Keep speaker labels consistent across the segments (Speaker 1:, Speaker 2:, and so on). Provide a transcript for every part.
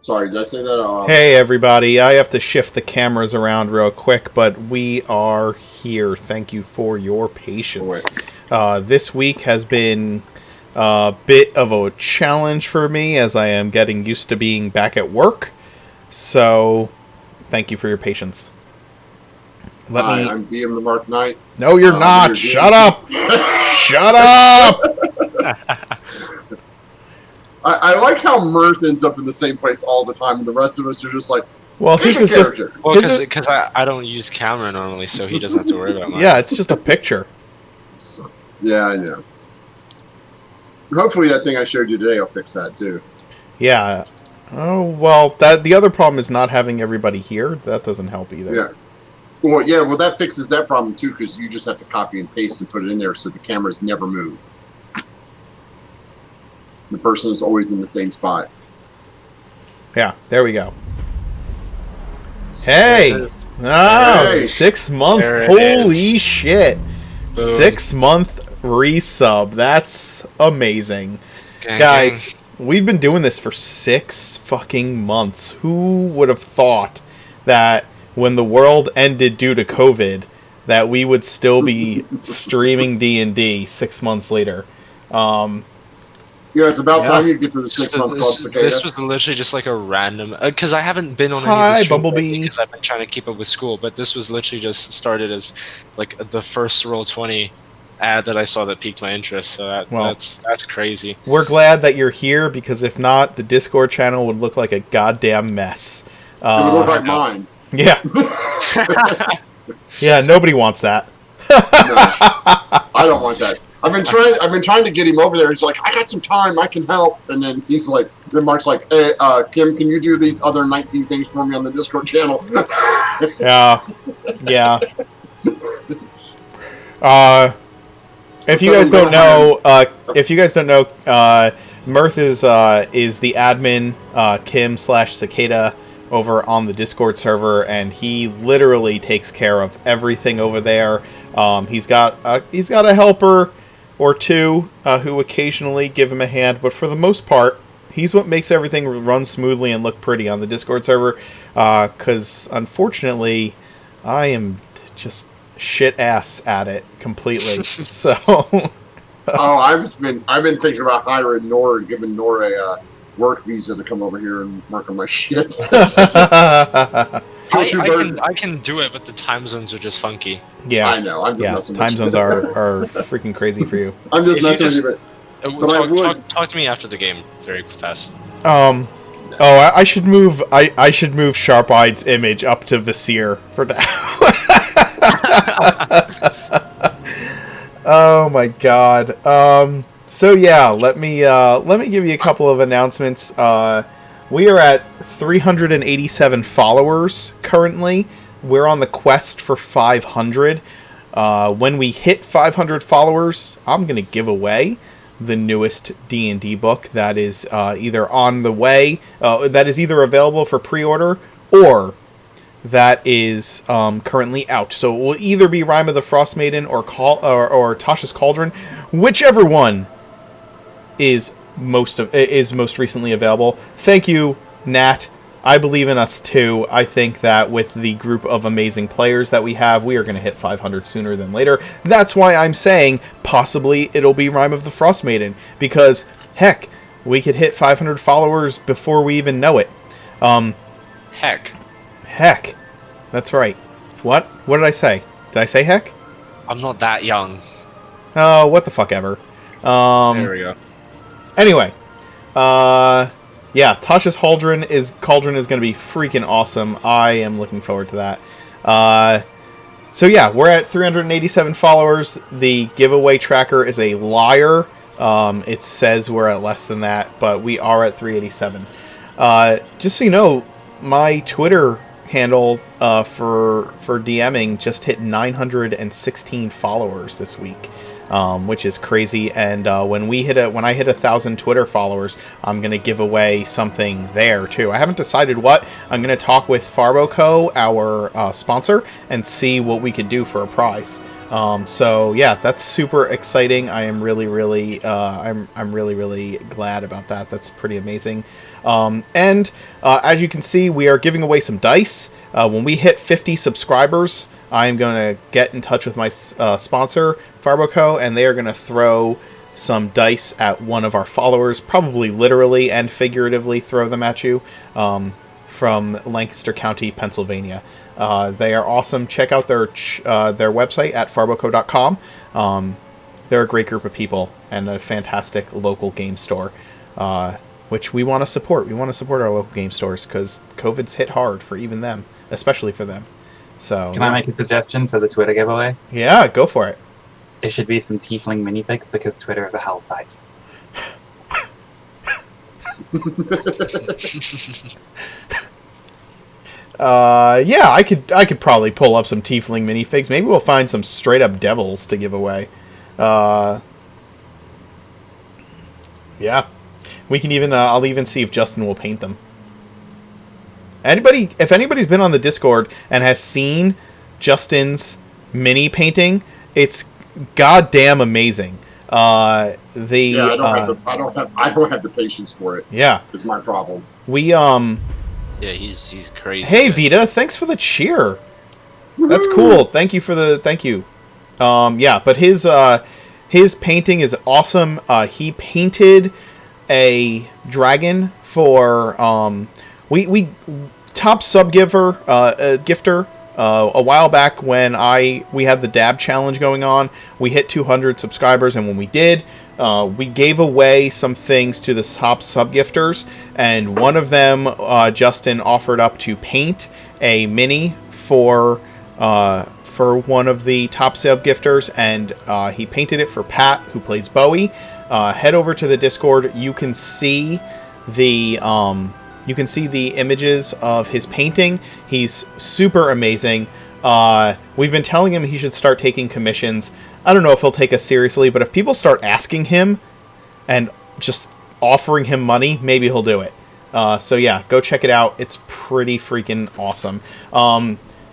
Speaker 1: Sorry, did I say that?
Speaker 2: Hey everybody, I have to shift the cameras around real quick, but we are here. Thank you for your patience. This week has been a bit of a challenge for me as I am getting used to being back at work. So, thank you for your patience.
Speaker 1: Hi, I'm DM the Mark Knight.
Speaker 2: No, you're not. Shut up. Shut up.
Speaker 1: I like how Mirth ends up in the same place all the time, and the rest of us are just like,
Speaker 2: well, his is just...
Speaker 3: Well, because I don't use camera normally, so he doesn't have to worry about mine.
Speaker 2: Yeah, it's just a picture.
Speaker 1: Yeah, I know. Hopefully that thing I showed you today will fix that, too.
Speaker 2: Yeah. Oh, well, the other problem is not having everybody here. That doesn't help either.
Speaker 1: Yeah. Well, that fixes that problem, too, because you just have to copy and paste and put it in there so the cameras never move. The person is always in the same spot.
Speaker 2: Yeah, there we go. Hey! Oh, 6 month. Holy shit. Boom. 6 month resub. That's amazing. Guys, we've been doing this for 6 fucking months. Who would have thought that when the world ended due to COVID, that we would still be streaming D&D 6 months later?
Speaker 1: Yeah, it's about time you get to the 6 month club, Cicada.
Speaker 3: This was literally just like a random... Because I haven't been on any of the streams
Speaker 2: Bumblebee.
Speaker 3: Because I've been trying to keep up with school, but this was literally just started as like the first Roll20 ad that I saw that piqued my interest, so that's crazy.
Speaker 2: We're glad that you're here, because if not, the Discord channel would look like a goddamn mess.
Speaker 1: It would look like mine.
Speaker 2: Yeah. Yeah, nobody wants that.
Speaker 1: No, I don't want that. I've been trying to get him over there. He's like, I got some time, I can help. And then he's like, then Mark's like, hey, Kim, can you do these other 19 things for me on the Discord channel?
Speaker 2: Yeah. If you guys don't know, Mirth is the admin, Kim/Cicada over on the Discord server, and he literally takes care of everything over there. He's got a helper or two who occasionally give him a hand, but for the most part, he's what makes everything run smoothly and look pretty on the Discord server. Because unfortunately, I am just shit ass at it completely. So,
Speaker 1: I've been thinking about hiring Nora and giving Nora a work visa to come over here and work on my shit.
Speaker 3: I can do it, but the time zones are just funky.
Speaker 2: Yeah,
Speaker 1: I know. I'm just messing with
Speaker 2: time zones are freaking crazy for you.
Speaker 1: I'm just messing with you. But
Speaker 3: talk to me after the game, very fast.
Speaker 2: I should move. I should move Sharp-Eye's image up to Visir for that. Oh my god. So yeah, let me give you a couple of announcements. We are at 387 followers currently. We're on the quest for 500. When we hit 500 followers, I'm going to give away the newest D&D book that is either on the way, that is either available for pre-order, or that is currently out. So it will either be Rime of the Frost Maiden or Tasha's Cauldron, whichever one is most recently available. Thank you, Nat. I believe in us too. I think that with the group of amazing players that we have, we are going to hit 500 sooner than later. That's why I'm saying possibly it'll be Rime of the Frost Maiden, because heck, we could hit 500 followers before we even know it. Heck. That's right. What did I say? Did I say heck?
Speaker 3: I'm not that young.
Speaker 2: Oh, what the fuck ever.
Speaker 3: There we go.
Speaker 2: Anyway, yeah, Tasha's Cauldron is going to be freaking awesome. I am looking forward to that. So yeah, we're at 387 followers. The giveaway tracker is a liar. It says we're at less than that, but we are at 387. Just so you know, my Twitter handle for DMing just hit 916 followers this week. Which is crazy, and when I hit 1,000 Twitter followers, I'm gonna give away something there too. I haven't decided what. I'm gonna talk with FarboCo, our sponsor, and see what we could do for a prize. So yeah, that's super exciting. I am really, I'm really glad about that. That's pretty amazing. And as you can see, we are giving away some dice. When we hit 50 subscribers, I'm going to get in touch with my sponsor, Farboco, and they are going to throw some dice at one of our followers, probably literally and figuratively throw them at you, from Lancaster County, Pennsylvania. They are awesome. Check out their website at farboco.com. They're a great group of people and a fantastic local game store, which we want to support. We want to support our local game stores because COVID's hit hard for even them, especially for them. So,
Speaker 4: can I make a suggestion for the Twitter giveaway?
Speaker 2: Yeah, go for it.
Speaker 4: It should be some tiefling minifigs because Twitter is a hell site.
Speaker 2: Yeah, I could probably pull up some tiefling minifigs. Maybe we'll find some straight up devils to give away. Yeah, we can even. I'll even see if Justin will paint them. If anybody's been on the Discord and has seen Justin's mini painting, it's goddamn amazing. I don't
Speaker 1: have the patience for it.
Speaker 2: Yeah,
Speaker 1: is my problem.
Speaker 3: Yeah, he's crazy.
Speaker 2: Hey Vita, thanks for the cheer. That's cool. Thank you. Yeah, but his painting is awesome. He painted a dragon for we top sub gifter. A while back when we had the dab challenge going on, we hit 200 subscribers, and when we did, we gave away some things to the top sub-gifters, and one of them, Justin, offered up to paint a mini for one of the top sub-gifters, and he painted it for Pat, who plays Bowie. Head over to the Discord. You can see the images of his painting. He's super amazing. We've been telling him he should start taking commissions. I don't know if he'll take us seriously, but if people start asking him and just offering him money, maybe he'll do it. So yeah, go check it out. It's pretty freaking awesome.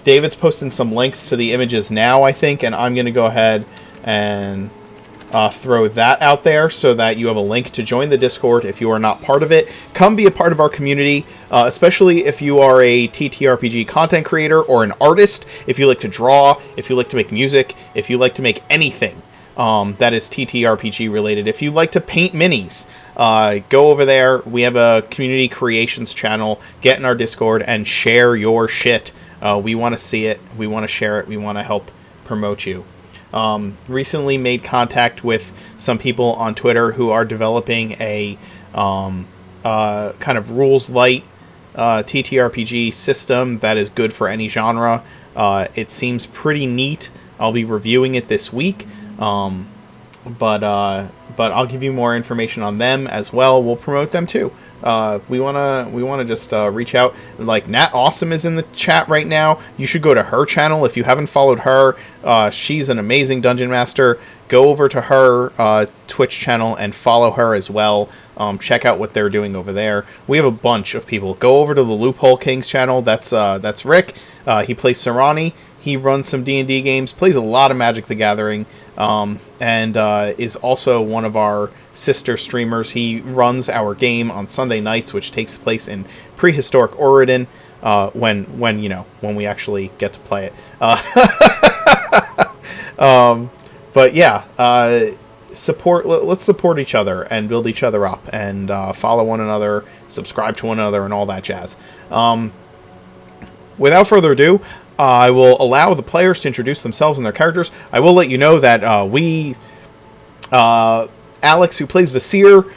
Speaker 2: David's posting some links to the images now, I think, and I'm going to go ahead and throw that out there so that you have a link to join the Discord if you are not part of it. Come be a part of our community, especially if you are a TTRPG content creator or an artist, if you like to draw, if you like to make music, if you like to make anything that is TTRPG related. If you like to paint minis, go over there. We have a community creations channel. Get in our Discord and share your shit. We want to see it. We want to share it. We want to help promote you. Recently made contact with some people on Twitter who are developing a kind of rules light TTRPG system that is good for any genre. It seems pretty neat. I'll be reviewing it this week, but I'll give you more information on them as well. We'll promote them too. We wanna just reach out. Like Nat Awesome is in the chat right now. You should go to her channel if you haven't followed her. She's an amazing dungeon master. Go over to her Twitch channel and follow her as well. Check out what they're doing over there. We have a bunch of people. Go over to the Loophole Kings channel. That's Rick. He plays Serrani. He runs some D&D games. Plays a lot of Magic the Gathering. And is also one of our sister streamers. He runs our game on Sunday nights, which takes place in prehistoric Oredin, when we actually get to play it. But yeah, let's support each other and build each other up and follow one another, subscribe to one another, and all that jazz. Without further ado, I will allow the players to introduce themselves and their characters. I will let you know that Alex, who plays Vasir,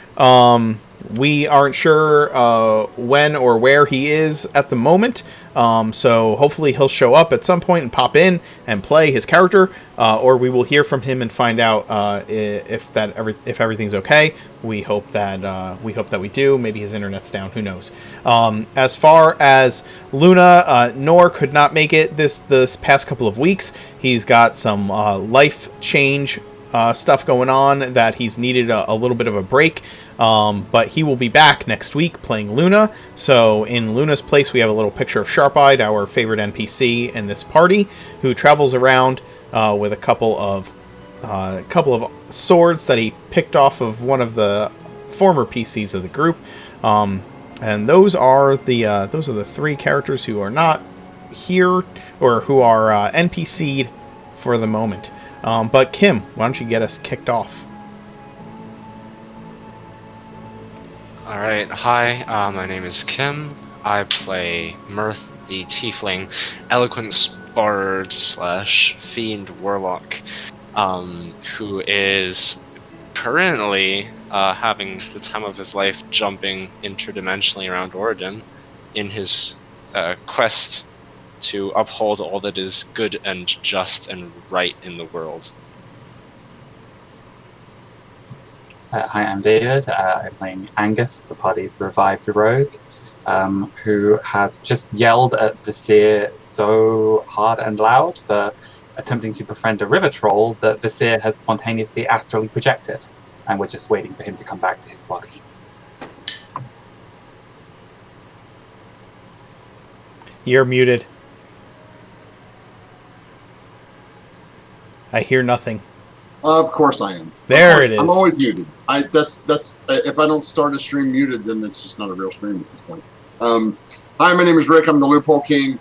Speaker 2: we aren't sure when or where he is at the moment. So hopefully he'll show up at some point and pop in and play his character, or we will hear from him and find out if everything's okay. We hope that we do. Maybe his internet's down. Who knows? As far as Luna, Nor could not make it this past couple of weeks. He's got some life change stuff going on that he's needed a little bit of a break. But he will be back next week playing Luna. So in Luna's place, we have a little picture of Sharp-Eyed, our favorite NPC in this party, who travels around with a couple of swords that he picked off of one of the former PCs of the group. And those are the three characters who are not here or who are NPC'd for the moment. But Kim, why don't you get us kicked off?
Speaker 3: All right. Hi, my name is Kim. I play Mirth, the tiefling, eloquence bard / fiend warlock, who is currently having the time of his life jumping interdimensionally around Oredin in his quest to uphold all that is good and just and right in the world.
Speaker 4: Hi, I'm David. I'm playing Anghus, the party's revived rogue, who has just yelled at Visir so hard and loud for attempting to befriend a river troll that Visir has spontaneously astrally projected, and we're just waiting for him to come back to his body.
Speaker 2: You're muted. I hear nothing.
Speaker 1: Of course I am.
Speaker 2: There it is.
Speaker 1: I'm always muted. That's if I don't start a stream muted, then it's just not a real stream at this point. Hi, my name is Rick. I'm the Loophole King.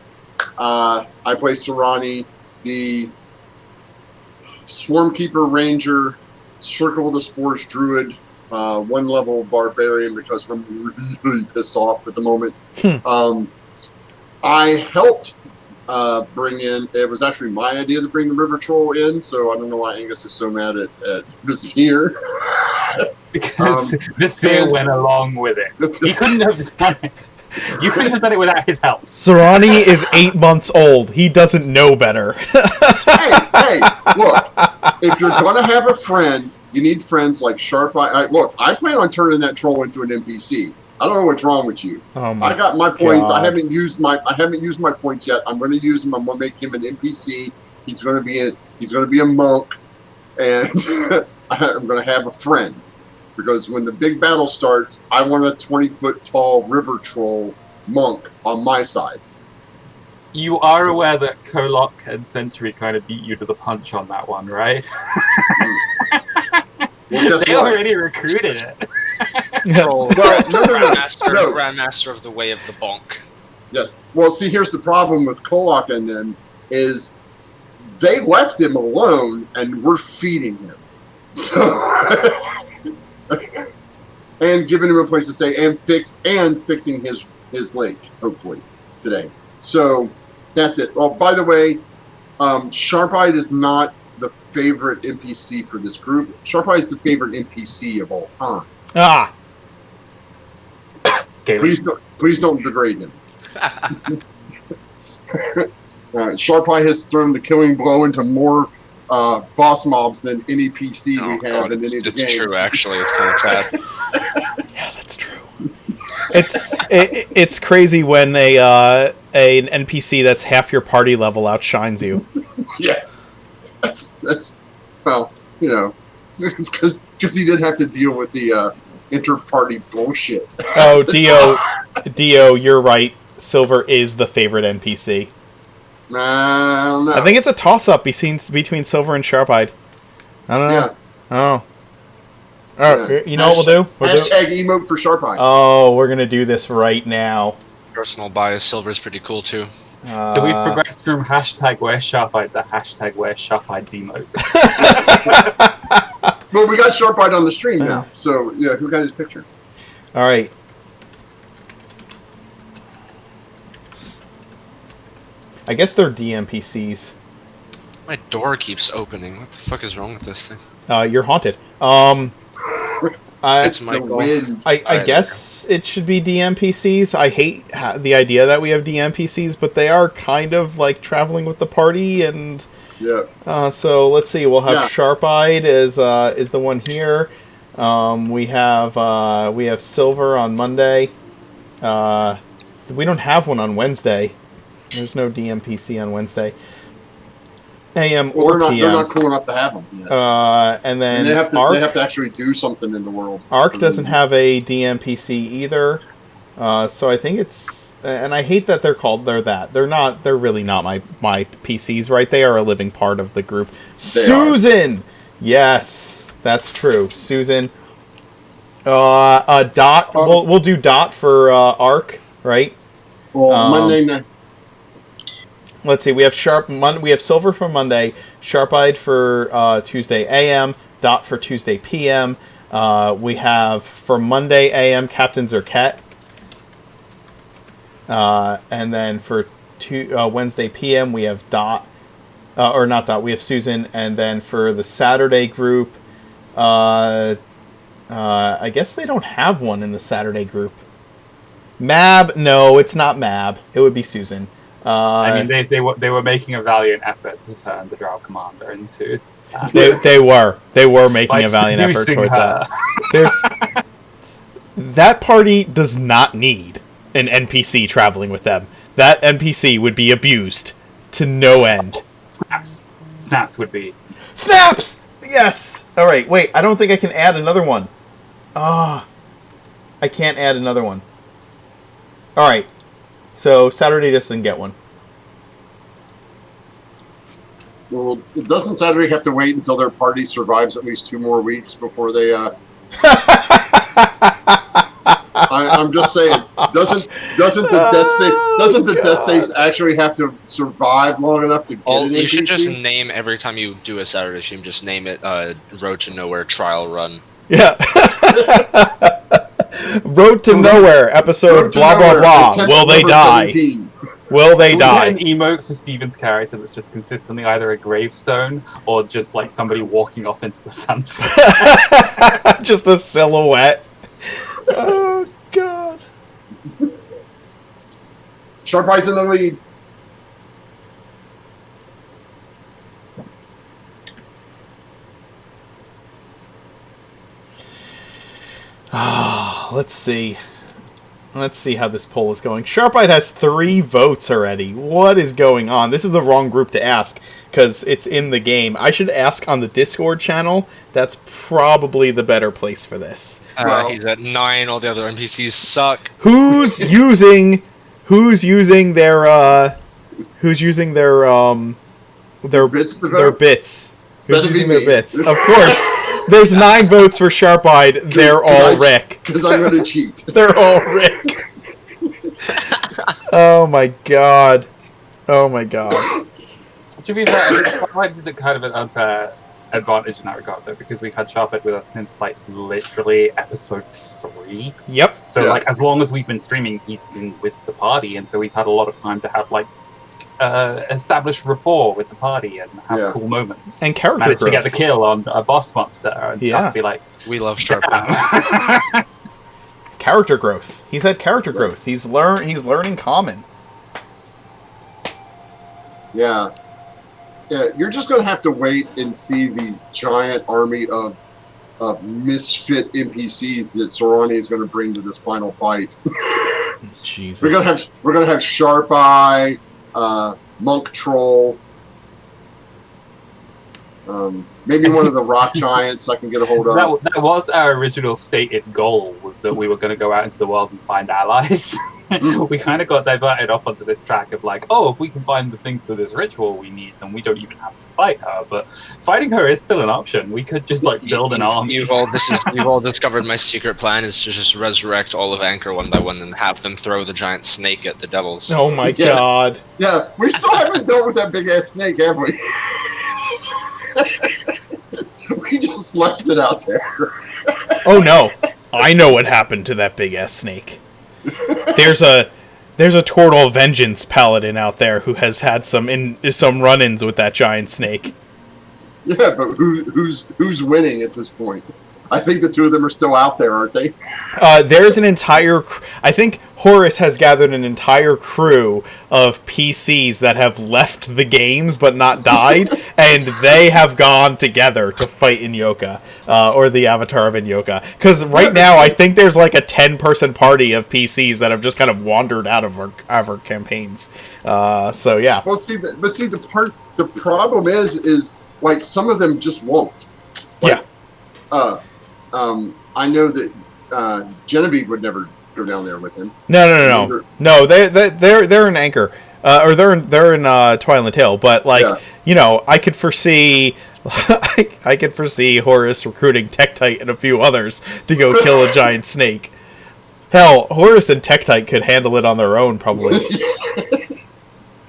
Speaker 1: I play Serani, the Swarmkeeper Ranger, Circle of the Spores Druid, one level Barbarian because I'm really pissed off at the moment. I helped bring in, it was actually my idea to bring the River Troll in, so I don't know why Angus is so mad at Visir.
Speaker 4: Because Visir went along with it. He couldn't have done it. You couldn't have done it without his help.
Speaker 2: Serani is 8 months old. He doesn't know better.
Speaker 1: hey, look, if you're going to have a friend, you need friends like Sharp Eye. Look, I plan on turning that troll into an NPC. I don't know what's wrong with you. I got my points.
Speaker 2: God.
Speaker 1: I haven't used my points yet. I'm going to use them. I'm going to make him an NPC. He's going to be a monk, and I'm going to have a friend. Because when the big battle starts, I want a 20-foot tall river troll monk on my side.
Speaker 4: You are aware that Kolok and Century kind of beat you to the punch on that one, right?
Speaker 1: Well,
Speaker 4: they already recruited it.
Speaker 1: No.
Speaker 3: Grandmaster of the Way of the Bonk.
Speaker 1: Yes. Well, see, here's the problem with Kolok and them is they left him alone, and we're feeding him. So, and giving him a place to stay, and fixing his lake, hopefully today. So that's it. Oh, by the way, Sharp-Eyed is not the favorite NPC for this group. Sharp-Eyed is the favorite NPC of all time.
Speaker 2: Ah.
Speaker 1: Please don't degrade him. Sharp-Eye has thrown the killing blow into more boss mobs than any PC we have in any of the games.
Speaker 3: It's true, actually. It's kind of sad.
Speaker 2: Yeah, that's true. It's crazy when an NPC that's half your party level outshines you.
Speaker 1: Yes, that's well, you know, it's because he didn't have to deal with the inter-party bullshit.
Speaker 2: Oh, Dio, you're right. Silver is the favorite NPC.
Speaker 1: I don't know.
Speaker 2: I think it's a toss-up between Silver and Sharp-Eyed. I don't know.
Speaker 1: Yeah.
Speaker 2: Oh. You know what we'll do?
Speaker 1: Hashtag emote for Sharp-Eyed.
Speaker 2: Oh, we're going to do this right now.
Speaker 3: Personal bias, Silver's pretty cool, too.
Speaker 4: So we've progressed from hashtag where's Sharp-Eyed to hashtag where's Sharp-Eye's emote.
Speaker 1: Well, we got Sharp-Eyed on the stream now. So, yeah, who got his picture?
Speaker 2: All right. I guess they're DMPCs.
Speaker 3: My door keeps opening. What the fuck is wrong with this thing?
Speaker 2: You're haunted.
Speaker 3: It's my wind.
Speaker 2: I guess it should be DMPCs. I hate the idea that we have DMPCs, but they are kind of like traveling with the party, and so let's see. We'll have Sharp-Eyed is the one here. We have Silver on Monday. We don't have one on Wednesday. There's no DMPC on Wednesday. AM or PM.
Speaker 1: They're not cool enough to have them yet.
Speaker 2: And then
Speaker 1: they have
Speaker 2: to
Speaker 1: actually do something in the world.
Speaker 2: Arc doesn't have a DMPC either. So I think it's, and I hate that they're that. They're really not my PCs, right? They are a living part of the group. Susan! Yes, that's true. Susan. Dot. We'll do Dot for Arc, right?
Speaker 1: Well, Monday night.
Speaker 2: Let's see. We have We have Silver for Monday. Sharp-eyed for Tuesday AM. Dot for Tuesday PM. We have for Monday AM Captain Zerket. And then for Wednesday PM we have Dot. Or not Dot. We have Susan. And then for the Saturday group, I guess they don't have one in the Saturday group. Mab? No, it's not Mab. It would be Susan.
Speaker 4: I mean, they were making a valiant effort to turn the Drow Commander into.
Speaker 2: They were making a valiant effort towards that. That party does not need an NPC traveling with them. That NPC would be abused to no end.
Speaker 4: Snaps would be.
Speaker 2: Snaps! Yes! Alright, wait, I don't think I can add another one. I can't add another one. Alright, so Saturday just didn't get one.
Speaker 1: Well, doesn't Saturday have to wait until their party survives at least 2 more weeks before they? I'm just saying. Doesn't the death saves actually have to survive long enough to get an
Speaker 3: You should
Speaker 1: NPC?
Speaker 3: just name every time you do a Saturday stream. Just name it Road to Nowhere Trial Run.
Speaker 2: Yeah. Road to Nowhere episode blah blah blah. Will they die?
Speaker 1: 17.
Speaker 2: Will they die?
Speaker 4: An emote for Steven's character that's just consistently either a gravestone or just like somebody walking off into the sunset.
Speaker 2: Just a silhouette. Oh god.
Speaker 1: Sharp Eyes in the lead.
Speaker 2: Let's see. Let's see how this poll is going. Sharp-eyed has 3 votes already. What is going on? This is the wrong group to ask, because it's in the game. I should ask on the Discord channel. That's probably the better place for this.
Speaker 3: He's at 9, all the other NPCs suck.
Speaker 2: Who's using their
Speaker 1: Bits to
Speaker 2: their
Speaker 1: vote?
Speaker 2: bits? Who's
Speaker 1: That'd be
Speaker 2: using their
Speaker 1: me.
Speaker 2: bits? Of course. There's 9 votes for Sharp-eyed. They're all Rick.
Speaker 1: Because I'm going to cheat.
Speaker 2: They're all Rick. Oh my god. Oh my god.
Speaker 4: To be fair, Sharp-eyed is kind of an unfair advantage in that regard, though, because we've had Sharp-eyed with us since, like, literally episode 3.
Speaker 2: Yep.
Speaker 4: So,
Speaker 1: Yeah.
Speaker 4: like, as long as we've been streaming, he's been with the party, and so he's had a lot of time to have, like, establish rapport with the party and have cool moments.
Speaker 2: And character
Speaker 4: Managed
Speaker 2: growth.
Speaker 4: to get the kill on a boss monster and just be like,
Speaker 3: We love Sharp.
Speaker 4: damn.
Speaker 2: Character growth. He's had character growth. He's learning common.
Speaker 1: Yeah. Yeah, you're just going to have to wait and see the giant army of misfit NPCs that Sorani is going to bring to this final fight.
Speaker 2: Jesus.
Speaker 1: We're gonna have Sharp Eye, Monk Troll, maybe one of the rock giants I can get a hold of.
Speaker 4: That was our original stated goal, was that we were going to go out into the world and find allies. We kind of got diverted off onto this track of like, oh, if we can find the things for this ritual we need, then we don't even have to fight her. But fighting her is still an option. We could just like build an army.
Speaker 3: You've all discovered my secret plan is to just resurrect all of Anchor one by one and have them throw the giant snake at the devils.
Speaker 2: Oh my
Speaker 1: Yes.
Speaker 2: god.
Speaker 1: Yeah, we still haven't dealt with that big ass snake, have we? We just left it out there.
Speaker 2: Oh no. I know what happened to that big ass snake. There's a Turtle Vengeance paladin out there who has had some run-ins with that giant snake.
Speaker 1: Yeah, but who's winning at this point? I think the two of them are still out there, aren't they?
Speaker 2: There's an entire... I think Horus has gathered an entire crew of PCs that have left the games but not died, and they have gone together to fight Inyoka, or the Avatar of Inyoka. Because right now, I think there's like a 10-person party of PCs that have just kind of wandered out of our campaigns. So, yeah.
Speaker 1: Well, the problem is like some of them just won't. Like,
Speaker 2: Yeah.
Speaker 1: I know that Genevieve would never go down there with him.
Speaker 2: No. No, they're in Anchor, or they're in Twilight Tale. But like, you know, I could foresee I can foresee Horus recruiting Tektite and a few others to go kill a giant snake. Hell, Horus and Tektite could handle it on their own, probably.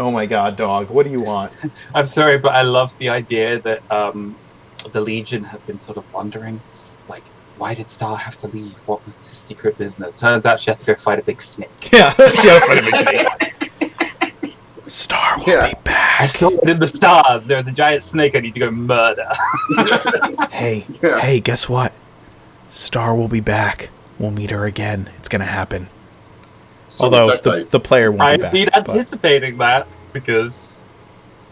Speaker 2: Oh my god, dog, what do you want?
Speaker 4: I'm sorry, but I love the idea that the Legion have been sort of wondering, like, why did Star have to leave? What was this secret business? Turns out she had to go fight a big snake.
Speaker 2: Yeah, she had to fight a big snake. Star will be back.
Speaker 4: I saw it in the stars. There's a giant snake I need to go murder.
Speaker 2: Hey, hey, guess what? Star will be back. We'll meet her again. It's gonna happen.
Speaker 1: So
Speaker 2: Although the player won't be back.
Speaker 4: I've been anticipating that because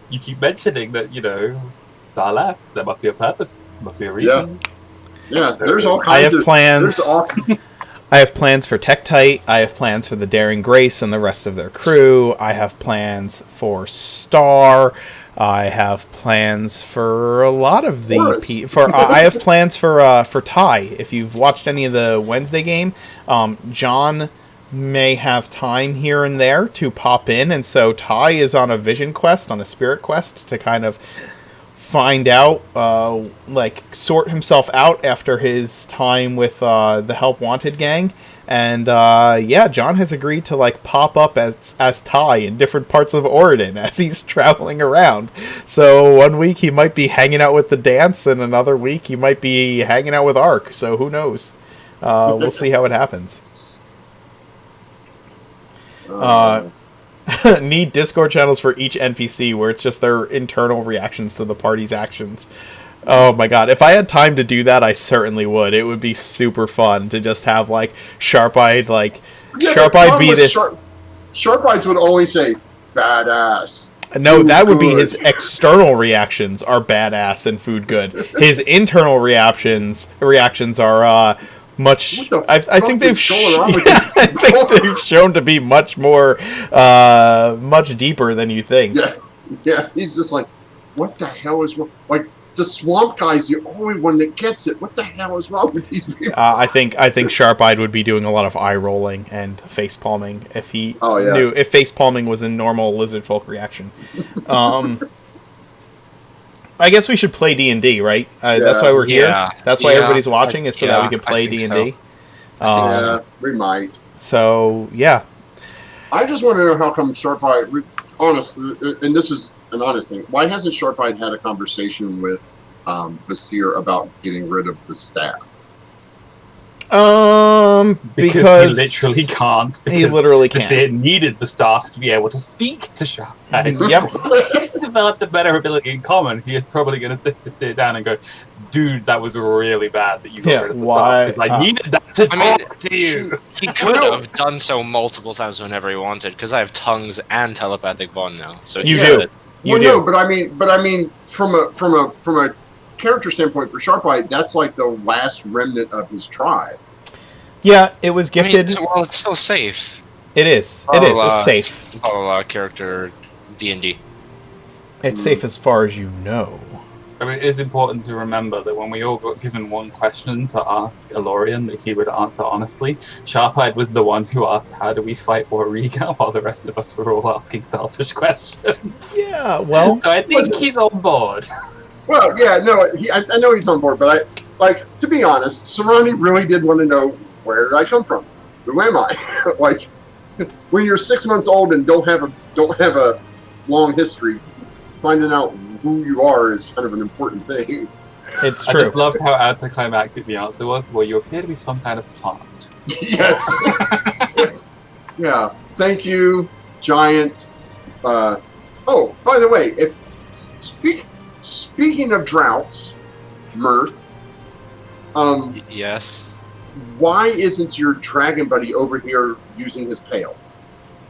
Speaker 4: you keep mentioning that, Star left. There must be a purpose. There must be a reason.
Speaker 1: Yeah, there's all kinds of
Speaker 2: plans. I have plans for Tektite. I have plans for the Daring Grace and the rest of their crew. I have plans for Star. I have plans for a lot of the I have plans for Ty. If you've watched any of the Wednesday game, John may have time here and there to pop in, and so Ty is on a vision quest, on a spirit quest to kind of find out, sort himself out after his time with the Help Wanted gang. And John has agreed to pop up as Ty in different parts of Oredin as he's traveling around. So one week he might be hanging out with the dance, and another week he might be hanging out with Ark. So who knows? We'll see how it happens. Need Discord channels for each NPC where it's just their internal reactions to the party's actions. Oh my god, if I had time to do that, I certainly would. It would be super fun to just have Sharp-Eyed Sharp-Eyed be this.
Speaker 1: Sharp-Eyed would only say badass.
Speaker 2: No, that would be his external reactions are badass and food good. His internal reactions are much. I think they've shown to be much more, much deeper than you think.
Speaker 1: Yeah. He's just like, what the hell is wrong? The swamp guy's the only one that gets it. What the hell is wrong with these people?
Speaker 2: I think Sharp-Eyed would be doing a lot of eye rolling and face palming if he knew if face palming was a normal lizard folk reaction. I guess we should play D&D, right? That's why we're here. Yeah. That's why everybody's watching, is so that we can play D&D.
Speaker 1: So. We might.
Speaker 2: So, yeah.
Speaker 1: I just want to know how come Sharp-Eyed, honestly, and this is an honest thing, why hasn't Sharp-Eyed had a conversation with Basir about getting rid of the staff?
Speaker 2: Because
Speaker 4: he literally can't.
Speaker 2: He literally can't.
Speaker 4: They needed the staff to be able to speak to Sharp-Eyed.
Speaker 2: Yep.
Speaker 4: If he developed a better ability in common, he is probably going to sit down and go, dude, that was really bad that you got rid of the staff, because I needed that to talk to you.
Speaker 3: He could have done so multiple times whenever he wanted, because I have tongues and telepathic bond now. So
Speaker 2: you do.
Speaker 1: No, but I mean, from a character standpoint for Sharp-Eyed, that's the last remnant of his tribe.
Speaker 2: Yeah, it was gifted.
Speaker 3: Well, it's still safe.
Speaker 2: It is. It's safe.
Speaker 3: Character D&D.
Speaker 2: It's safe as far as you know.
Speaker 4: I mean, it is important to remember that when we all got given one question to ask Elorian that he would answer honestly, Sharp-Eyed was the one who asked, how do we fight Warriga, while the rest of us were all asking selfish questions.
Speaker 2: Yeah, well...
Speaker 4: So I think he's on board.
Speaker 1: Well, yeah, no, I know he's on board, but to be honest, Sarani really did want to know, where did I come from? Who am I? When you're 6 months old and don't have a long history, finding out who you are is kind of an important thing.
Speaker 2: It's true.
Speaker 4: I just loved how anticlimactic the answer was. Well, you appear to be some kind of plant.
Speaker 1: Yes. Yeah. Thank you, giant. By the way, if speaking of droughts, Mirth.
Speaker 3: Yes.
Speaker 1: Why isn't your dragon buddy over here using his pail?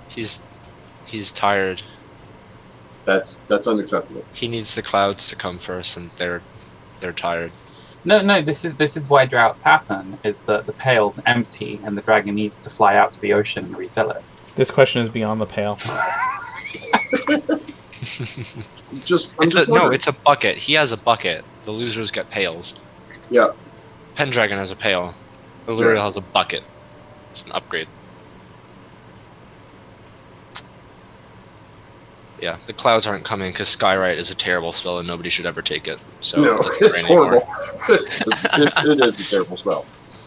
Speaker 3: He's tired.
Speaker 1: That's unacceptable.
Speaker 3: He needs the clouds to come first, and they're tired.
Speaker 4: No. This is why droughts happen. Is that the pail's empty, and the dragon needs to fly out to the ocean and refill it.
Speaker 2: This question is beyond the pale.
Speaker 3: It's a bucket. He has a bucket. The losers get pails.
Speaker 1: Yeah.
Speaker 3: Pendragon has a pail. Illyria has a bucket. It's an upgrade. Yeah, the clouds aren't coming because Skywrite is a terrible spell and nobody should ever take it. So
Speaker 1: No,
Speaker 3: it doesn't
Speaker 1: it's
Speaker 3: rain anymore.
Speaker 1: horrible. It is a terrible spell.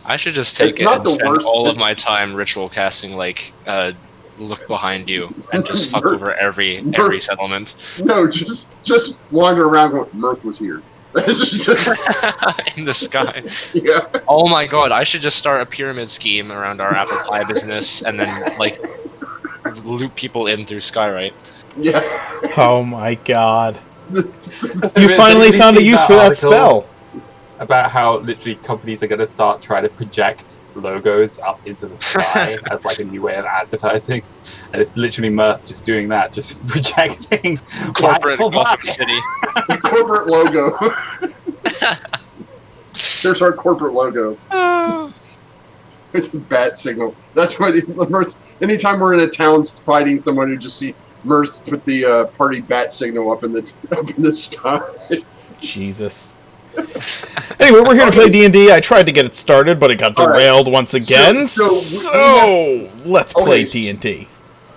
Speaker 3: I should just take
Speaker 1: It's
Speaker 3: it
Speaker 1: not
Speaker 3: and
Speaker 1: the
Speaker 3: spend
Speaker 1: worst,
Speaker 3: all of
Speaker 1: it's-
Speaker 3: my time ritual casting, like, look behind you and just fuck over every settlement.
Speaker 1: No, just wander around going, Mirth was here. It's just,
Speaker 3: In the sky.
Speaker 1: yeah.
Speaker 3: Oh my god, I should just start a pyramid scheme around our apple pie business and then, like, loop people in through Skywrite.
Speaker 1: Yeah.
Speaker 2: Oh my god.
Speaker 4: So
Speaker 2: You
Speaker 4: did
Speaker 2: finally
Speaker 4: anybody
Speaker 2: found a
Speaker 4: see
Speaker 2: use for that
Speaker 4: article
Speaker 2: spell.
Speaker 4: About how literally companies are going to start trying to project logos up into the sky as like a new way of advertising, and it's literally Mirth just doing that, just projecting
Speaker 3: Corporate
Speaker 4: Black
Speaker 3: Gotham
Speaker 4: Black.
Speaker 3: City.
Speaker 1: Corporate logo. There's our corporate logo. Bat signal. That's what Mirth. Anytime we're in a town fighting someone, you just see Mirth put the party bat signal up in the sky.
Speaker 2: Jesus. Anyway, we're here to play D&D. I tried to get it started, but it got
Speaker 1: All right.
Speaker 2: derailed once again.
Speaker 1: So
Speaker 2: Let's
Speaker 1: Okay,
Speaker 2: play
Speaker 1: s-
Speaker 2: D&D.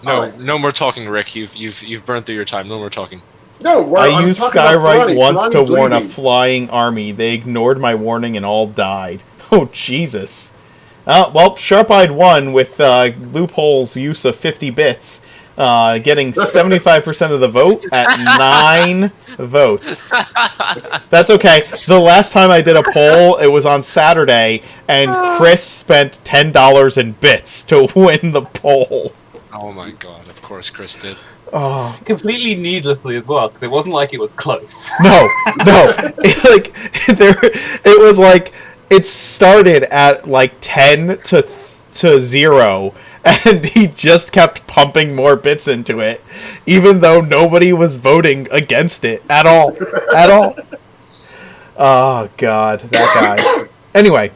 Speaker 3: No,
Speaker 1: Alright.
Speaker 3: no more talking, Rick. You've burned through your time. No more talking.
Speaker 1: No,
Speaker 2: I
Speaker 1: I'm
Speaker 2: used
Speaker 1: talking about
Speaker 2: Skywrite
Speaker 1: Sonani.
Speaker 2: once to
Speaker 1: Sonani's
Speaker 2: warn a
Speaker 1: leaving.
Speaker 2: flying army. They ignored my warning and all died. Oh, Jesus. Well, Sharp-Eyed won with Loophole's use of 50 bits, getting 75% of the vote at 9 votes. That's okay. The last time I did a poll, it was on Saturday, and Chris spent $10 in bits to win the poll.
Speaker 3: Oh my god, of course Chris did.
Speaker 2: Oh,
Speaker 4: Completely needlessly as well, because it wasn't like it was close.
Speaker 2: no. It was like, it started at like 10 to 0, and he just kept pumping more bits into it, even though nobody was voting against it at all. At all. Oh, God, that guy. Anyway,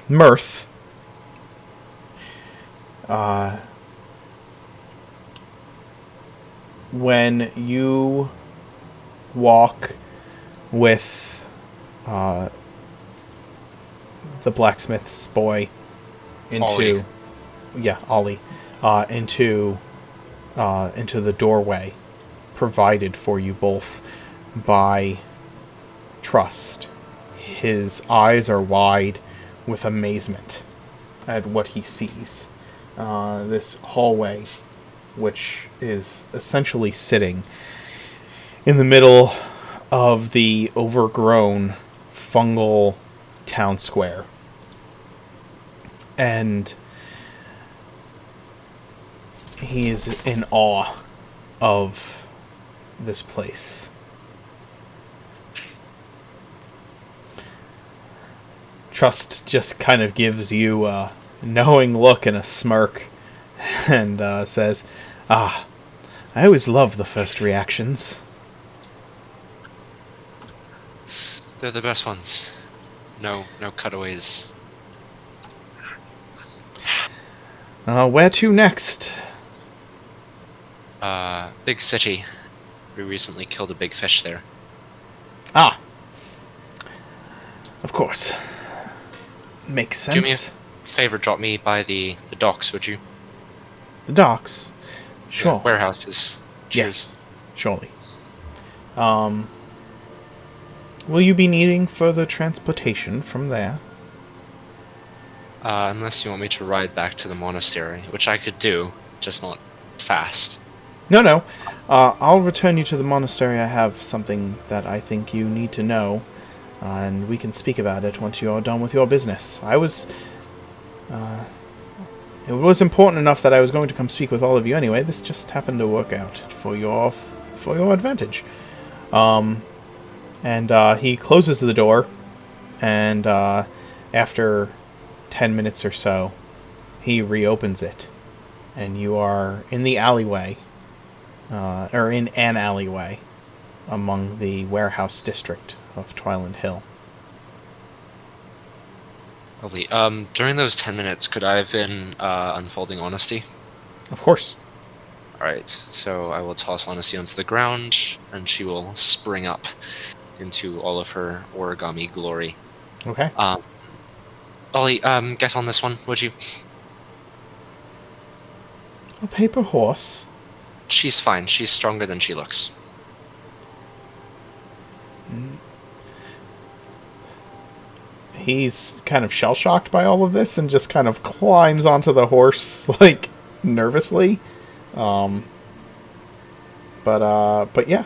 Speaker 2: Mirth. When you walk with the blacksmith's boy into
Speaker 3: Ollie.
Speaker 2: Ollie into the doorway provided for you both by Trust. His eyes are wide with amazement at what he sees. This hallway, which is essentially sitting in the middle of the overgrown fungal town square. And he is in awe of this place. Trust just kind of gives you a knowing look and a smirk and says, I always love the first reactions.
Speaker 3: They're the best ones. No cutaways.
Speaker 2: Where to next?
Speaker 3: Big city. We recently killed a big fish there.
Speaker 2: Ah. Of course. Makes
Speaker 3: Do me a
Speaker 2: sense.
Speaker 3: favor, drop me by the docks, would you?
Speaker 2: The docks. Sure.
Speaker 3: Yeah, warehouses.
Speaker 2: Yes. Surely. Will you be needing further transportation from there?
Speaker 3: Unless you want me to ride back to the monastery, which I could do, just not fast.
Speaker 2: No. I'll return you to the monastery. I have something that I think you need to know, and we can speak about it once you're done with your business. It was important enough that I was going to come speak with all of you anyway. This just happened to work out for your advantage. And he closes the door, and after 10 minutes or so, he reopens it, and you are in the alleyway, or in an alleyway, among the warehouse district of Twiland Hill.
Speaker 3: Lovely. During those 10 minutes, could I have been unfolding honesty?
Speaker 2: Of course.
Speaker 3: Alright, so I will toss honesty onto the ground, and she will spring up into all of her origami glory.
Speaker 2: Okay.
Speaker 3: Ollie, get on this one, would you?
Speaker 2: A paper horse?
Speaker 3: She's fine. She's stronger than she looks.
Speaker 2: He's kind of shell-shocked by all of this and just kind of climbs onto the horse, like, nervously. But yeah.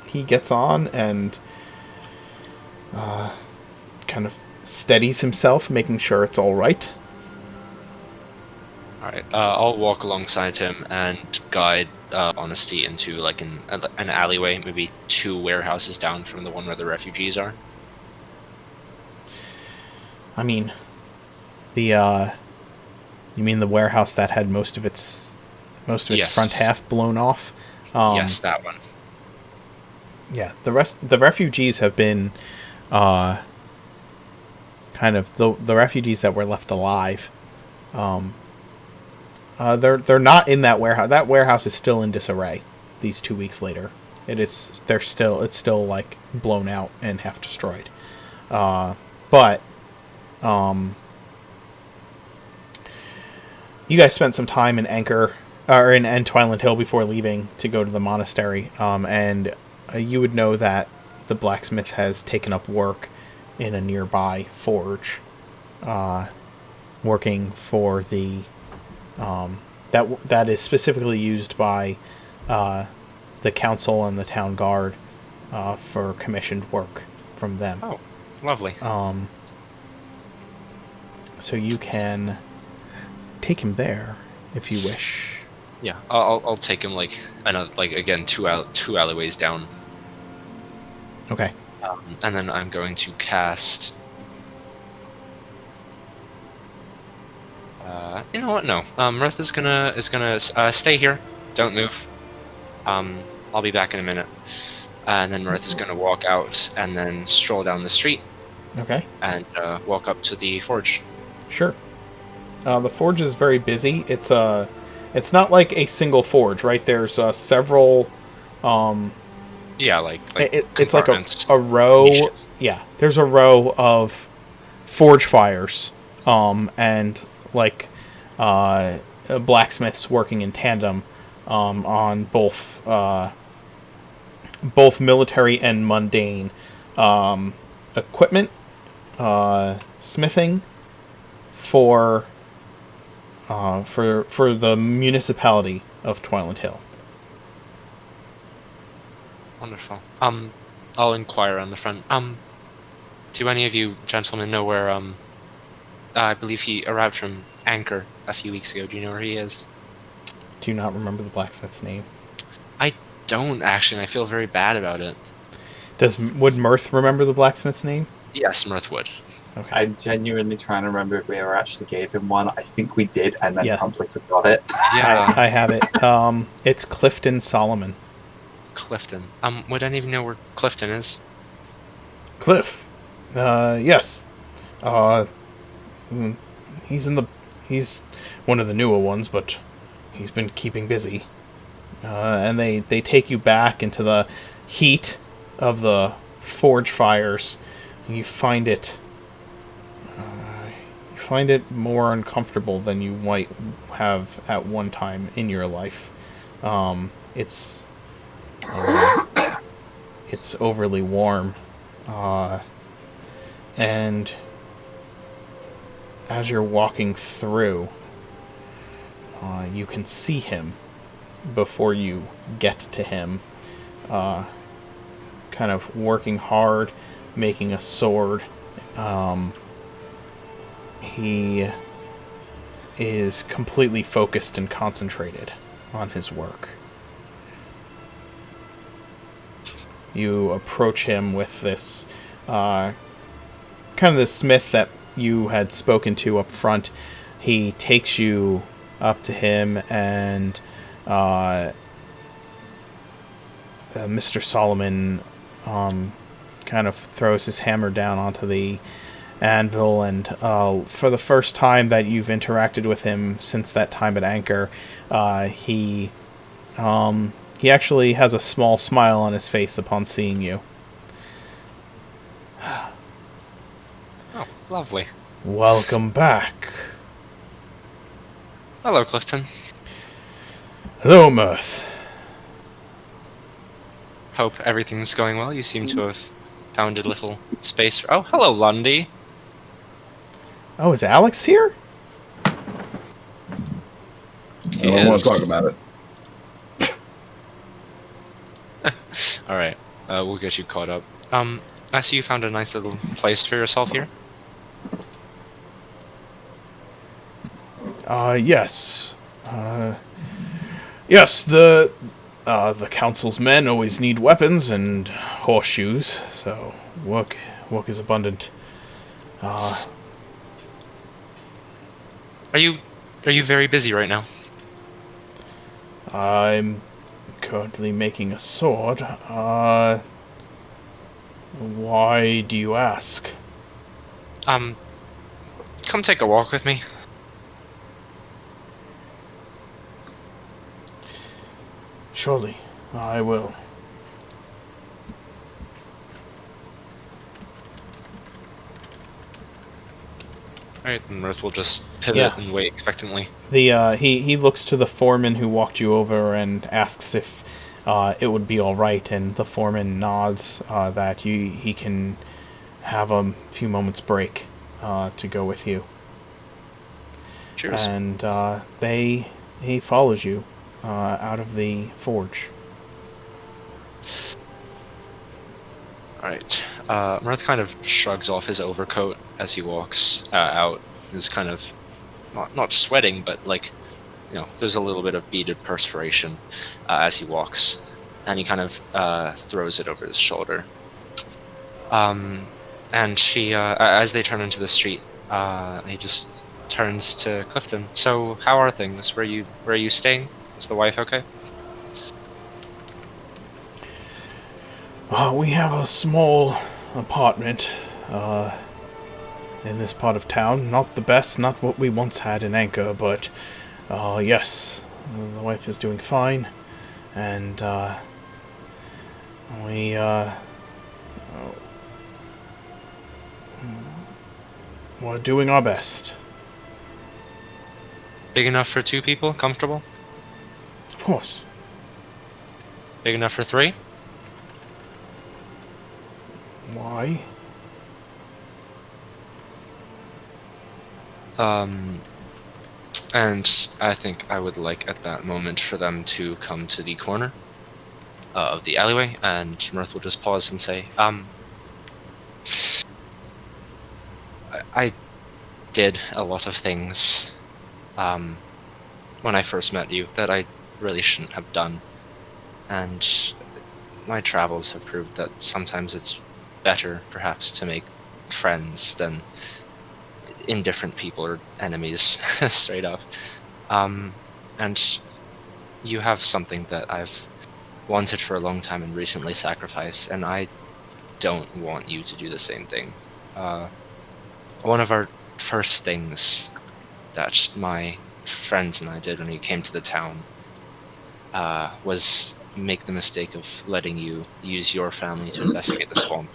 Speaker 2: He gets on and kind of steadies himself, making sure it's all right.
Speaker 3: All right. I'll walk alongside him and guide Honesty into like an alleyway, maybe 2 warehouses down from the one where the refugees are.
Speaker 2: I mean, you mean the warehouse that had most of its
Speaker 3: Yes.
Speaker 2: front half blown off?
Speaker 3: Yes, that one.
Speaker 2: Yeah, the refugees have been kind of the refugees that were left alive. They're not in that warehouse. That warehouse is still in disarray. These 2 weeks later, it's still like blown out and half destroyed. But you guys spent some time in Anchor or in Twiland Hill before leaving to go to the monastery, and you would know that the blacksmith has taken up work in a nearby forge, working for the that is specifically used by the council and the town guard for commissioned work from them.
Speaker 3: Oh, lovely.
Speaker 2: So you can take him there if you wish.
Speaker 3: Yeah, I'll take him like another, like again, two alleyways down.
Speaker 2: Okay.
Speaker 3: And then I'm going to cast. You know what? No. Mirth is gonna stay here. Don't move. I'll be back in a minute. And then Mirth is gonna walk out and then stroll down the street.
Speaker 2: Okay.
Speaker 3: And walk up to the forge.
Speaker 2: Sure. The forge is very busy. It's not like a single forge, right? There's several.
Speaker 3: Yeah, like
Speaker 2: it's like a row.
Speaker 3: Niches.
Speaker 2: Yeah, there's a row of forge fires, and like blacksmiths working in tandem on both military and mundane equipment, smithing for the municipality of Twiland Hill.
Speaker 3: Wonderful. I'll inquire on the front. Do any of you gentlemen know where I believe he arrived from Anchor a few weeks ago. Do you know where he is?
Speaker 2: Do you not remember the blacksmith's name?
Speaker 3: I don't actually, and I feel very bad about it.
Speaker 2: Would Mirth remember the blacksmith's name?
Speaker 3: Yes, Mirth would.
Speaker 2: Okay.
Speaker 4: I'm genuinely trying to remember if we ever actually gave him one. I think we did, and then
Speaker 2: Yeah.
Speaker 4: promptly forgot it.
Speaker 3: Yeah,
Speaker 2: I have it. It's Clifton Solomon.
Speaker 3: Clifton. Would any of you know where Clifton is?
Speaker 2: Cliff. Yes. He's one of the newer ones, but he's been keeping busy. And they take you back into the heat of the forge fires. And you find it more uncomfortable than you might have at one time in your life. It's overly warm, and as you're walking through, you can see him before you get to him, kind of working hard, making a sword. He is completely focused and concentrated on his work. You approach him with this kind of the smith that you had spoken to up front. He takes you up to him, and Mr. Solomon kind of throws his hammer down onto the anvil, and for the first time that you've interacted with him since that time at Anchor, he actually has a small smile on his face upon seeing you.
Speaker 3: Oh, lovely.
Speaker 2: Welcome back.
Speaker 3: Hello, Clifton.
Speaker 2: Hello, Mirth.
Speaker 3: Hope everything's going well. You seem to have found a little space. Oh, hello, Lundy.
Speaker 2: Oh, is Alex here?
Speaker 1: I don't want to talk about it.
Speaker 3: All right, we'll get you caught up. I see you found a nice little place for yourself here.
Speaker 2: Yes. Yes, the council's men always need weapons and horseshoes, so work is abundant.
Speaker 3: Are you very busy right now?
Speaker 2: I'm currently making a sword. Why do you ask?
Speaker 3: Come take a walk with me.
Speaker 2: Surely, I will.
Speaker 3: Alright, and Mirth will just pivot and wait expectantly.
Speaker 2: He looks to the foreman who walked you over and asks if it would be all right, and the foreman nods that he can have a few moments break to go with you.
Speaker 3: Cheers.
Speaker 2: And he follows you out of the forge.
Speaker 3: Alright. Mirth kind of shrugs off his overcoat as he walks out. He's kind of not sweating, but like, there's a little bit of beaded perspiration as he walks, and he kind of throws it over his shoulder. And she, as they turn into the street, he just turns to Clifton. So, how are things? Where are you staying? Is the wife okay?
Speaker 2: We have a small apartment in this part of town. Not the best, not what we once had in Anchor, but yes, the wife is doing fine, and we're doing our best.
Speaker 3: Big enough for 2 people? Comfortable?
Speaker 2: Of course.
Speaker 3: Big enough for 3?
Speaker 2: Why?
Speaker 3: And I think I would like at that moment for them to come to the corner of the alleyway, and Mirth will just pause and say, I did a lot of things when I first met you that I really shouldn't have done, and my travels have proved that sometimes it's better perhaps to make friends than indifferent people or enemies, straight up. And you have something that I've wanted for a long time and recently sacrificed, and I don't want you to do the same thing. One of our first things that my friends and I did when we came to the town was make the mistake of letting you use your family to investigate the swamp.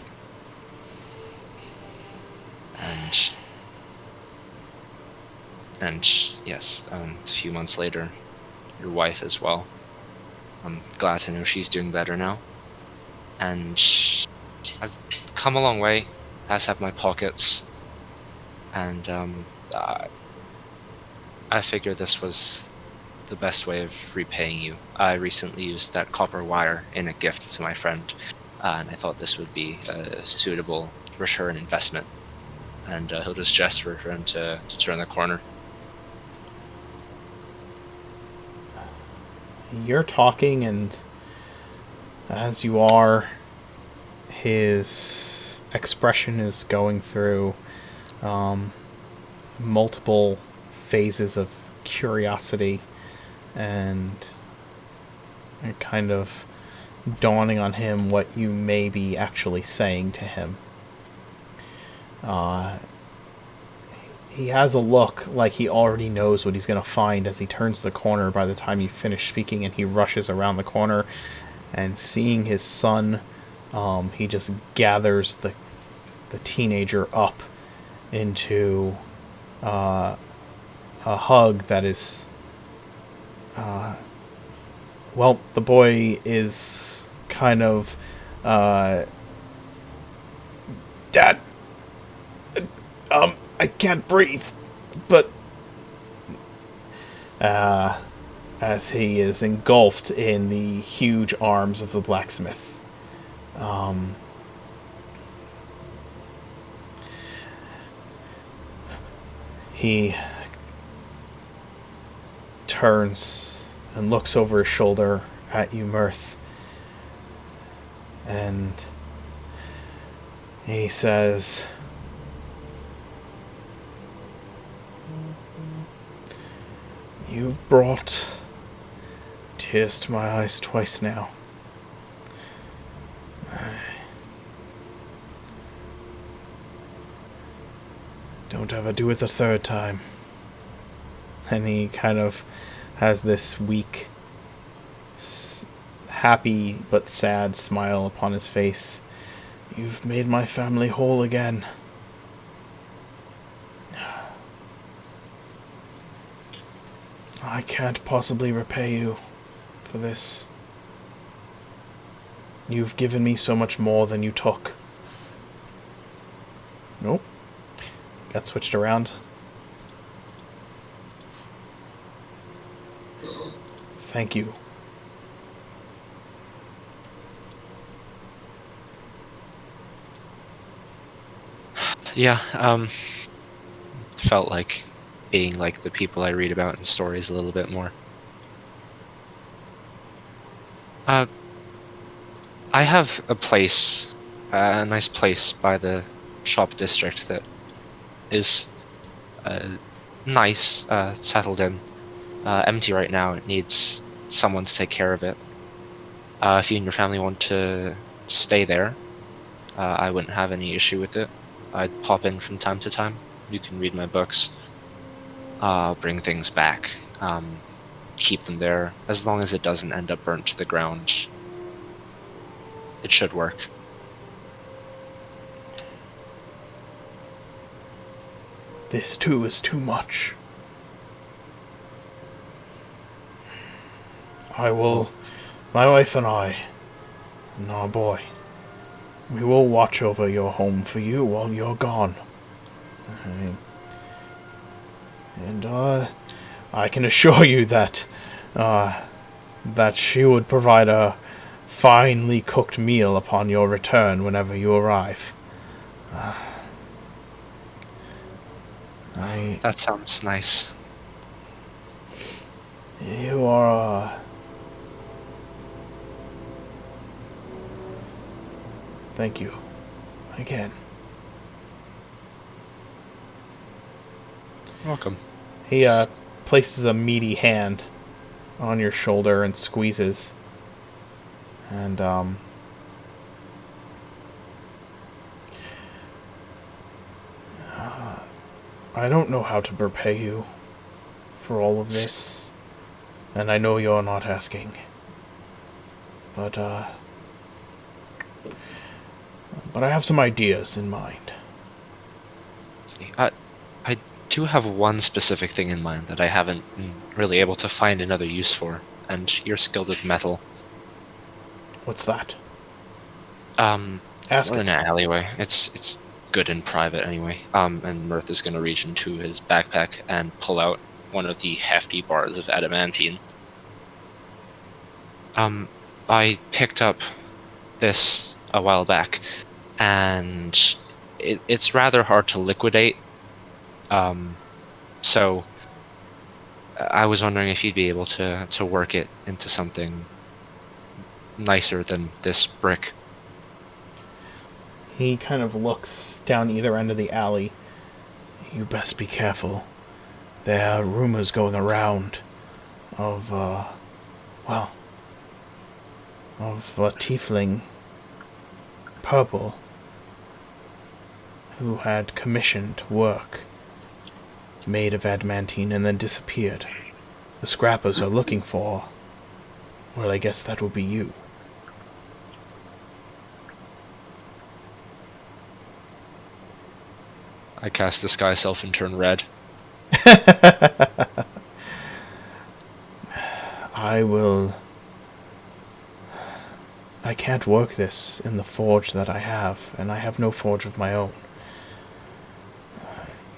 Speaker 3: And yes, a few months later, your wife as well. I'm glad to know she's doing better now. And I've come a long way, as have my pockets. And I figured this was the best way of repaying you. I recently used that copper wire in a gift to my friend, and I thought this would be a suitable return investment. And he'll just gesture for him to turn the corner.
Speaker 2: You're talking, and as you are, his expression is going through multiple phases of curiosity and kind of dawning on him what you may be actually saying to him. He has a look like he already knows what he's going to find as he turns the corner by the time you finish speaking, and he rushes around the corner, and seeing his son, he just gathers the teenager up into a hug that is Well, the boy is kind of, Dad, I can't breathe, but, as he is engulfed in the huge arms of the blacksmith. He turns and looks over his shoulder at you, Mirth, and he says, "You've brought tears to my eyes twice now. Don't ever do it the third time." And he kind of has this weak, happy but sad smile upon his face. "You've made my family whole again. I can't possibly repay you for this. You've given me so much more than you took." Nope. Got switched around. Thank you.
Speaker 3: Yeah, felt like being like the people I read about in stories a little bit more. I have a place, a nice place by the shop district that is nice, settled in, empty right now. It needs someone to take care of it. If you and your family want to stay there, I wouldn't have any issue with it. I'd pop in from time to time. You can read my books. Bring things back. Keep them there. As long as it doesn't end up burnt to the ground, it should work.
Speaker 2: This too is too much. My wife and I, and our boy, we will watch over your home for you while you're gone. And I can assure you that she would provide a finely cooked meal upon your return whenever you arrive.
Speaker 3: That sounds nice.
Speaker 2: You are thank you again.
Speaker 3: Welcome.
Speaker 2: He places a meaty hand on your shoulder and squeezes. And I don't know how to repay you for all of this, and I know you're not asking. But I have some ideas in mind.
Speaker 3: I do have one specific thing in mind that I haven't been really able to find another use for, and you're skilled with metal.
Speaker 2: What's that?
Speaker 3: Ask
Speaker 2: it.
Speaker 3: in an alleyway. It's good in private anyway. And Mirth is going to reach into his backpack and pull out one of the hefty bars of adamantine. I picked up this a while back, and it's rather hard to liquidate. So I was wondering if you'd be able to work it into something nicer than this brick.
Speaker 2: He kind of looks down either end of the alley. You best be careful. There are rumors going around of a tiefling, purple, who had commissioned work made of adamantine and then disappeared. The scrappers are looking for, well, I guess that would be you.
Speaker 3: I cast Disguise Self and turn red.
Speaker 2: I will cannot work this in the forge that I have, and I have no forge of my own.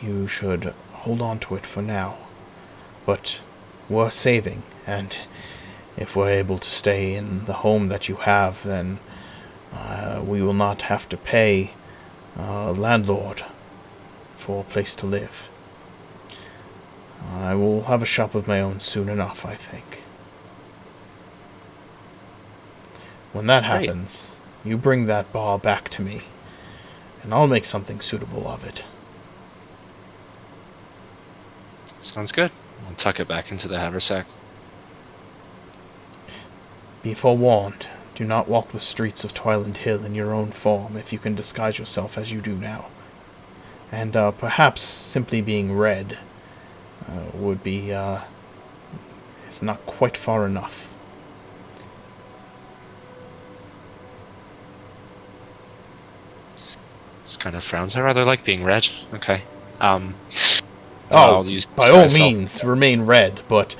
Speaker 2: You should hold on to it for now. But we're saving, and if we're able to stay in the home that you have, then we will not have to pay a landlord for a place to live. I will have a shop of my own soon enough, I think. When that
Speaker 3: Great.
Speaker 2: happens, you bring that bar back to me, and I'll make something suitable of it.
Speaker 3: Sounds good. I'll tuck it back into the haversack.
Speaker 2: Be forewarned, do not walk the streets of Twiland Hill in your own form if you can disguise yourself as you do now. And perhaps simply being red would be, it's not quite far enough.
Speaker 3: Just kind of frowns. I rather like being red. Okay.
Speaker 2: Oh,
Speaker 3: I'll use
Speaker 2: by all
Speaker 3: disguise self.
Speaker 2: means, remain red, but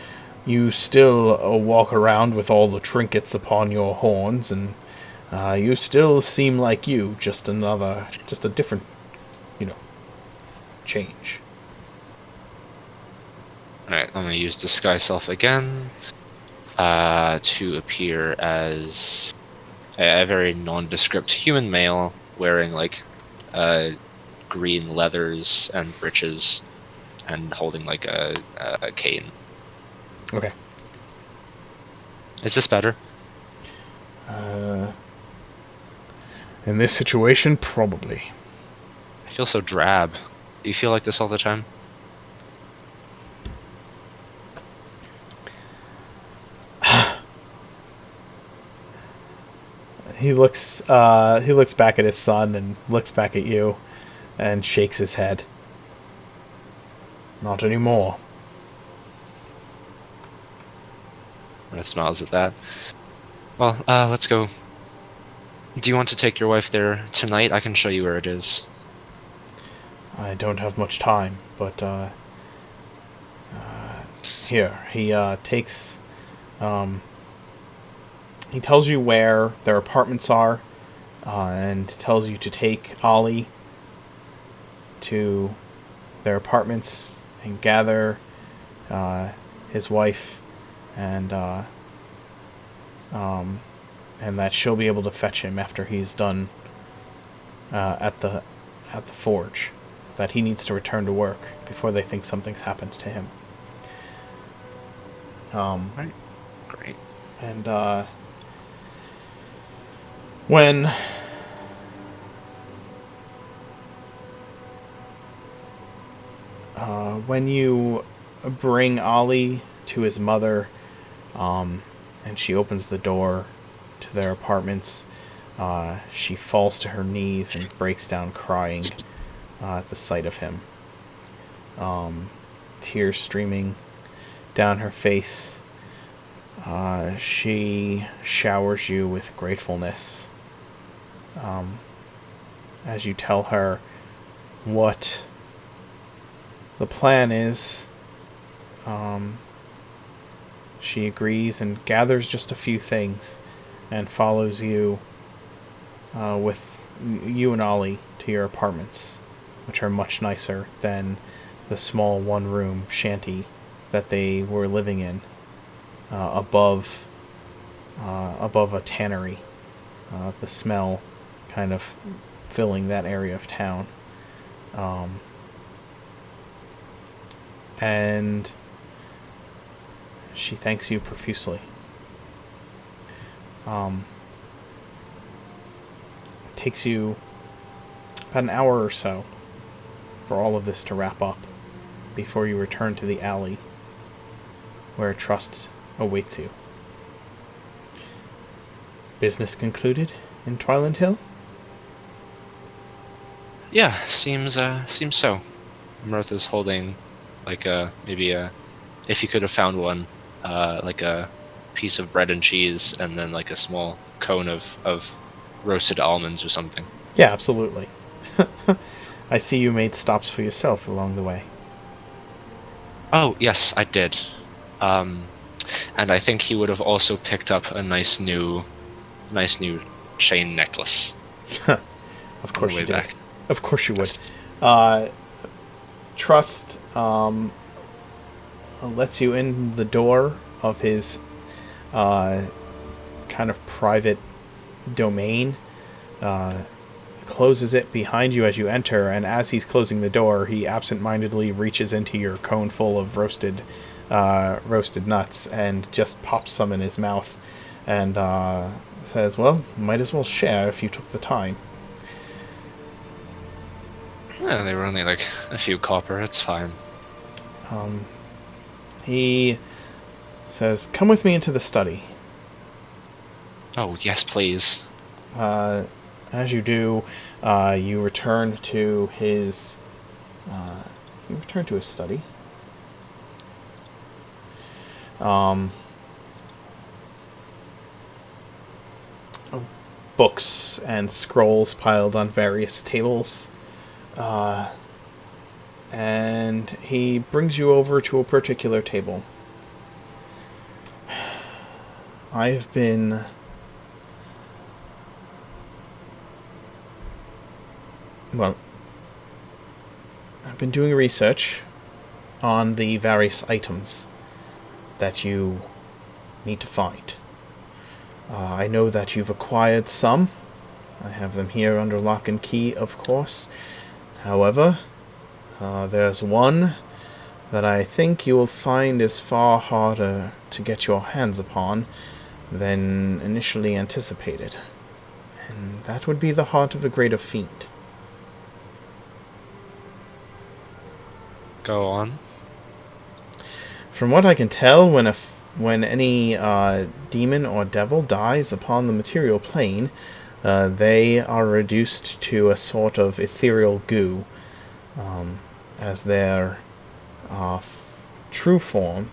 Speaker 2: you still walk around with all the trinkets upon your horns, and you still seem like you, just a different, change.
Speaker 3: Alright, I'm gonna use disguise self again to appear as a very nondescript human male wearing like green leathers and breeches and holding like a cane.
Speaker 2: Okay.
Speaker 3: Is this better?
Speaker 2: In this situation, probably.
Speaker 3: I feel so drab. Do you feel like this all the time?
Speaker 2: He looks back at his son and looks back at you and shakes his head. Not anymore.
Speaker 3: Mirth smiles at that. Well, let's go. Do you want to take your wife there tonight? I can show you where it is.
Speaker 2: I don't have much time, but here he takes. He tells you where their apartments are, and tells you to take Ollie to their apartments and gather his wife, and that she'll be able to fetch him after he's done at the forge. That he needs to return to work before they think something's happened to him.
Speaker 3: Right. Great.
Speaker 2: And when you bring Ollie to his mother, and she opens the door to their apartments, she falls to her knees and breaks down crying at the sight of him. Tears streaming down her face. She showers you with gratefulness as you tell her what the plan is. She agrees and gathers just a few things and follows you with you and Ollie to your apartments, which are much nicer than the small one-room shanty that they were living in above a tannery. The smell kind of filling that area of town. And she thanks you profusely. It takes you about an hour or so for all of this to wrap up before you return to the alley where trust awaits you. Business concluded in Twiland Hill?
Speaker 3: Yeah, seems so. Mirth is holding like if you could have found one, like a piece of bread and cheese, and then like a small cone of roasted almonds or something.
Speaker 2: Yeah, absolutely. I see you made stops for yourself along the way.
Speaker 3: Oh yes, I did. And I think he would have also picked up a nice new chain necklace.
Speaker 2: Of course
Speaker 3: way
Speaker 2: you did.
Speaker 3: back.
Speaker 2: Of course you would.
Speaker 3: Yes.
Speaker 2: Trust lets you in the door of his kind of private domain, closes it behind you as you enter, and as he's closing the door, he absent-mindedly reaches into your cone full of roasted nuts and just pops some in his mouth and says, well, might as well share if you took the time.
Speaker 3: Yeah, they were only like a few copper, it's fine.
Speaker 2: He says, come with me into the study.
Speaker 3: Oh, yes, please.
Speaker 2: As you do, you return to his study. Books and scrolls piled on various tables. And he brings you over to a particular table. I've been doing research on the various items that you need to find. I know that you've acquired some. I have them here under lock and key, of course. However, there's one that I think you will find is far harder to get your hands upon than initially anticipated. And that would be the heart of the greater fiend.
Speaker 3: Go on.
Speaker 2: From what I can tell, when any demon or devil dies upon the material plane, they are reduced to a sort of ethereal goo, as their true form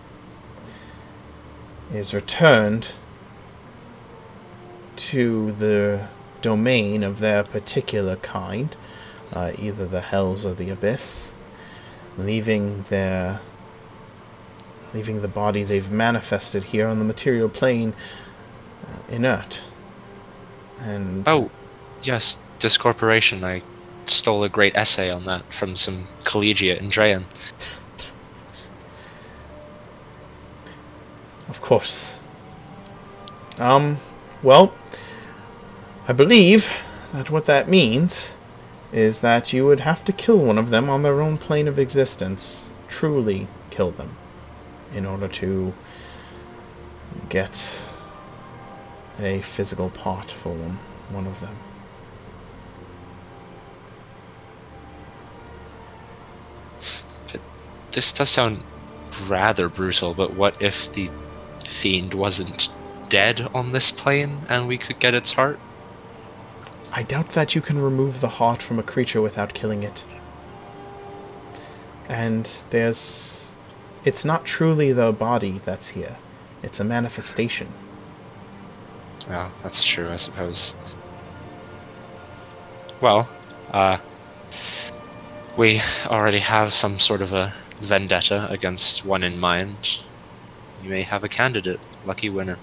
Speaker 2: is returned to the domain of their particular kind, either the hells or the abyss, leaving the body they've manifested here on the material plane inert. And
Speaker 3: oh, yes, Discorporation. I stole a great essay on that from some collegiate in Draen.
Speaker 2: Of course. Well, I believe that what that means is that you would have to kill one of them on their own plane of existence. Truly kill them. In order to get a physical part for one of them.
Speaker 3: This does sound rather brutal, but what if the fiend wasn't dead on this plane and we could get its heart?
Speaker 2: I doubt that you can remove the heart from a creature without killing it. And it's not truly the body that's here. It's a manifestation.
Speaker 3: Yeah, that's true, I suppose. Well, we already have some sort of a vendetta against one in mind. You may have a candidate. Lucky winner.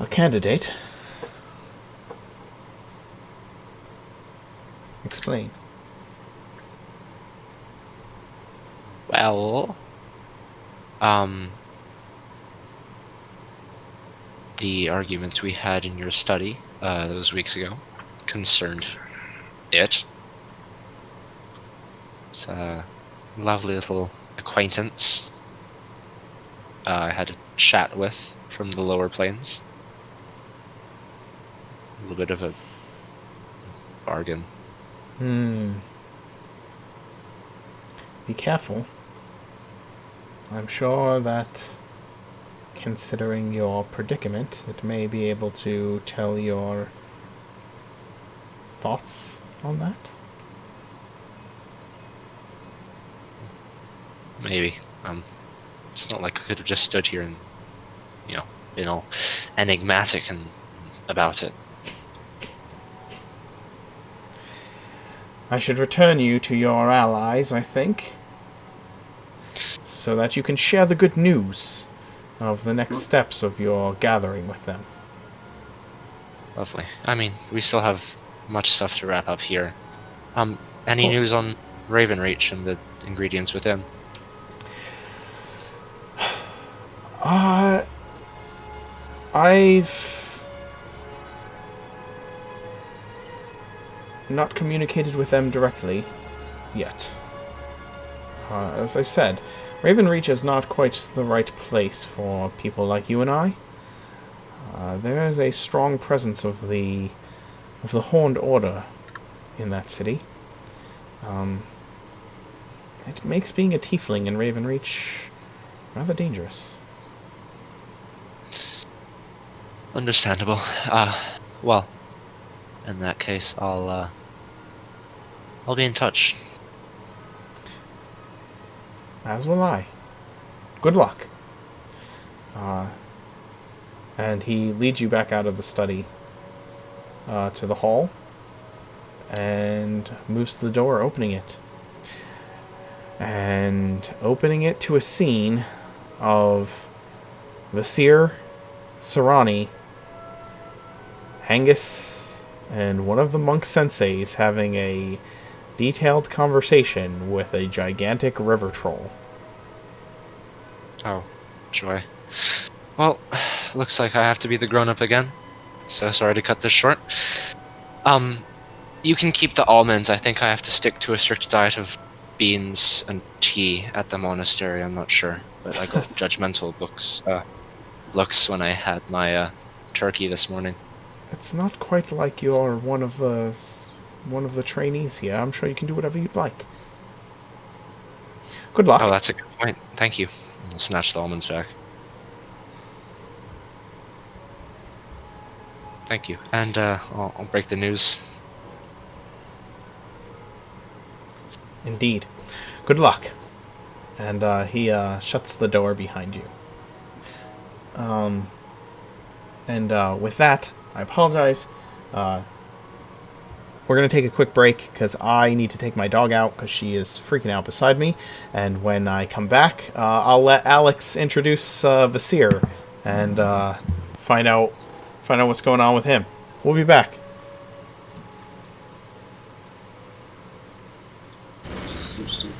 Speaker 2: A candidate? Explain.
Speaker 3: Well, the arguments we had in your study those weeks ago concerned it. It's a lovely little acquaintance I had a chat with from the lower planes. A little bit of a bargain.
Speaker 2: Be careful. I'm sure that, considering your predicament, it may be able to tell your thoughts on that.
Speaker 3: Maybe. It's not like I could have just stood here and, been all enigmatic and about it.
Speaker 2: I should return you to your allies, I think, so that you can share the good news of the next steps of your gathering with them.
Speaker 3: Lovely. I mean, we still have much stuff to wrap up here.
Speaker 2: Of
Speaker 3: Any
Speaker 2: course.
Speaker 3: news on Ravenreach and the ingredients within?
Speaker 2: I've not communicated with them directly yet. As I've said, Ravenreach is not quite the right place for people like you and I. There is a strong presence of the Horned Order in that city. It makes being a tiefling in Ravenreach rather dangerous.
Speaker 3: Understandable. Well, in that case, I'll be in touch.
Speaker 2: As will I. Good luck. And he leads you back out of the study to the hall and moves to the door, opening it. And opening it to a scene of Vasir, Sarani, Anghus, and one of the monk senseis having a detailed conversation with a gigantic river troll.
Speaker 3: Oh, joy. Well, looks like I have to be the grown-up again. So sorry to cut this short. You can keep the almonds. I think I have to stick to a strict diet of beans and tea at the monastery. I'm not sure, but I got judgmental looks when I had my turkey this morning.
Speaker 2: It's not quite like you're one of the trainees here. I'm sure you can do whatever you'd like. Good luck.
Speaker 3: Oh, that's a good point. Thank you. I'll snatch the almonds back. Thank you. And I'll break the news.
Speaker 2: Indeed. Good luck. And he shuts the door behind you. And with that, I apologize. We're going to take a quick break because I need to take my dog out because she is freaking out beside me. And when I come back, I'll let Alex introduce Vasir and find out what's going on with him. We'll be back.
Speaker 1: So stupid.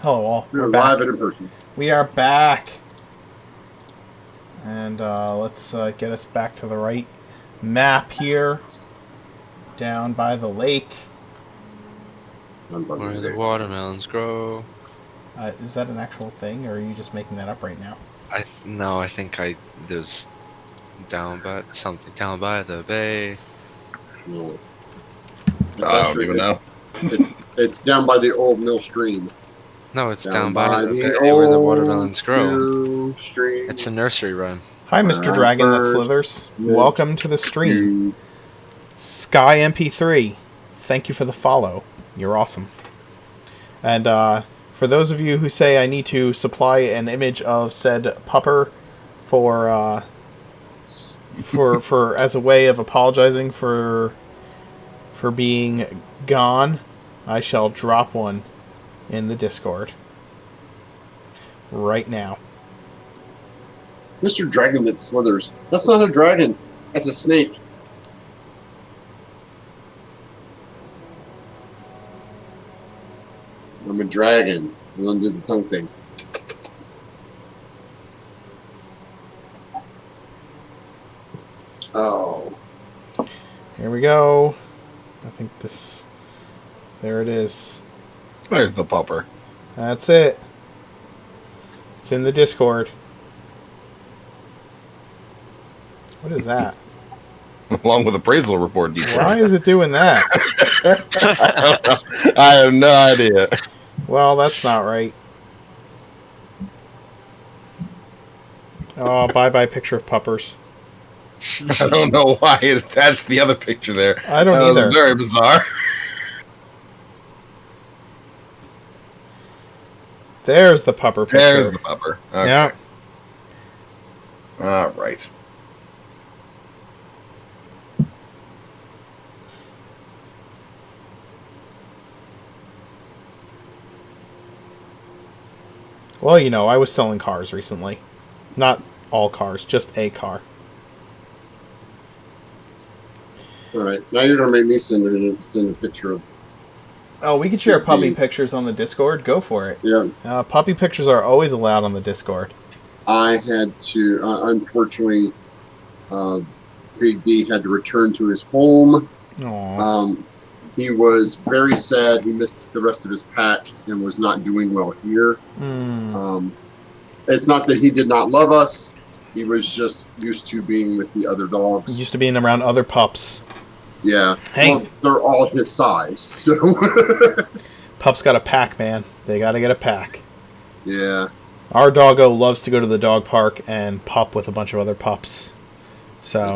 Speaker 2: Hello all.
Speaker 1: We're
Speaker 2: back.
Speaker 1: live and in person.
Speaker 2: We are back. And let's get us back to the right map here. Down by the lake.
Speaker 3: Where the watermelons grow.
Speaker 2: Is that an actual thing, or are you just making that up right now?
Speaker 3: I think there's something down by the bay.
Speaker 1: No.
Speaker 5: I don't even know.
Speaker 1: It's down by the old mill stream.
Speaker 3: No, it's down by the bay
Speaker 1: old
Speaker 3: where the watermelons grow.
Speaker 1: mill stream.
Speaker 3: It's a nursery rhyme.
Speaker 2: Hi, Mr. Dragon that slithers. Welcome to the stream. Sky MP3, thank you for the follow. You're awesome. And for those of you who say I need to supply an image of said pupper for as a way of apologizing for being gone, I shall drop one in the Discord right now.
Speaker 1: Mr. Dragon that slithers. That's not a dragon. That's a snake. I'm a dragon. And undo the tongue thing. Oh.
Speaker 2: Here we go. I think this... There it is.
Speaker 5: There's the pupper.
Speaker 2: That's it. It's in the Discord. What is that?
Speaker 5: Along with appraisal report details.
Speaker 2: Why is it doing that?
Speaker 5: I don't know. I have no idea.
Speaker 2: Well, that's not right. Oh, bye-bye picture of puppers.
Speaker 5: I don't know why it attached the other picture there.
Speaker 2: I don't
Speaker 5: That
Speaker 2: either.
Speaker 5: was very bizarre.
Speaker 2: There's the pupper picture.
Speaker 5: There's the pupper. Okay.
Speaker 2: Yeah.
Speaker 5: All right.
Speaker 2: Well, you know, I was selling cars recently. Not all cars, just a car.
Speaker 1: Alright, now you're going to make me send a picture of...
Speaker 2: Oh, we can share puppy pictures on the Discord. Go for it.
Speaker 1: Yeah.
Speaker 2: Puppy pictures are always allowed on the Discord.
Speaker 1: I had to... unfortunately, Big D had to return to his home.
Speaker 2: Aww.
Speaker 1: He was very sad. He missed the rest of his pack and was not doing well here. It's not that he did not love us. He was just used to being with the other dogs.
Speaker 2: Used to being around other pups.
Speaker 1: Yeah.
Speaker 2: Hey.
Speaker 1: Well, they're all his size, so...
Speaker 2: Pups got a pack, man. They gotta get a pack.
Speaker 1: Yeah.
Speaker 2: Our doggo loves to go to the dog park and pup with a bunch of other pups. So...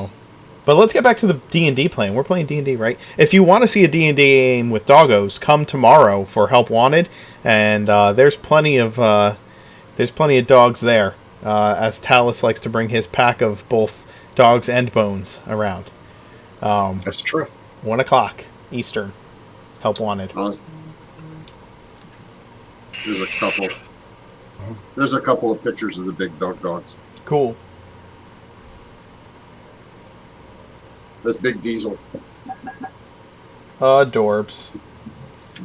Speaker 2: But let's get back to the D&D playing. We're playing D&D, right? If you want to see a D&D game with doggos, come tomorrow for Help Wanted, and there's plenty of dogs there. As Talus likes to bring his pack of both dogs and bones around.
Speaker 5: That's true.
Speaker 2: 1 o'clock Eastern. Help Wanted.
Speaker 1: There's a couple of pictures of the big dogs.
Speaker 2: Cool.
Speaker 1: That's Big Diesel.
Speaker 2: Adorbs.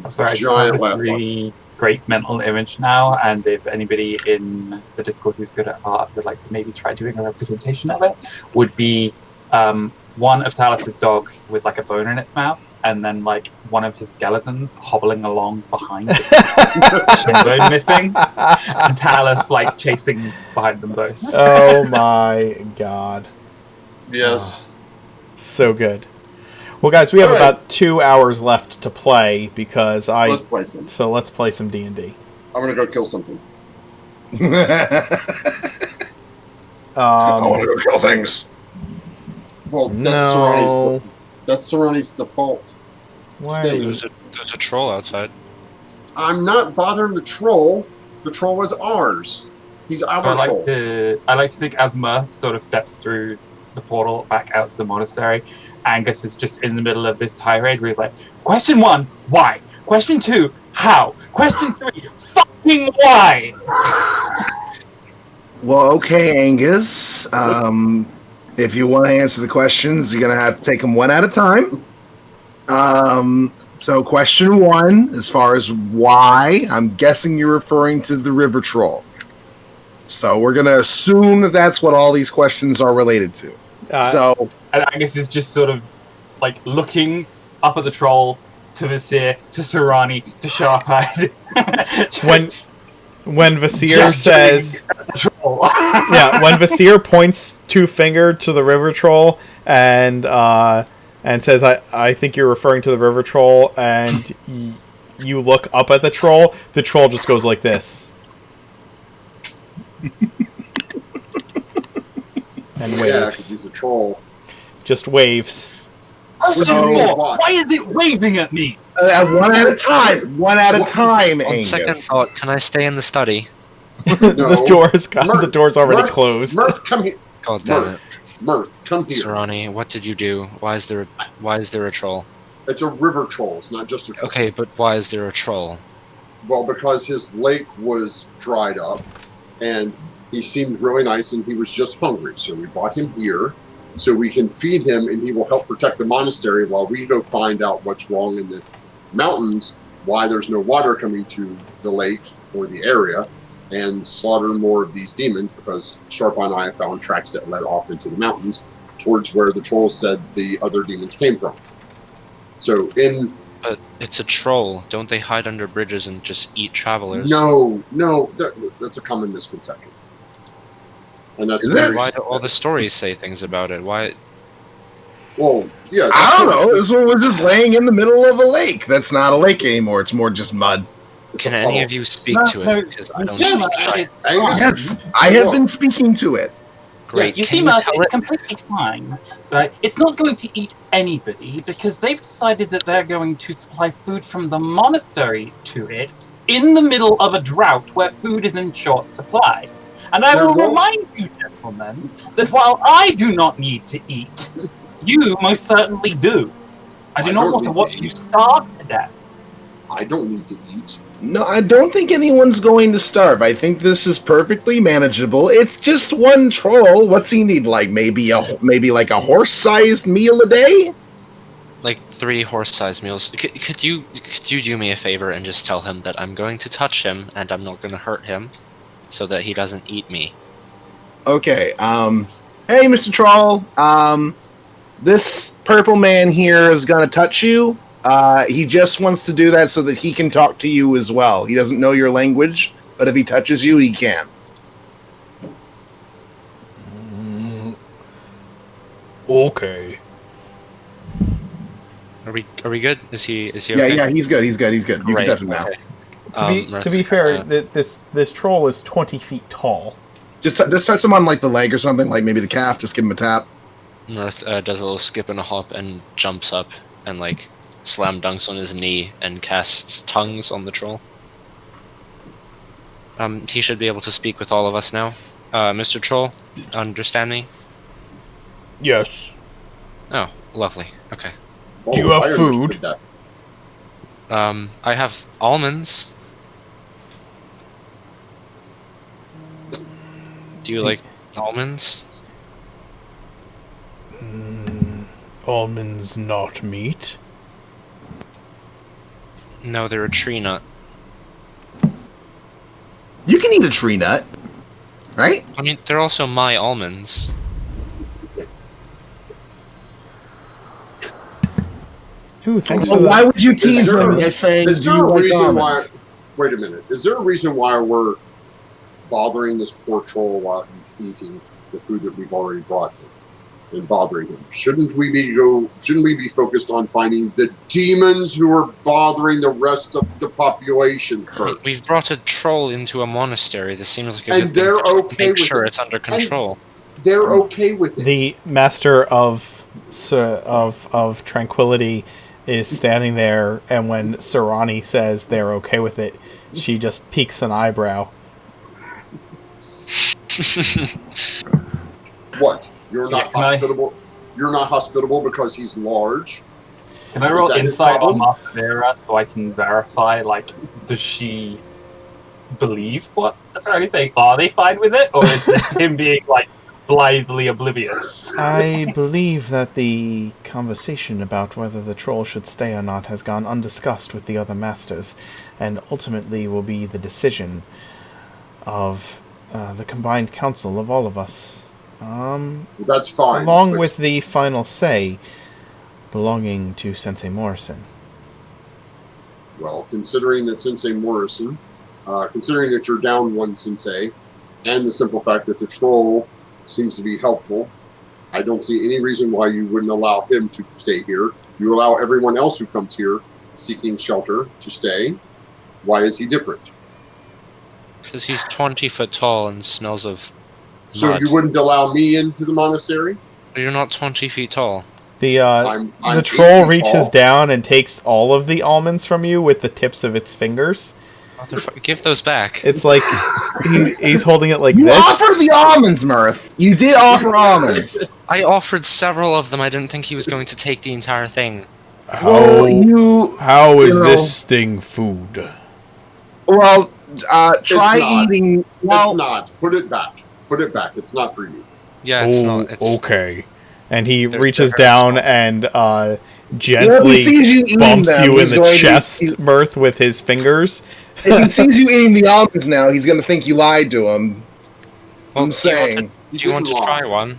Speaker 4: I'm sorry, I just
Speaker 1: Giant
Speaker 4: have a
Speaker 1: laptop.
Speaker 4: really great mental image now, and if anybody in the Discord who's good at art would like to maybe try doing a representation of it, would be one of Talus's dogs with like a bone in its mouth, and then like one of his skeletons hobbling along behind it, shin bone missing, and Talus like chasing behind them both.
Speaker 2: Oh my god.
Speaker 1: Yes.
Speaker 2: So good. Well, guys, we have about 2 hours left to play because
Speaker 1: Let's play some.
Speaker 2: So let's play some D&D.
Speaker 1: I'm going to go kill something.
Speaker 5: I want to go kill things.
Speaker 1: Well,
Speaker 2: No.
Speaker 1: that's Serrani's default.
Speaker 2: Why?
Speaker 1: state.
Speaker 3: There's a troll outside.
Speaker 1: I'm not bothering the troll. The troll was ours. He's our
Speaker 4: So
Speaker 1: troll.
Speaker 4: I like to think as Mirth sort of steps through the portal back out to the monastery, Anghus is just in the middle of this tirade where he's like, question 1, why? Question 2, how? Question 3, fucking why?
Speaker 5: Well, okay, Angus. If you want to answer the questions, you're going to have to take them one at a time. So, question 1, as far as why, I'm guessing you're referring to the river troll. So, we're going to assume that that's what all these questions are related to.
Speaker 4: And Angus is just sort of like looking up at the troll, to Vizier, to Serrani, to Sharpeyed.
Speaker 2: When Vizier says,
Speaker 4: troll.
Speaker 2: when Vizier points 2-finger to the river troll and says, I think you're referring to the river troll, and you look up at the troll just goes like this. And waves.
Speaker 1: Yeah, because he's a troll.
Speaker 2: Just waves.
Speaker 4: Why is it waving at me?
Speaker 5: One at a time. One at a time,
Speaker 3: On
Speaker 5: Angus.
Speaker 3: second thought, can I stay in the study?
Speaker 1: No.
Speaker 2: The door's already closed.
Speaker 1: Mirth, come here.
Speaker 3: God damn it.
Speaker 1: Mirth, come here.
Speaker 3: Serrani, what did you do? Why is there a troll?
Speaker 1: It's a river troll. It's not just a troll.
Speaker 3: Okay, but why is there a troll?
Speaker 1: Well, because his lake was dried up, and he seemed really nice, and he was just hungry. So we brought him here, so we can feed him, and he will help protect the monastery while we go find out what's wrong in the mountains, why there's no water coming to the lake or the area, and slaughter more of these demons, because Sharp and I have found tracks that led off into the mountains towards where the trolls said the other demons came from. So
Speaker 3: But it's a troll. Don't they hide under bridges and just eat travelers?
Speaker 1: No, that's a common misconception. And that's
Speaker 3: Why do all the stories say things about it? Why?
Speaker 1: Well, yeah.
Speaker 5: I don't know. This one was just laying in the middle of a lake. That's not a lake anymore. It's more just mud.
Speaker 3: Can any of you speak to it? Because I don't speak.
Speaker 1: Angus,
Speaker 5: I have been speaking to it.
Speaker 3: Great.
Speaker 4: You
Speaker 3: Can
Speaker 4: see,
Speaker 3: you
Speaker 4: Mark,
Speaker 3: tell
Speaker 4: it's
Speaker 3: it?
Speaker 4: completely fine. Right? It's not going to eat anybody because they've decided that they're going to supply food from the monastery to it in the middle of a drought where food is in short supply. And I will remind you, gentlemen, that while I do not need to eat, you most certainly do. I do not want to watch you starve to death.
Speaker 1: I don't need to eat.
Speaker 5: No, I don't think anyone's going to starve. I think this is perfectly manageable. It's just one troll. What's he need? Like maybe like a horse-sized meal a day?
Speaker 3: Like 3 horse-sized meals. Could you do me a favor and just tell him that I'm going to touch him and I'm not going to hurt him, so that he doesn't eat me?
Speaker 5: Okay. Hey, Mr. Troll. This purple man here is gonna touch you. He just wants to do that so that he can talk to you as well. He doesn't know your language, but if he touches you, he can.
Speaker 2: Okay.
Speaker 3: Are we good? Is he okay?
Speaker 5: Yeah, he's good. You can touch him now.
Speaker 3: Okay.
Speaker 2: To be fair, this troll is 20 feet tall.
Speaker 5: Just touch him on like the leg or something, like maybe the calf. Just give him a tap.
Speaker 3: Mirth does a little skip and a hop and jumps up and like slam dunks on his knee and casts tongues on the troll. He should be able to speak with all of us now. Mr. Troll, understand me?
Speaker 2: Yes.
Speaker 3: Oh, lovely. Okay.
Speaker 2: Do you have
Speaker 1: I
Speaker 2: food?
Speaker 1: understood that.
Speaker 3: I have almonds. Do you like almonds?
Speaker 2: Almonds not meat.
Speaker 3: No, they're a tree nut.
Speaker 5: You can eat a tree nut, right?
Speaker 3: I mean, they're also my almonds.
Speaker 2: Ooh, thanks
Speaker 5: Well,
Speaker 2: for
Speaker 5: why
Speaker 2: that.
Speaker 5: would you tease him by saying,
Speaker 1: Is
Speaker 5: "Do
Speaker 1: there
Speaker 5: you
Speaker 1: a
Speaker 5: like
Speaker 1: reason why?
Speaker 5: almonds?"
Speaker 1: Wait a minute. Is there a reason why we're bothering this poor troll while he's eating the food that we've already brought him and bothering him? Shouldn't we be focused on finding the demons who are bothering the rest of the population first?
Speaker 3: We've brought a troll into a monastery. This seems like a
Speaker 1: And
Speaker 3: good thing
Speaker 1: they're
Speaker 3: to
Speaker 1: okay
Speaker 3: make
Speaker 1: with
Speaker 3: sure
Speaker 1: it.
Speaker 3: it's under control.
Speaker 1: They're okay with it.
Speaker 2: The master of tranquility is standing there, and when Serrani says they're okay with it, she just peeks an eyebrow.
Speaker 1: What? You're not
Speaker 4: Can I-
Speaker 1: hospitable? You're not hospitable because he's large?
Speaker 4: Can I
Speaker 1: Is
Speaker 4: roll
Speaker 1: that his
Speaker 4: insight on
Speaker 1: problem?
Speaker 4: Master so I can verify, like, does she believe what that's what I would say? Are they fine with it? Or is it him being like, blithely oblivious.
Speaker 2: I believe that the conversation about whether the troll should stay or not has gone undiscussed with the other masters, and ultimately will be the decision of the combined council of all of us.
Speaker 1: That's fine.
Speaker 2: Along
Speaker 1: but-
Speaker 2: with the final say belonging to Sensei Morrison.
Speaker 1: Well, considering that Sensei Morrison, considering that you're down one Sensei, and the simple fact that the troll seems to be helpful, I don't see any reason why you wouldn't allow him to stay here. You allow everyone else who comes here seeking shelter to stay. Why is he different?
Speaker 3: Because he's 20 foot tall and smells of
Speaker 1: So
Speaker 3: mud.
Speaker 1: you wouldn't allow me into the monastery?
Speaker 3: You're not 20 feet tall.
Speaker 2: The
Speaker 1: I'm
Speaker 2: the
Speaker 1: 8
Speaker 2: troll
Speaker 1: feet
Speaker 2: reaches
Speaker 1: tall.
Speaker 2: down and takes all of the almonds from you with the tips of its fingers.
Speaker 3: Give those back.
Speaker 2: It's like he's holding it like
Speaker 5: You
Speaker 2: this.
Speaker 5: offered the almonds, Mirth. You did offer almonds.
Speaker 3: I offered several of them. I didn't think he was going to take the entire thing.
Speaker 5: Well, you.
Speaker 2: How is
Speaker 5: you know-
Speaker 2: this thing food?
Speaker 5: Well, try
Speaker 1: not.
Speaker 5: eating. Well,
Speaker 1: It's not. Put it back. Put it back. It's not for you.
Speaker 3: Yeah, it's not. It's,
Speaker 2: okay. And he
Speaker 3: They're
Speaker 2: reaches
Speaker 3: very
Speaker 2: down
Speaker 3: small.
Speaker 2: and
Speaker 5: if he
Speaker 2: gently
Speaker 5: sees you eating
Speaker 2: bumps
Speaker 5: them,
Speaker 2: you in
Speaker 5: he's
Speaker 2: the
Speaker 5: going to-
Speaker 2: chest, Mirth, with his fingers.
Speaker 5: if he sees you eating the almonds now, he's going to think you lied to him.
Speaker 3: Well,
Speaker 5: I'm
Speaker 3: do you want to-
Speaker 5: saying.
Speaker 3: Do you want to
Speaker 1: didn't lie.
Speaker 3: try one?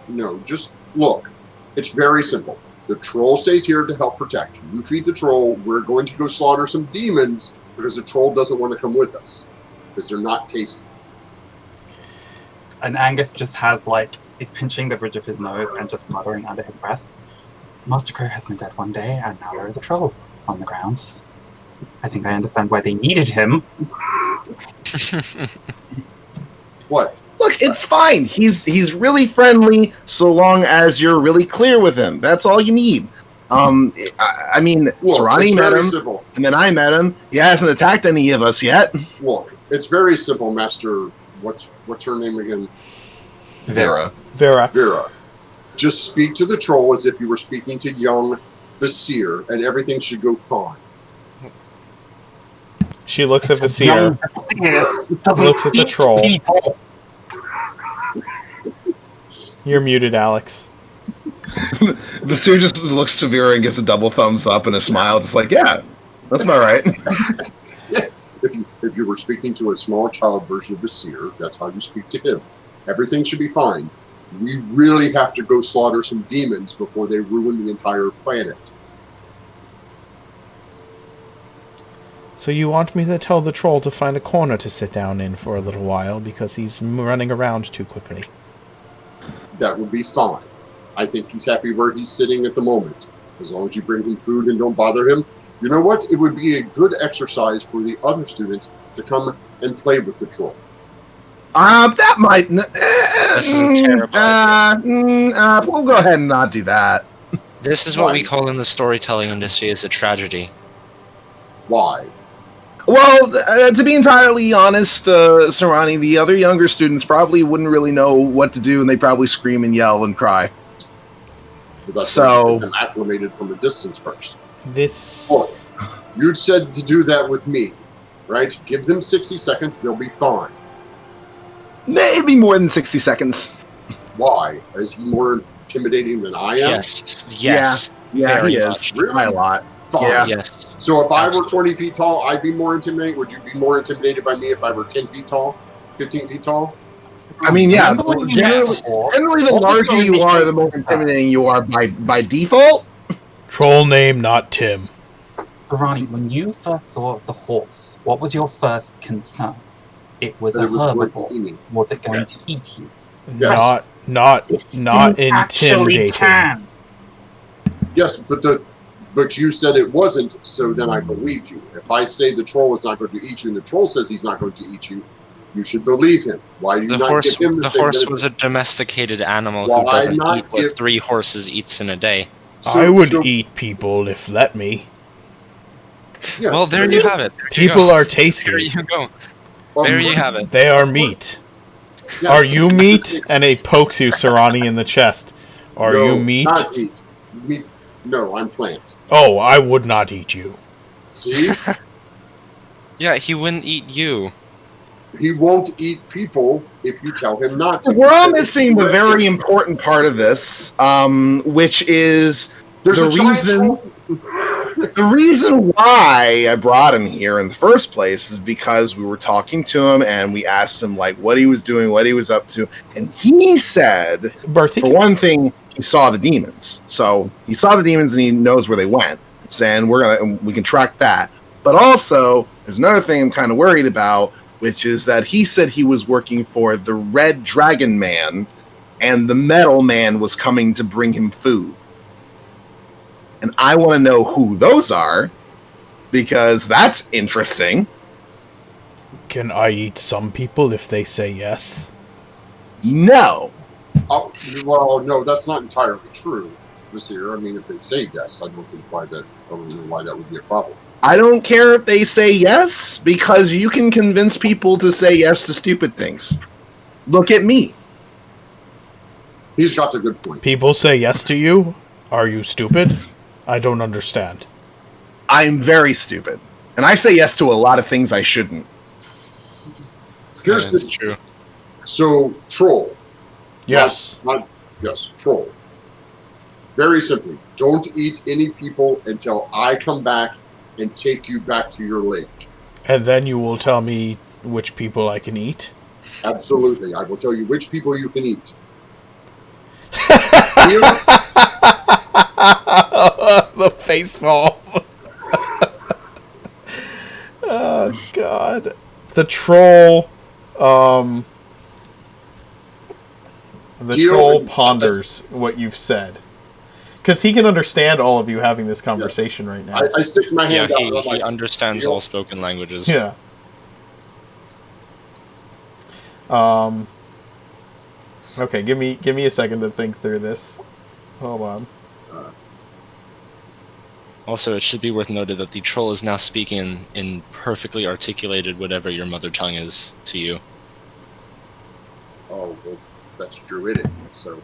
Speaker 1: No, just look. It's very simple. The troll stays here to help protect you. You feed the troll. We're going to go slaughter some demons because the troll doesn't want to come with us because they're not tasty.
Speaker 4: And Angus just has, he's pinching the bridge of his nose and just muttering under his breath. Master Crow has been dead one day, and now there is a troll on the grounds. I think I understand why they needed him.
Speaker 1: What?
Speaker 5: Look, it's fine. He's really friendly so long as you're really clear with him. That's all you need. I mean,
Speaker 1: Look,
Speaker 5: Serrani
Speaker 1: it's
Speaker 5: met
Speaker 1: very
Speaker 5: him,
Speaker 1: simple.
Speaker 5: and then I met him. He hasn't attacked any of us yet.
Speaker 1: Look, it's very simple, Master. What's her name again?
Speaker 5: Vera.
Speaker 2: Vera.
Speaker 1: Vera. Just speak to the troll as if you were speaking to young the seer, and everything should go fine.
Speaker 2: She looks at the
Speaker 4: It's a
Speaker 2: seer.
Speaker 4: young seer. It doesn't
Speaker 2: Looks at the
Speaker 4: eat
Speaker 2: troll.
Speaker 4: people.
Speaker 2: You're muted, Alex.
Speaker 5: The seer just looks to Vera and gives a double thumbs up and a smile, just like, yeah, that's about right.
Speaker 1: Yes. If you were speaking to a small child version of the seer, that's how you speak to him. Everything should be fine. We really have to go slaughter some demons before they ruin the entire planet.
Speaker 2: So you want me to tell the troll to find a corner to sit down in for a little while because he's running around too quickly?
Speaker 1: That would be fine. I think he's happy where he's sitting at the moment. As long as you bring him food and don't bother him. You know what? It would be a good exercise for the other students to come and play with the troll.
Speaker 5: That might.
Speaker 3: This is a terrible
Speaker 5: We'll go ahead and not do that.
Speaker 3: This is what we
Speaker 1: Why?
Speaker 3: call in the storytelling industry as a tragedy.
Speaker 1: Why?
Speaker 5: Well, to be entirely honest, Serrani, the other younger students probably wouldn't really know what to do, and they probably scream and yell and cry.
Speaker 1: Well, that's
Speaker 5: So-
Speaker 1: why you get them acclimated from a distance first.
Speaker 2: This...
Speaker 1: Look, you said to do that with me, right? Give them 60 seconds, they'll be fine.
Speaker 5: Maybe more than 60 seconds.
Speaker 1: Why? Is he more intimidating than I am?
Speaker 3: Yes. Yes.
Speaker 5: Yeah,
Speaker 3: Very
Speaker 5: he is.
Speaker 3: much.
Speaker 1: Really?
Speaker 5: By a lot.
Speaker 1: Fine.
Speaker 5: Yeah.
Speaker 3: Yes.
Speaker 1: So if I were
Speaker 3: Absolutely.
Speaker 1: 20 feet tall, I'd be more intimidated. Would you be more intimidated by me if I were 10 feet tall? 15 feet tall?
Speaker 5: I mean, yeah,
Speaker 4: Remember when you
Speaker 5: generally-
Speaker 4: met before?
Speaker 5: Generally, the
Speaker 4: What was
Speaker 5: larger
Speaker 4: your
Speaker 5: you are,
Speaker 4: initial-
Speaker 5: the more intimidating you are by default.
Speaker 2: Troll name, not Tim.
Speaker 4: Serrani, when you first saw the horse, what was your first concern? It was
Speaker 1: That
Speaker 4: a
Speaker 1: it was going to
Speaker 4: herbivore.
Speaker 1: eat me.
Speaker 4: Was it going
Speaker 1: Yes.
Speaker 4: to eat you?
Speaker 1: Yes.
Speaker 2: Not
Speaker 4: You actually
Speaker 2: intimidating.
Speaker 4: can.
Speaker 1: Yes, but you said it wasn't, so then I believed you. If I say the troll is not going to eat you and the troll says he's not going to eat you, you should believe him. Why do you
Speaker 3: The
Speaker 1: not
Speaker 3: horse,
Speaker 1: give him the,
Speaker 3: the
Speaker 1: same
Speaker 3: horse
Speaker 1: benefit?
Speaker 3: was a domesticated animal
Speaker 1: Why
Speaker 3: who doesn't
Speaker 1: not
Speaker 3: eat what
Speaker 1: give-
Speaker 3: 3 horses eats in a day.
Speaker 1: So-
Speaker 2: I would
Speaker 1: so-
Speaker 2: eat people if let me.
Speaker 1: Yeah,
Speaker 3: Well, there you have it. There you
Speaker 2: People
Speaker 3: go.
Speaker 2: are
Speaker 3: There
Speaker 2: tasty.
Speaker 3: you go.
Speaker 1: Um,
Speaker 3: There you have it.
Speaker 2: They are meat.
Speaker 1: yeah.
Speaker 2: Are you meat? And he pokes you, Serrani, in the chest. Are
Speaker 1: No,
Speaker 2: you meat?
Speaker 1: Not meat. Meat. No, I'm plant.
Speaker 2: Oh, I would not eat you.
Speaker 1: See?
Speaker 3: Yeah, he wouldn't eat you.
Speaker 1: He won't eat people if you tell him not to.
Speaker 5: We're missing the very important part of this, which is the reason why I brought him here in the first place is because we were talking to him and we asked him like what he was doing, what he was up to, and he said, for one thing, he saw the demons. So he saw the demons and he knows where they went. And we can track that. But also, there's another thing I'm kind of worried about, which is that he said he was working for the Red Dragon Man, and the Metal Man was coming to bring him food. And I want to know who those are, because that's interesting.
Speaker 2: Can I eat some people if they say yes?
Speaker 5: No.
Speaker 1: Oh, well, no, that's not entirely true this year. I mean, if they say yes, I don't know why that would be a problem.
Speaker 5: I don't care if they say yes, because you can convince people to say yes to stupid things. Look at me.
Speaker 1: He's got a good point.
Speaker 2: People say yes to you? Are you stupid? I don't understand.
Speaker 5: I'm very stupid. And I say yes to a lot of things I shouldn't.
Speaker 1: Here's
Speaker 3: true.
Speaker 1: So, troll.
Speaker 2: Yes.
Speaker 1: Yes, troll. Very simply, don't eat any people until I come back and take you back to your lake.
Speaker 2: And then you will tell me which people I can eat?
Speaker 1: Absolutely. I will tell you which people you can eat.
Speaker 2: The face palm. Oh, God. The troll... troll ponders what you've said. Because he can understand all of you having this conversation right now.
Speaker 1: I stick my hand out.
Speaker 3: He understands all spoken languages.
Speaker 2: Yeah. Okay, give me a second to think through this. Hold on.
Speaker 3: Also, it should be worth noted that the troll is now speaking in perfectly articulated whatever your mother tongue is to you.
Speaker 1: Oh, well, that's Druidic, so...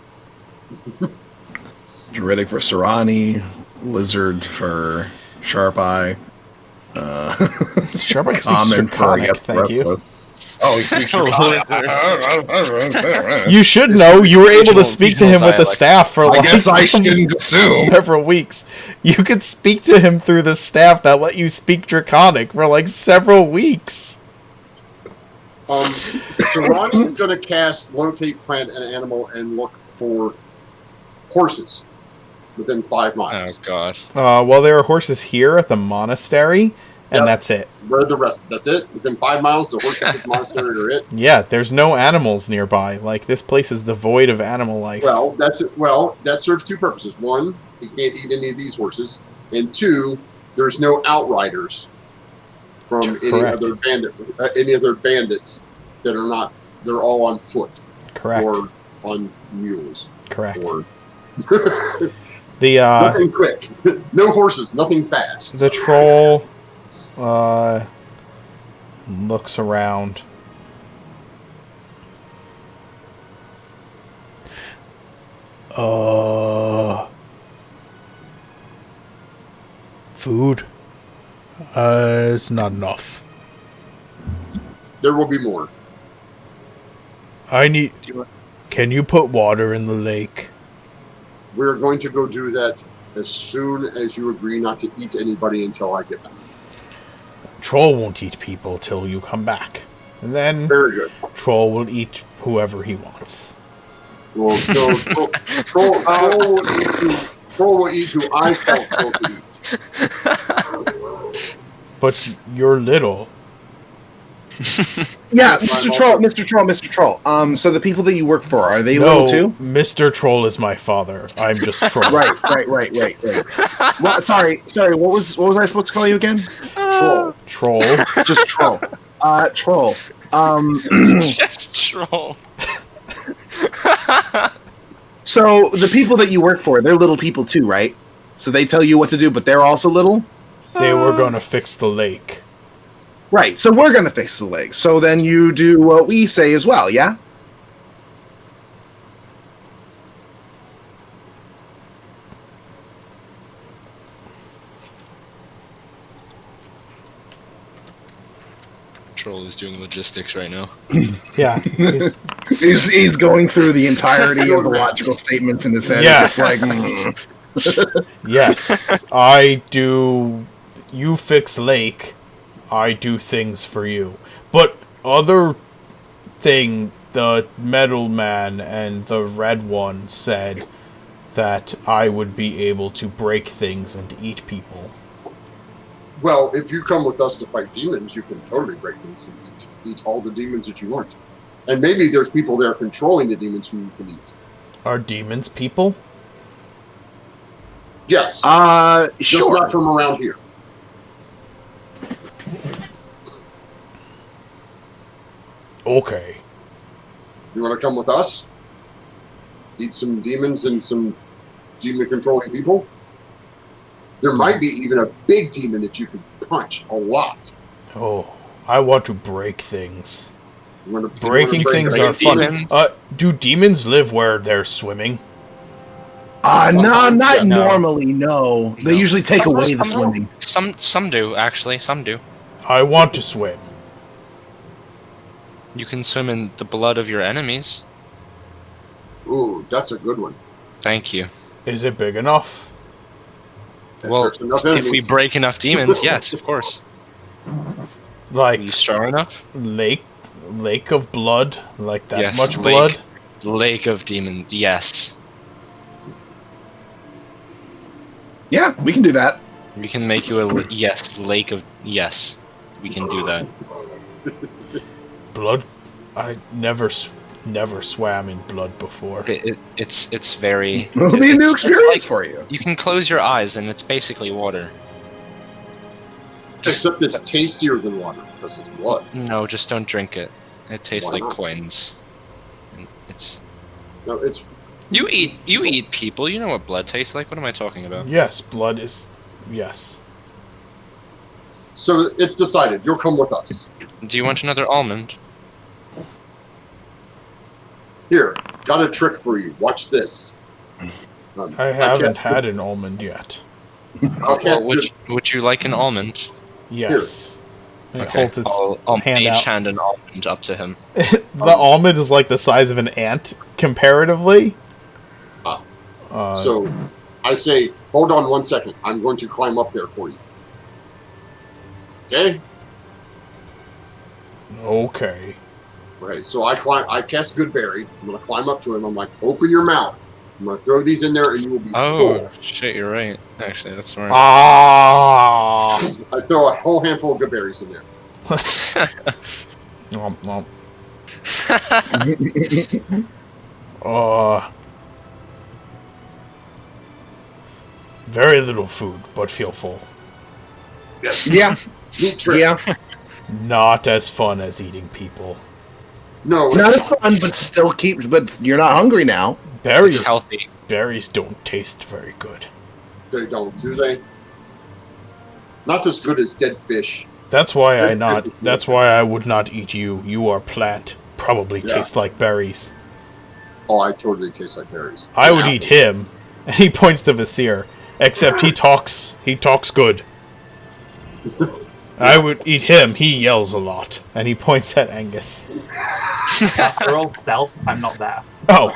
Speaker 5: Druidic for Serani, Lizard for Sharp Eye.
Speaker 2: Sharp Eye speaks Draconic, thank you.
Speaker 5: Oh, he speaks
Speaker 2: You should know. You were able to speak to him with the staff for
Speaker 5: I guess I shouldn't assume.
Speaker 2: several weeks. You could speak to him through the staff that let you speak Draconic for like several weeks.
Speaker 1: Serrani's going to cast Locate Plant and Animal and look for horses within 5 miles.
Speaker 3: Oh, God.
Speaker 2: Well, there are horses here at the monastery, and that's it.
Speaker 1: Where are the rest? That's it? Within 5 miles, the horses at the monastery are it?
Speaker 2: Yeah, there's no animals nearby. Like, this place is devoid of animal life.
Speaker 1: Well, that serves 2 purposes. 1, he can't eat any of these horses. And 2, there's no outriders from any other bandits that are not. They're all on foot.
Speaker 2: Correct.
Speaker 1: Or on mules.
Speaker 2: Correct.
Speaker 1: Or
Speaker 2: nothing
Speaker 1: quick. No horses. Nothing fast.
Speaker 2: The troll looks around. Food? It's not enough.
Speaker 1: There will be more.
Speaker 2: Can you put water in the lake?
Speaker 1: We're going to go do that as soon as you agree not to eat anybody until I get back.
Speaker 2: Troll won't eat people till you come back. And then
Speaker 1: very good.
Speaker 2: Troll will eat whoever he wants.
Speaker 1: Well, no, troll will eat who I tell Troll to eat.
Speaker 2: But you're little.
Speaker 5: Yeah, Mr. Troll. So the people that you work for, are they little too?
Speaker 2: Mr. Troll is my father. I'm just Troll.
Speaker 5: Right. Well, sorry. What was I supposed to call you again?
Speaker 2: Troll.
Speaker 5: Just Troll. Troll.
Speaker 3: Just Troll.
Speaker 5: So the people that you work for, they're little people too, right? So they tell you what to do, but they're also little?
Speaker 2: They were gonna fix the lake.
Speaker 5: Right, so we're gonna fix the lake. So then you do what we say as well, yeah?
Speaker 3: Troll is doing logistics right now.
Speaker 2: Yeah.
Speaker 5: He's going through the entirety of the logical statements in his head.
Speaker 2: Yes.
Speaker 5: Just like,
Speaker 2: Yes, I do. You fix Lake, I do things for you. But other thing, the metal man and the red one said that I would be able to break things and eat people.
Speaker 1: Well, if you come with us to fight demons, you can totally break things and eat all the demons that you want. And maybe there's people there controlling the demons who you can eat.
Speaker 2: Are demons people?
Speaker 1: Yes. Just
Speaker 5: sure.
Speaker 1: not from around here.
Speaker 2: Okay.
Speaker 1: You want to come with us? Eat some demons and some demon-controlling people? There might be even a big demon that you can punch a lot.
Speaker 2: Oh, I want to break things.
Speaker 1: Breaking
Speaker 2: Breaking things are fun.
Speaker 3: demons?
Speaker 2: Do demons live where they're swimming?
Speaker 5: No, not
Speaker 3: No.
Speaker 5: normally, no. They usually take away the swimming.
Speaker 3: Some do, actually. Some do.
Speaker 2: I want to swim.
Speaker 3: You can swim in the blood of your enemies.
Speaker 1: Ooh, that's a good one.
Speaker 3: Thank you.
Speaker 2: Is it big enough?
Speaker 1: If
Speaker 3: Well,
Speaker 1: there's enough
Speaker 3: if we
Speaker 1: enemies.
Speaker 3: break enough demons, yes, of course. Are
Speaker 2: Like
Speaker 3: you strong enough?
Speaker 2: lake of blood, like that
Speaker 3: Yes,
Speaker 2: much
Speaker 3: lake.
Speaker 2: blood.
Speaker 3: Lake of demons, yes.
Speaker 5: Yeah, we can do that.
Speaker 3: We can make you a lake of yes. We can do that.
Speaker 2: Blood. I never swam in blood before.
Speaker 3: It's very.
Speaker 5: It'll be a new
Speaker 3: it's
Speaker 5: experience
Speaker 3: like-
Speaker 5: for you.
Speaker 3: You can close your eyes and it's basically water.
Speaker 1: Except it's tastier than water because it's blood.
Speaker 3: No, just don't drink it. It tastes
Speaker 1: Why
Speaker 3: like
Speaker 1: not?
Speaker 3: coins. And it's
Speaker 1: No, it's
Speaker 3: you eat people. You know what blood tastes like. What am I talking about?
Speaker 2: Yes, blood is. Yes.
Speaker 1: so it's decided. You'll come with us.
Speaker 3: Do you want another almond?
Speaker 1: Here, got a trick for you. Watch this.
Speaker 2: I haven't
Speaker 1: cast
Speaker 2: had an almond yet.
Speaker 1: I'll cast
Speaker 3: Well, would you like an almond?
Speaker 2: Yes. It
Speaker 3: Okay,
Speaker 2: holds its
Speaker 3: I'll
Speaker 2: hand
Speaker 3: mage
Speaker 2: out.
Speaker 3: hand an almond up to him.
Speaker 2: The almond is like the size of an ant, comparatively.
Speaker 1: Ah. So I say, hold on 1 second. I'm going to climb up there for you. Okay?
Speaker 2: Okay.
Speaker 1: Right. So I cast Goodberry. I'm going to climb up to him. I'm like, open your mouth. I'm going to throw these in there and you will be
Speaker 3: Oh shit, you're right. Actually, that's smart.
Speaker 2: Ah.
Speaker 1: full. I throw a whole handful of Goodberries in there.
Speaker 2: Nom, nom. Very little food, but feel full.
Speaker 5: Yeah,
Speaker 1: Neat trick.
Speaker 5: yeah.
Speaker 2: Not as fun as eating people.
Speaker 1: No,
Speaker 5: Not as fun, but still keep. But you're not hungry now.
Speaker 2: Berries,
Speaker 3: It's healthy.
Speaker 2: berries don't taste very good.
Speaker 1: they don't, do they? Not as good as dead fish.
Speaker 2: That's why That's why I would not eat you. You are plant. Probably
Speaker 1: Yeah.
Speaker 2: taste like berries.
Speaker 1: Oh, I totally taste like berries.
Speaker 2: I would eat him. And he points to Vasir. Except he talks good. I would eat him. He yells a lot. And he points at Anghus.
Speaker 6: After all stealth, I'm not there.
Speaker 2: Oh,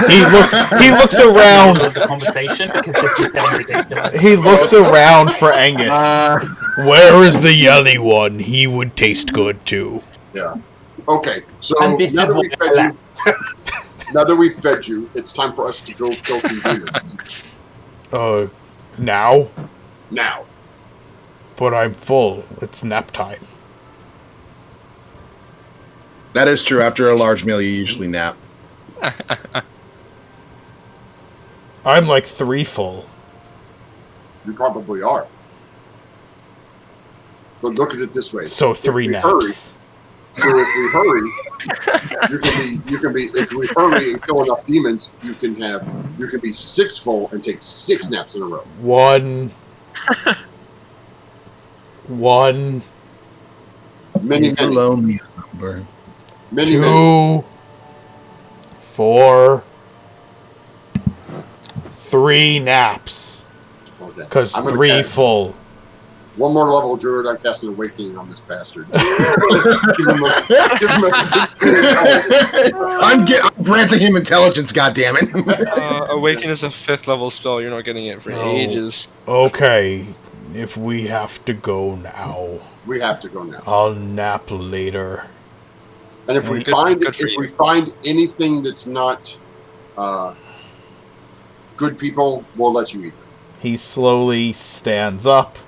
Speaker 2: he looks around.
Speaker 6: The conversation because this is getting ridiculous.
Speaker 2: He looks around for Anghus. Where is the yelly one? He would taste good too.
Speaker 1: Yeah. Okay, so
Speaker 6: And this
Speaker 1: now
Speaker 6: is
Speaker 1: that, we
Speaker 6: what
Speaker 1: fed
Speaker 6: I
Speaker 1: you, now that we've fed you, it's time for us to go kill some demons.
Speaker 2: Now?
Speaker 1: Now.
Speaker 2: But I'm full. It's nap time.
Speaker 5: That is true. After a large meal, you usually nap.
Speaker 2: I'm like 3 full.
Speaker 1: You probably are. But look at it this way.
Speaker 2: So 3
Speaker 1: we
Speaker 2: naps.
Speaker 1: hurry- So if we hurry, you can be. If we hurry and kill enough demons, you can be 6 full and take 6 naps in a row.
Speaker 2: 1.
Speaker 1: Many,
Speaker 5: It's the
Speaker 1: many,
Speaker 5: loneliest number.
Speaker 1: many, many.
Speaker 2: 2. 4. 3 naps.
Speaker 1: Okay.
Speaker 2: Because
Speaker 1: I'm gonna
Speaker 2: 3
Speaker 1: add
Speaker 2: full.
Speaker 1: One more level, Druid. I'm casting Awakening on this bastard. Give him
Speaker 5: I'm granting him intelligence. Goddammit!
Speaker 3: Awaken is a 5th level spell. You're not getting it for ages.
Speaker 2: Okay, if we have to go now,
Speaker 1: we have to go now.
Speaker 2: I'll nap later.
Speaker 1: And if we
Speaker 3: Good
Speaker 1: find anything that's not good people, we'll let you eat them.
Speaker 2: He slowly stands up,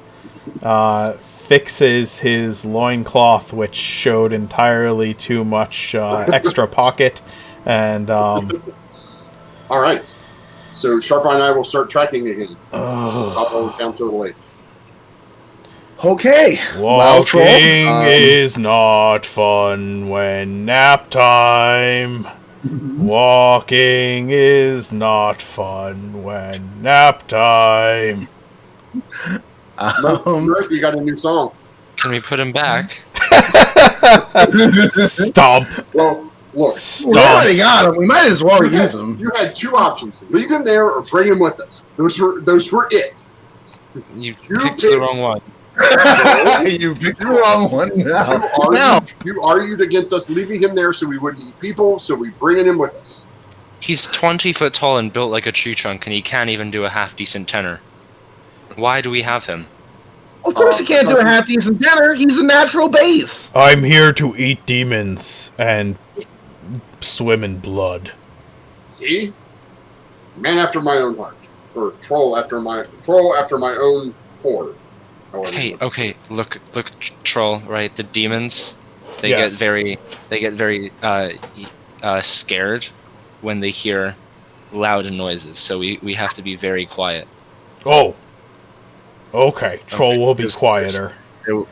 Speaker 2: fixes his loincloth, which showed entirely too much extra pocket, and
Speaker 1: all right. So Sharpeye and I will start tracking again. I'll count to the lake.
Speaker 5: Okay.
Speaker 2: Walking
Speaker 5: Troll,
Speaker 2: is not fun when nap time. Walking is not fun when nap time.
Speaker 1: Mirth, you got a new song.
Speaker 3: Can we put him back?
Speaker 2: Stomp.
Speaker 1: Well, look.
Speaker 5: We already got him. We might as well use him.
Speaker 1: You had two options: leave him there or bring him with us. Those were it.
Speaker 3: You picked the wrong one.
Speaker 5: You picked the wrong one.
Speaker 1: You argued against us leaving him there so we wouldn't eat people, so we bringing him with us.
Speaker 3: He's 20 foot tall and built like a tree trunk, and he can't even do a half-decent tenor. Why do we have him?
Speaker 5: Of course he can't do a half-decent tenor. He's a natural base.
Speaker 2: I'm here to eat demons and swim in blood.
Speaker 1: See? Man after my own heart. Or troll after my own core.
Speaker 3: Okay, look, troll, right? The demons, they
Speaker 2: Yes.
Speaker 3: get very scared when they hear loud noises. So we have to be very quiet.
Speaker 2: Oh. Okay, Troll will be
Speaker 3: There's-
Speaker 2: quieter.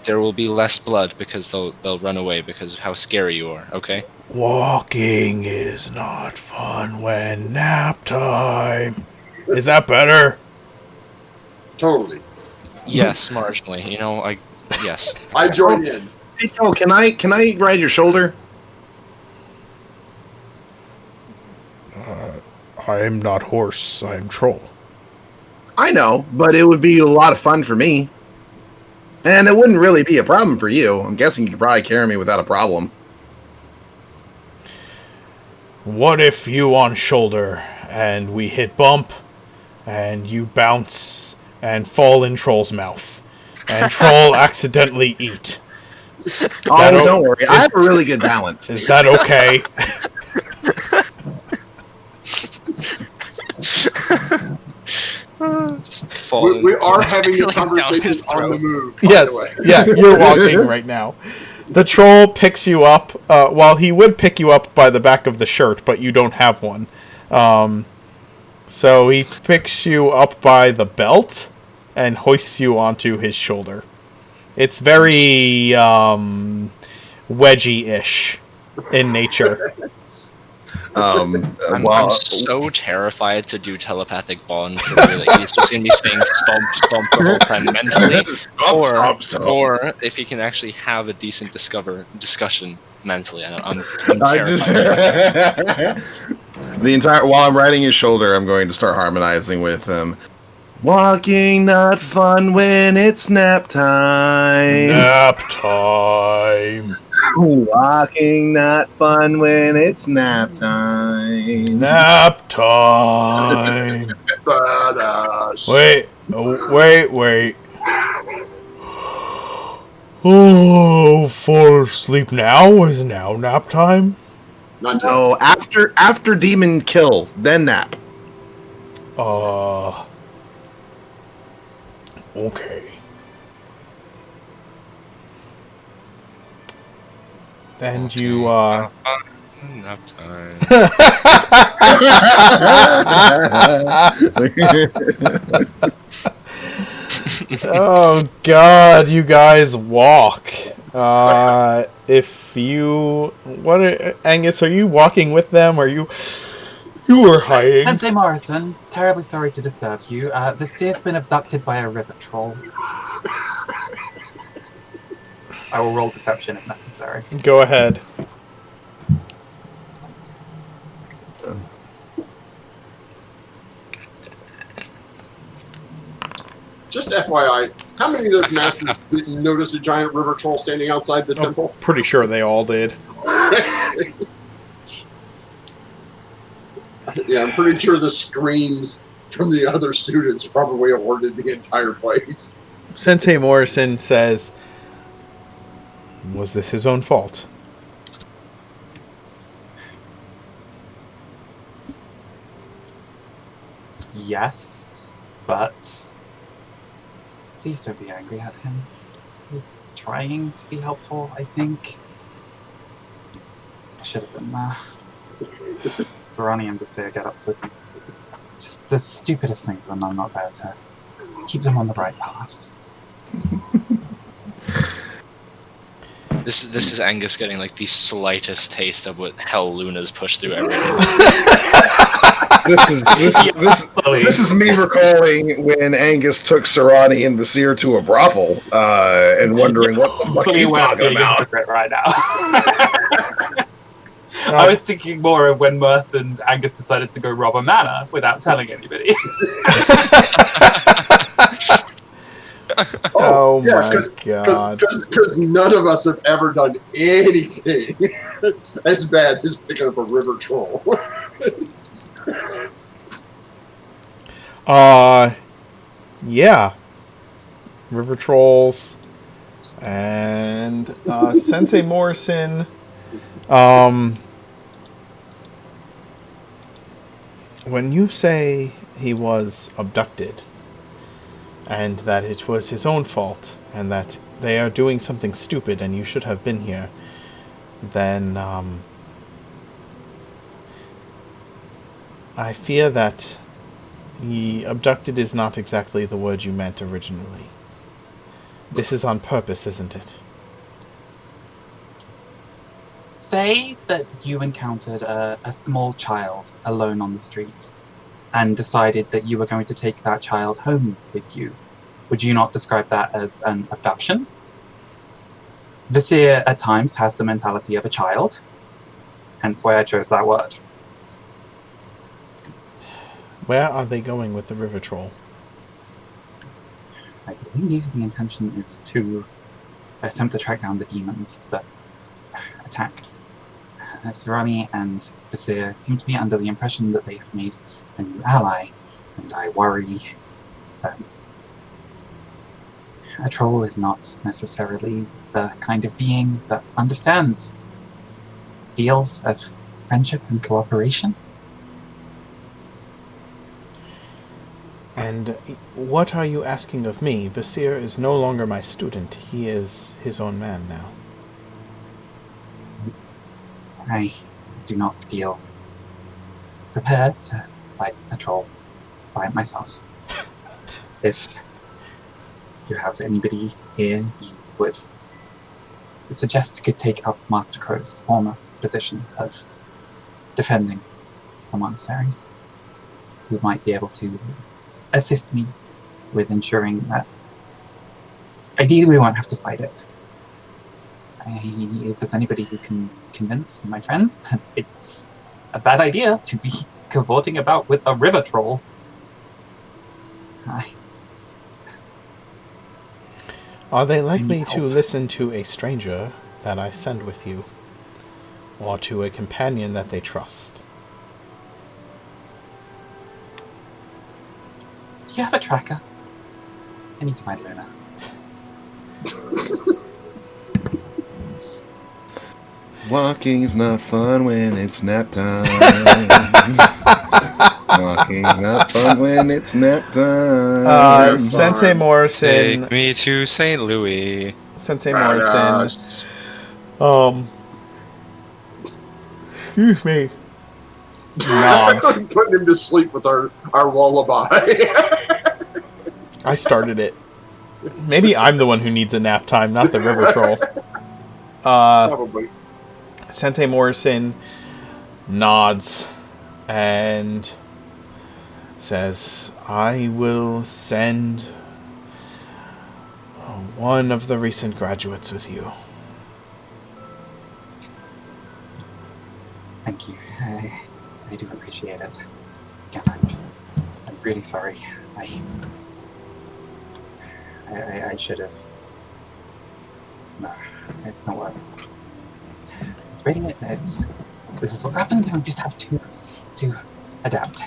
Speaker 3: There will be less blood because they'll run away because of how scary you are. Okay.
Speaker 2: Walking is not fun when nap time. Is that better?
Speaker 1: Totally.
Speaker 3: Yes, marginally. Yes.
Speaker 1: I join in.
Speaker 5: Hey, Troll, can I ride your shoulder?
Speaker 2: I'm not horse, I'm Troll.
Speaker 5: I know, but it would be a lot of fun for me. And it wouldn't really be a problem for you. I'm guessing you could probably carry me without a problem.
Speaker 2: What if you on shoulder and we hit bump and you bounce and fall in Troll's mouth and Troll accidentally eat?
Speaker 5: Oh, don't worry. I have a really good balance.
Speaker 2: Is that okay?
Speaker 3: Just fall
Speaker 1: We are having a
Speaker 3: down
Speaker 1: conversation
Speaker 3: his
Speaker 1: on the
Speaker 3: throat.
Speaker 1: move.
Speaker 2: Yes,
Speaker 1: By the way.
Speaker 2: yeah, you're walking right now. The troll picks you up. Well, he would pick you up by the back of the shirt, but you don't have one. So he picks you up by the belt and hoists you onto his shoulder. It's very wedgie-ish in nature.
Speaker 3: I'm so terrified to do telepathic bond for you that he's just gonna be saying stomp the whole time mentally, or if he can actually have a decent discussion mentally. I'm terrified.
Speaker 5: While I'm riding his shoulder, I'm going to start harmonizing with him. Walking not fun when it's nap time.
Speaker 2: Nap time.
Speaker 5: Walking not fun when it's nap time.
Speaker 2: Nap time.
Speaker 1: Badass.
Speaker 2: Wait. Oh, fall asleep now? Is now nap time?
Speaker 1: Not
Speaker 5: No, after demon kill, then nap.
Speaker 2: Okay. And you,
Speaker 3: Nap time.
Speaker 2: oh god, you guys walk. Angus, are you walking with them? Or you were hiding?
Speaker 6: Sensei Morrison, terribly sorry to disturb you. The seer's been abducted by a river troll. I will roll deception if necessary.
Speaker 2: Go ahead.
Speaker 1: Just FYI, How many of those masters didn't notice a giant river troll standing outside the temple?
Speaker 2: Pretty sure they all did.
Speaker 1: Yeah, I'm pretty sure the screams from the other students probably alerted the entire place.
Speaker 2: Sensei Morrison says, was this his own fault?
Speaker 6: Yes, but please don't be angry at him. He was trying to be helpful, I think. I should have been there. Sorani and Desir get up to just the stupidest things when I'm not there to keep them on the right path.
Speaker 3: This is Angus getting like the slightest taste of what hell Luna's pushed through every day.
Speaker 5: This is me recalling when Angus took Sarani and Vasir to a brothel and wondering what the fuck he's talking about.
Speaker 6: Right now. I was thinking more of when Mirth and Angus decided to go rob a manor without telling anybody.
Speaker 2: Oh
Speaker 1: yes,
Speaker 2: my god.
Speaker 1: Because none of us have ever done anything as bad as picking up a river troll.
Speaker 2: Yeah. River Trolls. And Sensei Morrison. When you say he was abducted, and that it was his own fault, and that they are doing something stupid and you should have been here, then I fear that abducted is not exactly the word you meant originally. This is on purpose, isn't it?
Speaker 6: Say that you encountered a small child alone on the street and decided that you were going to take that child home with you. Would you not describe that as an abduction? Vasir at times has the mentality of a child, hence why I chose that word.
Speaker 2: Where are they going with the river troll?
Speaker 6: I believe the intention is to attempt to track down the demons that attacked. Sarani and Vasir seem to be under the impression that they have made a new ally, and I worry that a troll is not necessarily the kind of being that understands deals of friendship and cooperation.
Speaker 2: And what are you asking of me? Vasir is no longer my student. He is his own man now.
Speaker 6: I do not feel prepared to fight a troll by myself. If you have anybody here you would suggest could take up Master Crow's former position of defending the monastery, who might be able to assist me with ensuring that ideally we won't have to fight it. If there's anybody who can convince my friends that it's a bad idea to be cavorting about with a river troll,
Speaker 2: Are they likely to listen to a stranger that I send with you, or to a companion that they trust?
Speaker 6: Do you have a tracker? I need to find Luna.
Speaker 5: Walking's not fun when it's nap time. Walking's not fun when it's nap time.
Speaker 2: Sensei Morrison.
Speaker 3: Take me to St. Louis.
Speaker 2: Sensei Morrison. Excuse me. Nods.
Speaker 1: Putting him to sleep with our lullaby.
Speaker 2: I started it. Maybe I'm the one who needs a nap time, not the river troll.
Speaker 1: Probably.
Speaker 2: Sensei Morrison nods and says, I will send one of the recent graduates with you.
Speaker 6: Thank you. I do appreciate it. Again, I'm really sorry. I I should have. No, it's not worth reading it. This is what's happened. I just have to adapt.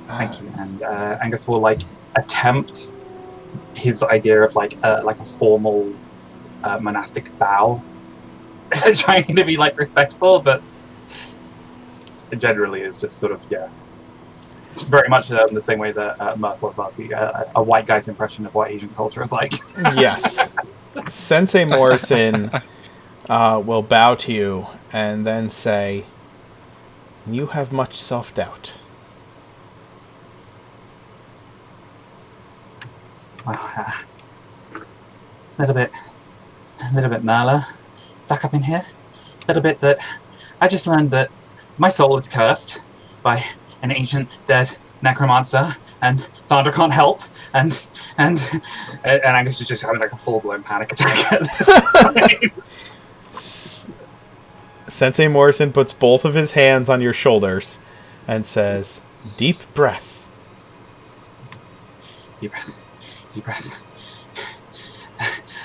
Speaker 6: Thank you. And Angus will attempt his idea of a formal monastic bow, trying to be respectful, but it generally is just sort of very much the same way that Mirth was last week. A white guy's impression of what Asian culture is like.
Speaker 2: Yes. Sensei Morrison will bow to you and then say, "You have much self-doubt."
Speaker 6: Well, a little bit Merla stuck up in here. A little bit that I just learned that my soul is cursed by an ancient dead necromancer, and Thunder can't help, and Angus is just having a full-blown panic attack at this point.
Speaker 2: Sensei Morrison puts both of his hands on your shoulders and says, "Deep breath."
Speaker 6: Deep breath. Deep breath.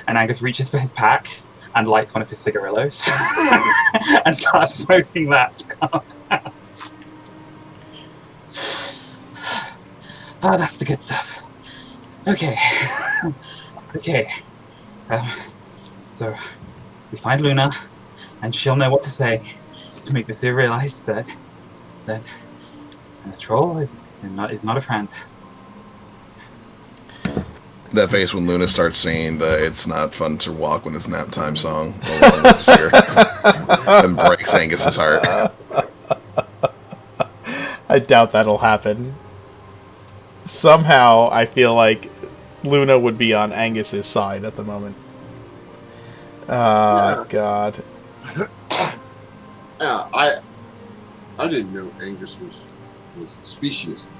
Speaker 6: And Angus reaches for his pack and lights one of his cigarillos and starts smoking that to calm down. Oh, that's the good stuff. Okay. Okay. So we find Luna, and she'll know what to say to make Mr. realize that the troll is not a friend.
Speaker 5: That face when Luna starts singing the "It's Not Fun to Walk When It's Nap Time" song along with this here, and breaks Angus's heart.
Speaker 2: I doubt that'll happen. Somehow, I feel like Luna would be on Angus's side at the moment.
Speaker 1: Yeah.
Speaker 2: God.
Speaker 1: Yeah, I didn't know Angus was speciesist.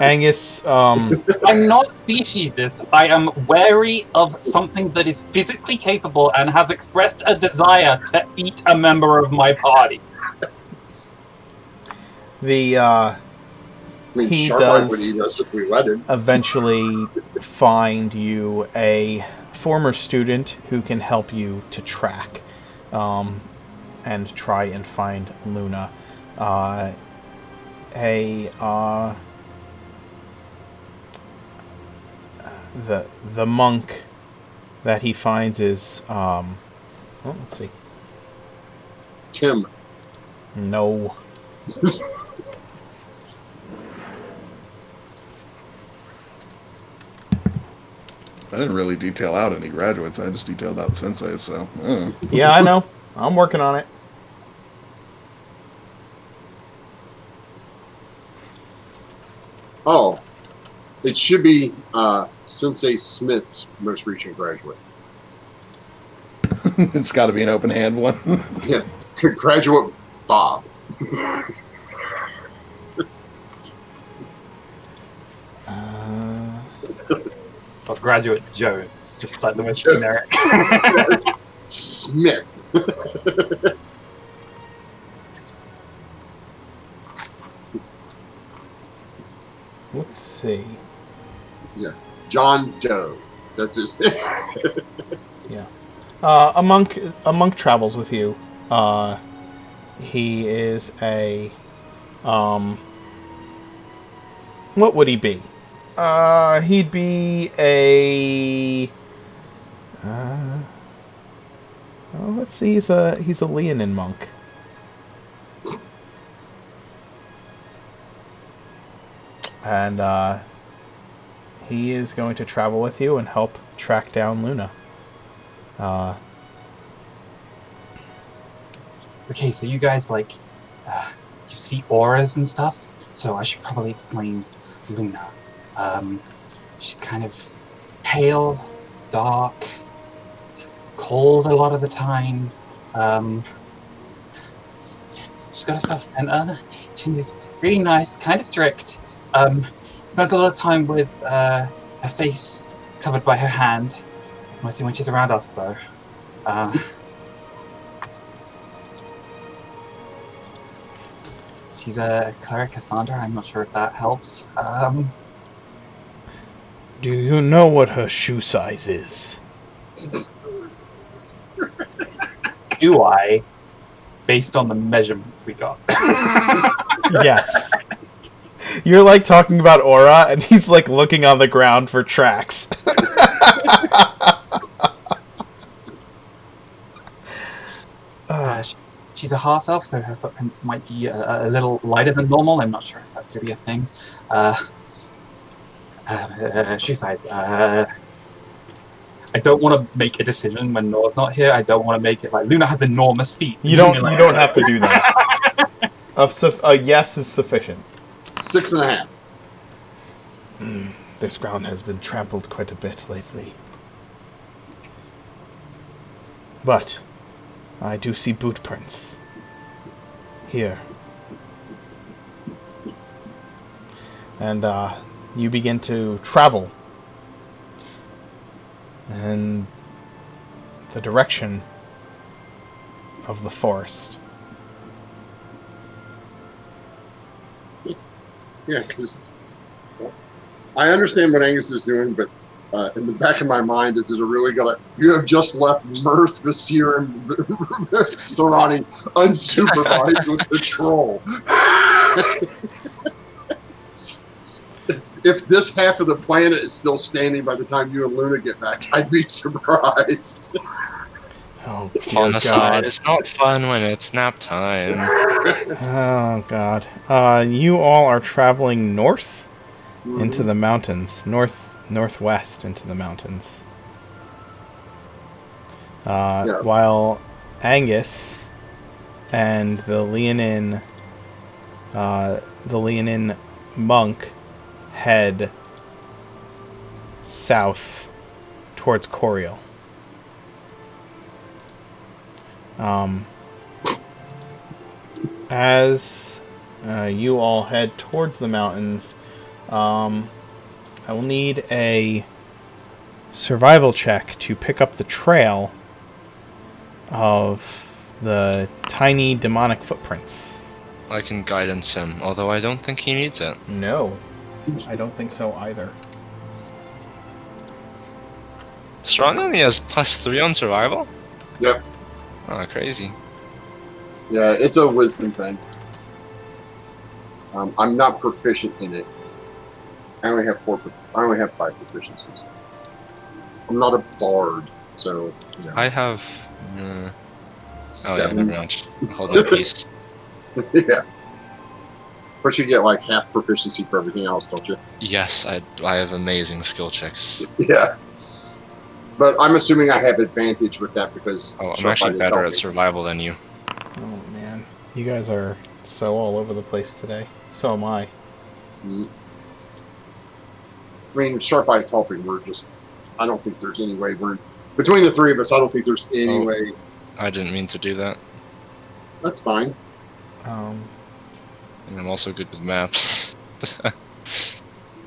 Speaker 2: Angus,
Speaker 6: I'm not speciesist. I am wary of something that is physically capable and has expressed a desire to eat a member of my party.
Speaker 2: the he
Speaker 1: Sharp Eye would
Speaker 2: does
Speaker 1: eat us if we let him.
Speaker 2: eventually find you a former student who can help you to track and try and find Luna. The monk that he finds is let's see.
Speaker 1: Tim.
Speaker 2: No.
Speaker 5: I didn't really detail out any graduates. I just detailed out senseis. So
Speaker 2: Yeah, I know. I'm working on it.
Speaker 1: Oh, it should be Sensei Smith's most recent graduate.
Speaker 5: it's got to be an open hand one.
Speaker 1: Yeah, graduate Bob.
Speaker 6: Or Graduate Jones, just like the most generic.
Speaker 1: Smith.
Speaker 2: Let's see.
Speaker 1: Yeah, John Doe. That's his name.
Speaker 2: Yeah. A monk travels with you. He is a what would he be? He'd be a let's see, he's a Leonin monk. And he is going to travel with you and help track down Luna.
Speaker 6: Okay, so you guys you see auras and stuff. So I should probably explain Luna. She's kind of pale, dark, cold a lot of the time. She's got a soft center. She's really nice, kind of strict. Spends a lot of time with her face covered by her hand. It's mostly when she's around us, though. She's a cleric of thunder. I'm not sure if that helps.
Speaker 2: Do you know what her shoe size is?
Speaker 6: Do I? Based on the measurements we got.
Speaker 2: Yes. You're like talking about Aura, and he's like looking on the ground for tracks.
Speaker 6: She's a half elf, so her footprints might be a little lighter than normal. I'm not sure if that's going to be a thing. Shoe size. I don't want to make a decision when Noah's not here. I don't want to make it like Luna has enormous feet.
Speaker 2: You don't have to do that. A yes is sufficient.
Speaker 1: 6.5.
Speaker 2: This ground has been trampled quite a bit lately. But I do see boot prints. Here. And you begin to travel. And the direction of the forest.
Speaker 1: Yeah, because I understand what Angus is doing, but in the back of my mind, is it really gonna? You have just left Mirth, Vasir, and Sarani unsupervised with the troll. If this half of the planet is still standing by the time you and Luna get back, I'd be surprised.
Speaker 2: Oh,
Speaker 3: On
Speaker 2: dear
Speaker 3: the side,
Speaker 2: God.
Speaker 3: it's not fun when it's nap time.
Speaker 2: Oh, God. You all are traveling north into the mountains. Northwest into the mountains.
Speaker 1: Yeah.
Speaker 2: While Angus and the Leonin monk head south towards Coriel. As you all head towards the mountains, I will need a survival check to pick up the trail of the tiny demonic footprints.
Speaker 3: I can guidance him, although I don't think he needs it.
Speaker 2: No, I don't think so either.
Speaker 3: Strong only has +3 on survival?
Speaker 1: Yep.
Speaker 3: Oh, crazy.
Speaker 1: Yeah, it's a wisdom thing. I'm not proficient in it. I only have 5 proficiencies. I'm not a bard, so you know.
Speaker 3: I have... oh, yeah,
Speaker 1: 7.
Speaker 3: never mind. Hold on, peace.
Speaker 1: Yeah. But you get like half proficiency for everything else, don't you?
Speaker 3: Yes, I have amazing skill checks.
Speaker 1: Yeah. But I'm assuming I have advantage with that because
Speaker 3: Oh, I'm
Speaker 1: Sharp
Speaker 3: actually
Speaker 1: Bite is
Speaker 3: better at
Speaker 1: helping.
Speaker 3: survival than you.
Speaker 2: Oh man, you guys are so all over the place today. So am I.
Speaker 1: I mean, Sharp Eye's helping. I don't think there's any way between the three of us, I don't think there's any way.
Speaker 3: I didn't mean to do that.
Speaker 1: That's fine.
Speaker 2: Um,
Speaker 3: And I'm also good with maps.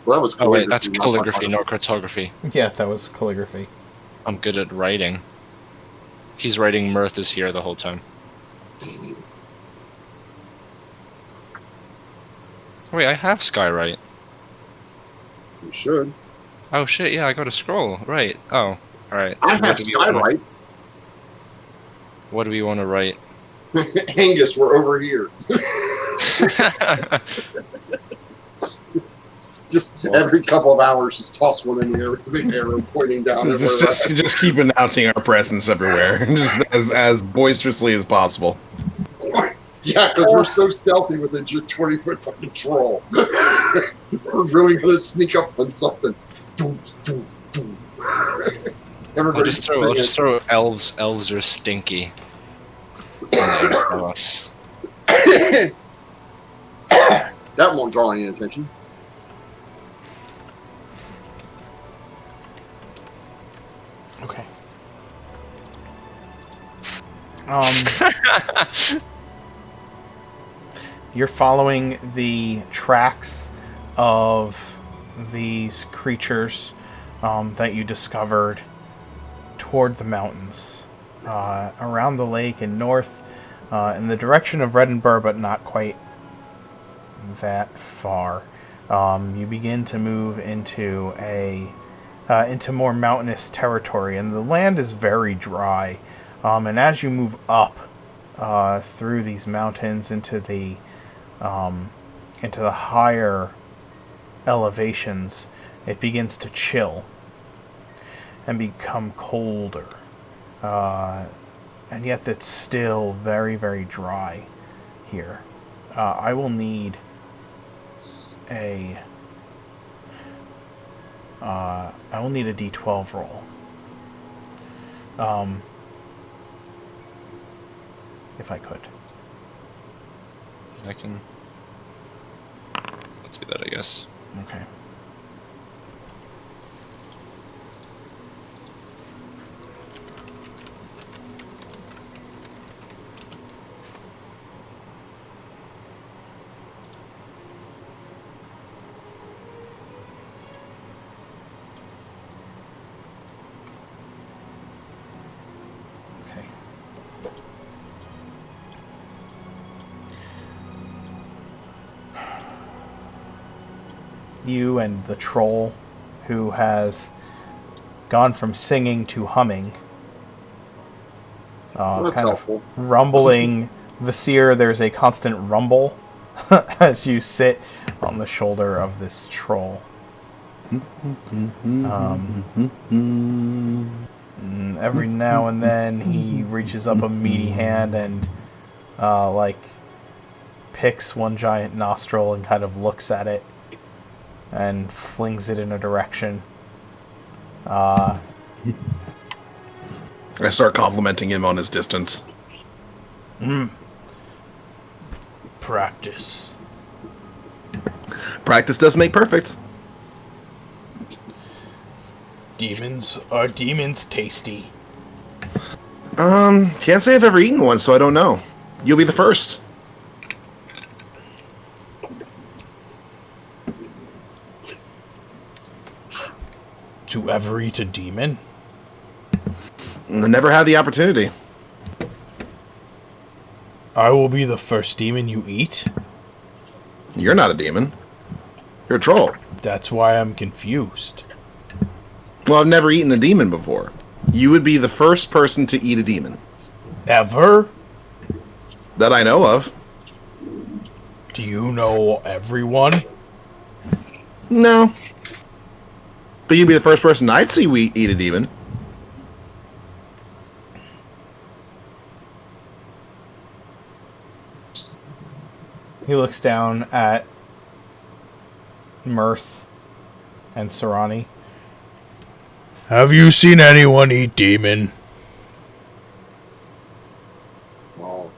Speaker 1: Well, that was
Speaker 3: Oh wait, that's
Speaker 1: not
Speaker 3: calligraphy,
Speaker 1: my
Speaker 3: not cartography.
Speaker 2: yeah, that was calligraphy.
Speaker 3: I'm good at writing. He's writing Mirth is here the whole time. Wait, I have Skywrite.
Speaker 1: You should.
Speaker 3: Oh shit, yeah, I got a scroll. Right. Oh, alright.
Speaker 1: I have Skywrite.
Speaker 3: What do we want to write?
Speaker 1: Angus, we're over here. Just every couple of hours, just toss one in the air with the big arrow pointing down.
Speaker 5: Just keep announcing our presence everywhere, just as boisterously as possible.
Speaker 1: Yeah, because we're so stealthy with a 20-foot fucking troll. We're really going to sneak up on something.
Speaker 3: I'll just throw elves. Elves are stinky. Us.
Speaker 1: That won't draw any attention.
Speaker 2: Okay. You're following the tracks of these creatures that you discovered toward the mountains, around the lake and north, in the direction of Reddenburg, but not quite that far. You begin to move into a into more mountainous territory, and the land is very dry. And as you move up through these mountains into the higher elevations, it begins to chill and become colder. And yet it's still very, very dry here. I will need a D12 roll. If I could.
Speaker 3: I can. Let's do that, I guess.
Speaker 2: Okay. You and the troll, who has gone from singing to humming,
Speaker 1: That's
Speaker 2: kind
Speaker 1: helpful.
Speaker 2: of rumbling. Vasir, there's a constant rumble as you sit on the shoulder of this troll. Every now and then he reaches up a meaty hand and picks one giant nostril and kind of looks at it and flings it in a direction.
Speaker 5: I start complimenting him on his distance.
Speaker 2: Practice.
Speaker 5: Practice does make perfect.
Speaker 2: Are demons tasty?
Speaker 5: Can't say I've ever eaten one, so I don't know. You'll be the first.
Speaker 2: To ever eat a demon?
Speaker 5: I never had the opportunity.
Speaker 2: I will be the first demon you eat?
Speaker 5: You're not a demon. You're a troll.
Speaker 2: That's why I'm confused.
Speaker 5: Well, I've never eaten a demon before. You would be the first person to eat a demon.
Speaker 2: Ever?
Speaker 5: That I know of.
Speaker 2: Do you know everyone?
Speaker 5: No. But you'd be the first person I'd see eat a demon.
Speaker 2: He looks down at Mirth and Sarani. Have you seen anyone eat demon?
Speaker 1: Well,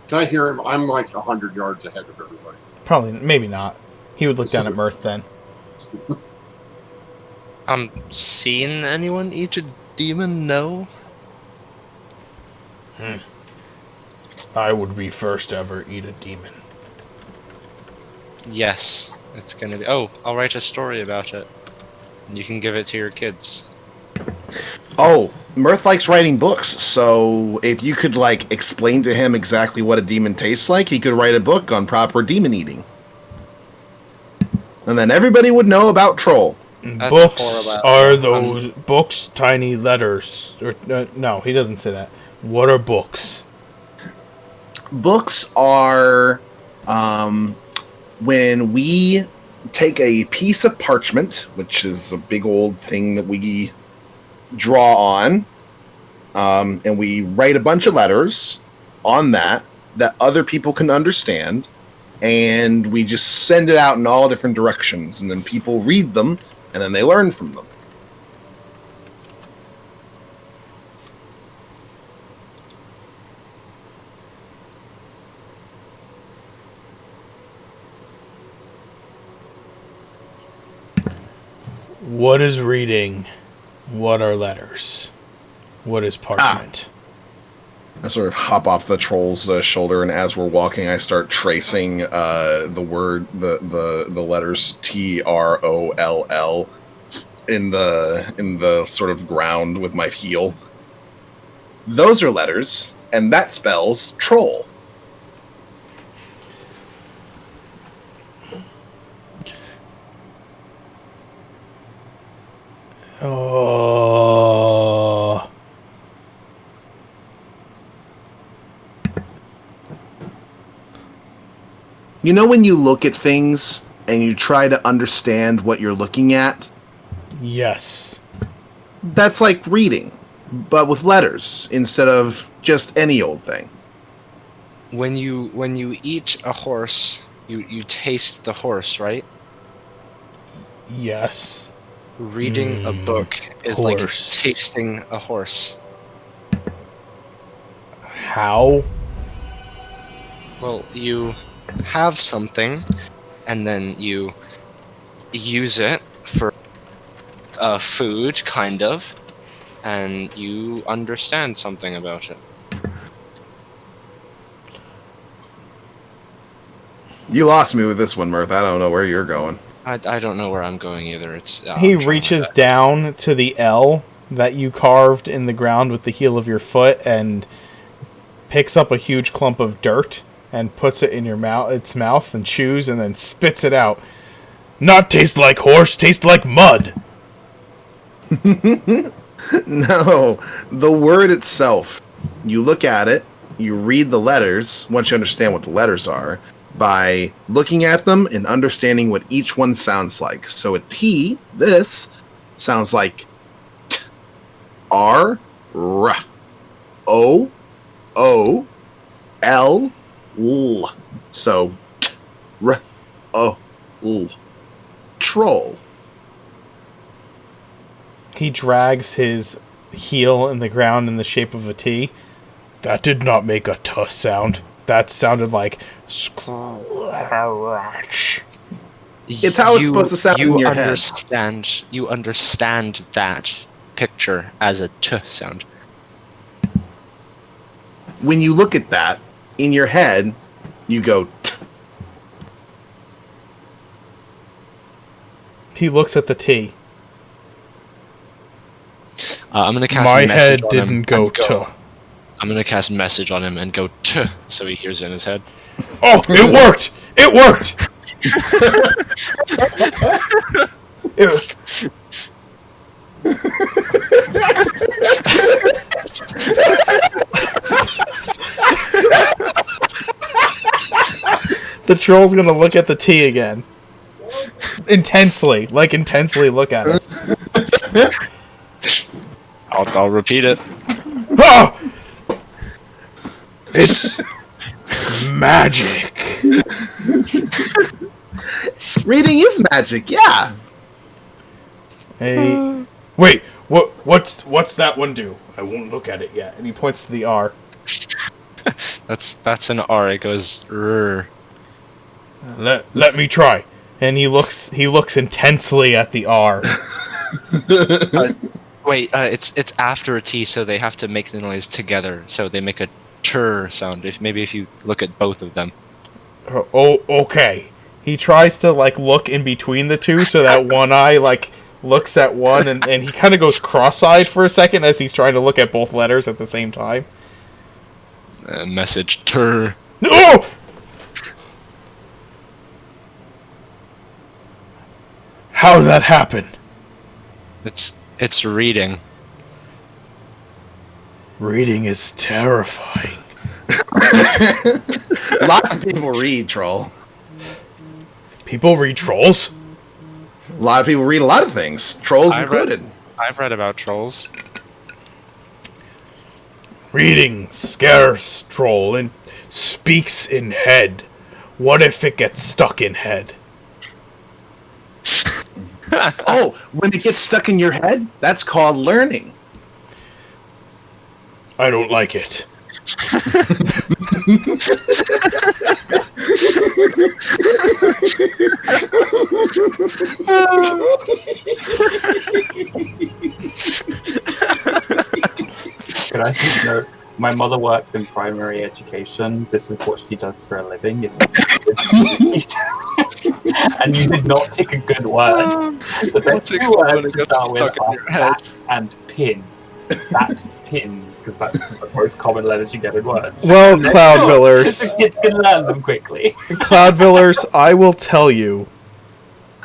Speaker 1: can I hear him? I'm like 100 yards ahead of everybody.
Speaker 2: Probably, maybe not. He would look down at Mirth then.
Speaker 3: Seen anyone eat a demon? No.
Speaker 2: I would be first ever eat a demon.
Speaker 3: Yes, it's gonna be. Oh, I'll write a story about it. And you can give it to your kids.
Speaker 5: Oh, Mirth likes writing books, so if you could, explain to him exactly what a demon tastes like, he could write a book on proper demon eating. And then everybody would know about Troll.
Speaker 3: That's
Speaker 2: Books
Speaker 3: horrible.
Speaker 2: are those books, tiny letters. Or, no, he doesn't say that. What are books?
Speaker 5: Books are when we take a piece of parchment, which is a big old thing that we draw on, and we write a bunch of letters on that other people can understand, and we just send it out in all different directions, and then people read them, and then they learn from them.
Speaker 2: What is reading? What are letters? What is parchment?
Speaker 5: I sort of hop off the troll's shoulder, and as we're walking, I start tracing the letters TROLL in the sort of ground with my heel. Those are letters, and that spells troll.
Speaker 2: Oh.
Speaker 5: You know when you look at things and you try to understand what you're looking at?
Speaker 2: Yes.
Speaker 5: That's like reading, but with letters instead of just any old thing.
Speaker 3: When you eat a horse, you taste the horse, right?
Speaker 2: Yes.
Speaker 3: Reading a book is
Speaker 2: horse.
Speaker 3: like tasting a horse.
Speaker 2: How?
Speaker 3: Well, you have something, and then you use it for food, kind of, and you understand something about it.
Speaker 5: You lost me with this one, Mirth. I don't know where you're going.
Speaker 3: I don't know where I'm going either. It's
Speaker 2: He
Speaker 3: I'm trying my
Speaker 2: reaches
Speaker 3: best.
Speaker 2: down to the L that you carved in the ground with the heel of your foot and picks up a huge clump of dirt and puts it in its mouth and chews and then spits it out. Not taste like horse, taste like mud.
Speaker 5: No, the word itself. You look at it, you read the letters, once you understand what the letters are, by looking at them and understanding what each one sounds like. So a T, this, sounds like T, R, R, O, O, L, L. So T, R, O, L. Troll.
Speaker 2: He drags his heel in the ground in the shape of a T. That did not make a T sound. That sounded like scratch.
Speaker 5: It's how it's supposed to sound in your head.
Speaker 3: You understand that picture as a T sound.
Speaker 5: When you look at that, in your head, you go, T.
Speaker 2: He looks at the T.
Speaker 3: I'm gonna cast
Speaker 2: My
Speaker 3: message
Speaker 2: head
Speaker 3: on him
Speaker 2: didn't go
Speaker 3: and
Speaker 2: T.
Speaker 3: I'm gonna cast message on him and go T, so he hears it in his head.
Speaker 2: Oh, it worked! It worked! It- The troll's gonna look at the T again. Intensely look at it.
Speaker 3: I'll repeat it.
Speaker 2: Oh! It's magic.
Speaker 5: Reading is magic, yeah.
Speaker 2: Hey, wait, what's that one do? I won't look at it yet. And he points to the R.
Speaker 3: That's an R. It goes R.
Speaker 2: Let me try. And he looks intensely at the R.
Speaker 3: Wait, it's after a T, so they have to make the noise together. So they make a chur sound. If you look at both of them.
Speaker 2: Oh, okay. He tries to look in between the two so that one eye looks at one and he kind of goes cross-eyed for a second as he's trying to look at both letters at the same time.
Speaker 3: Message tur.
Speaker 2: Oh! How did that happen?
Speaker 3: It's reading.
Speaker 2: Reading is terrifying.
Speaker 5: Lots of people read, Troll.
Speaker 2: People read trolls?
Speaker 5: A lot of people read a lot of things, trolls included.
Speaker 3: I've read about trolls.
Speaker 2: Reading scarce troll and speaks in head. What if it gets stuck in head?
Speaker 5: Oh, when it gets stuck in your head, that's called learning.
Speaker 2: I don't like it.
Speaker 4: Could I just note, my mother works in primary education. This is what she does for a living. And you did not pick a good word. The best two words to start with are sat and pin. Sat, pin, because that's the most common letters you get in words.
Speaker 2: Well, Cloudvillers.
Speaker 4: The kids can learn them quickly.
Speaker 2: Cloudvillers, I will tell you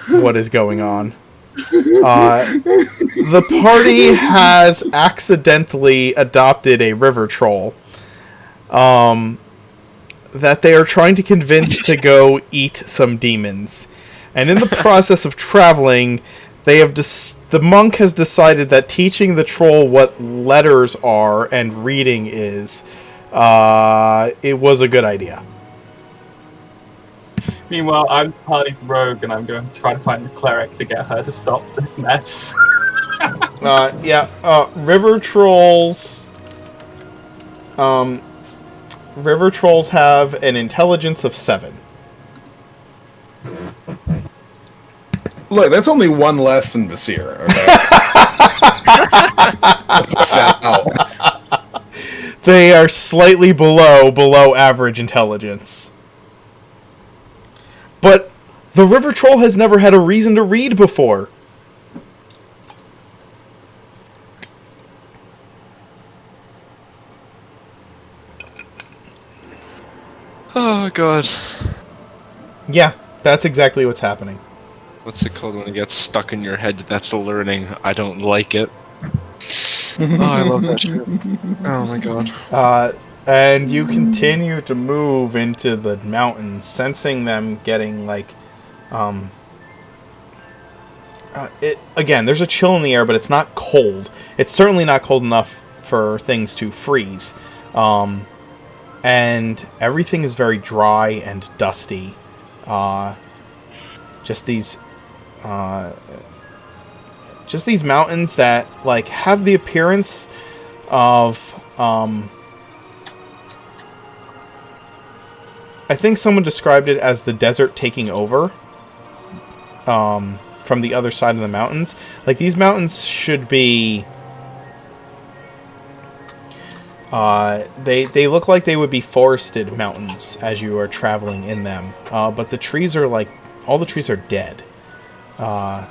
Speaker 2: what is going on. The party has accidentally adopted a river troll that they are trying to convince to go eat some demons. And in the process of traveling, they have the monk has decided that teaching the troll what letters are and reading is, it was a good idea.
Speaker 6: Meanwhile, I'm the party's rogue, and I'm going to try to find the cleric to get her to stop this mess.
Speaker 2: River trolls. River trolls have an intelligence of 7.
Speaker 5: Look, that's only one less than Basir. Okay?
Speaker 2: They are slightly below average intelligence. But the river troll has never had a reason to read before.
Speaker 3: Oh god.
Speaker 2: Yeah, that's exactly what's happening.
Speaker 3: What's it called when it gets stuck in your head? That's learning. I don't like it. Oh, I love that shit. Oh my god.
Speaker 2: And you continue to move into the mountains, sensing them getting again, there's a chill in the air, but it's not cold. It's certainly not cold enough for things to freeze. And everything is very dry and dusty. Just these mountains that have the appearance of I think someone described it as the desert taking over from the other side of the mountains. These mountains should be they look like they would be forested mountains as you are traveling in them. But the trees are all the trees are dead.
Speaker 1: Can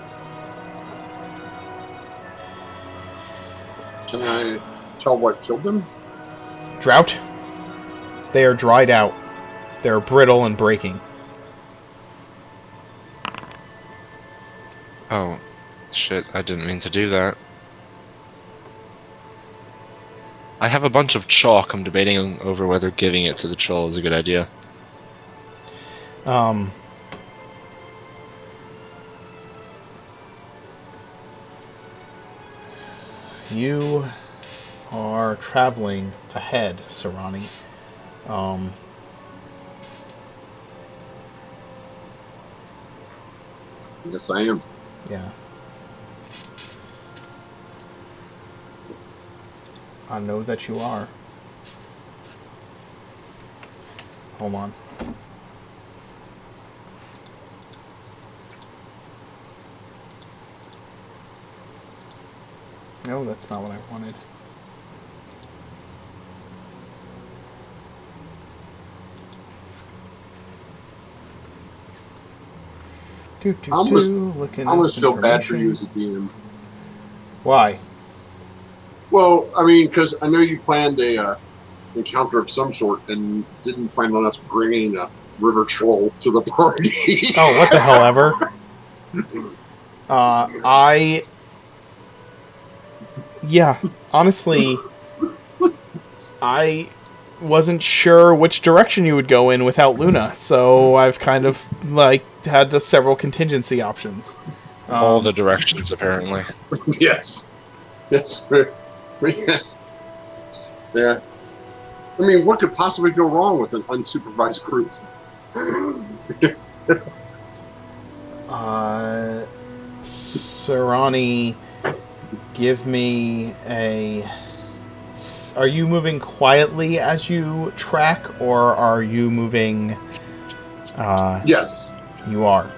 Speaker 1: I tell what killed them?
Speaker 2: Drought. They are dried out. They're brittle and breaking.
Speaker 3: Oh, shit, I didn't mean to do that. I have a bunch of chalk. I'm debating over whether giving it to the troll is a good idea.
Speaker 2: You are traveling ahead, Sarani.
Speaker 1: Yes, I am.
Speaker 2: Yeah. I know that you are. Hold on. No, that's not what I wanted.
Speaker 1: I almost feel bad for you as a DM.
Speaker 2: Why?
Speaker 1: Well, I mean, because I know you planned a encounter of some sort and didn't plan on us bringing a river troll to the party.
Speaker 2: Oh, what the hell ever. Yeah, honestly, I wasn't sure which direction you would go in without Luna, so I've kind of, had several contingency options.
Speaker 3: All the directions, apparently.
Speaker 1: Yes. Yes. Yeah. I mean, what could possibly go wrong with an unsupervised group?
Speaker 2: Sarani, give me a... Are you moving quietly as you track, or are you moving...
Speaker 1: Yes.
Speaker 2: You are.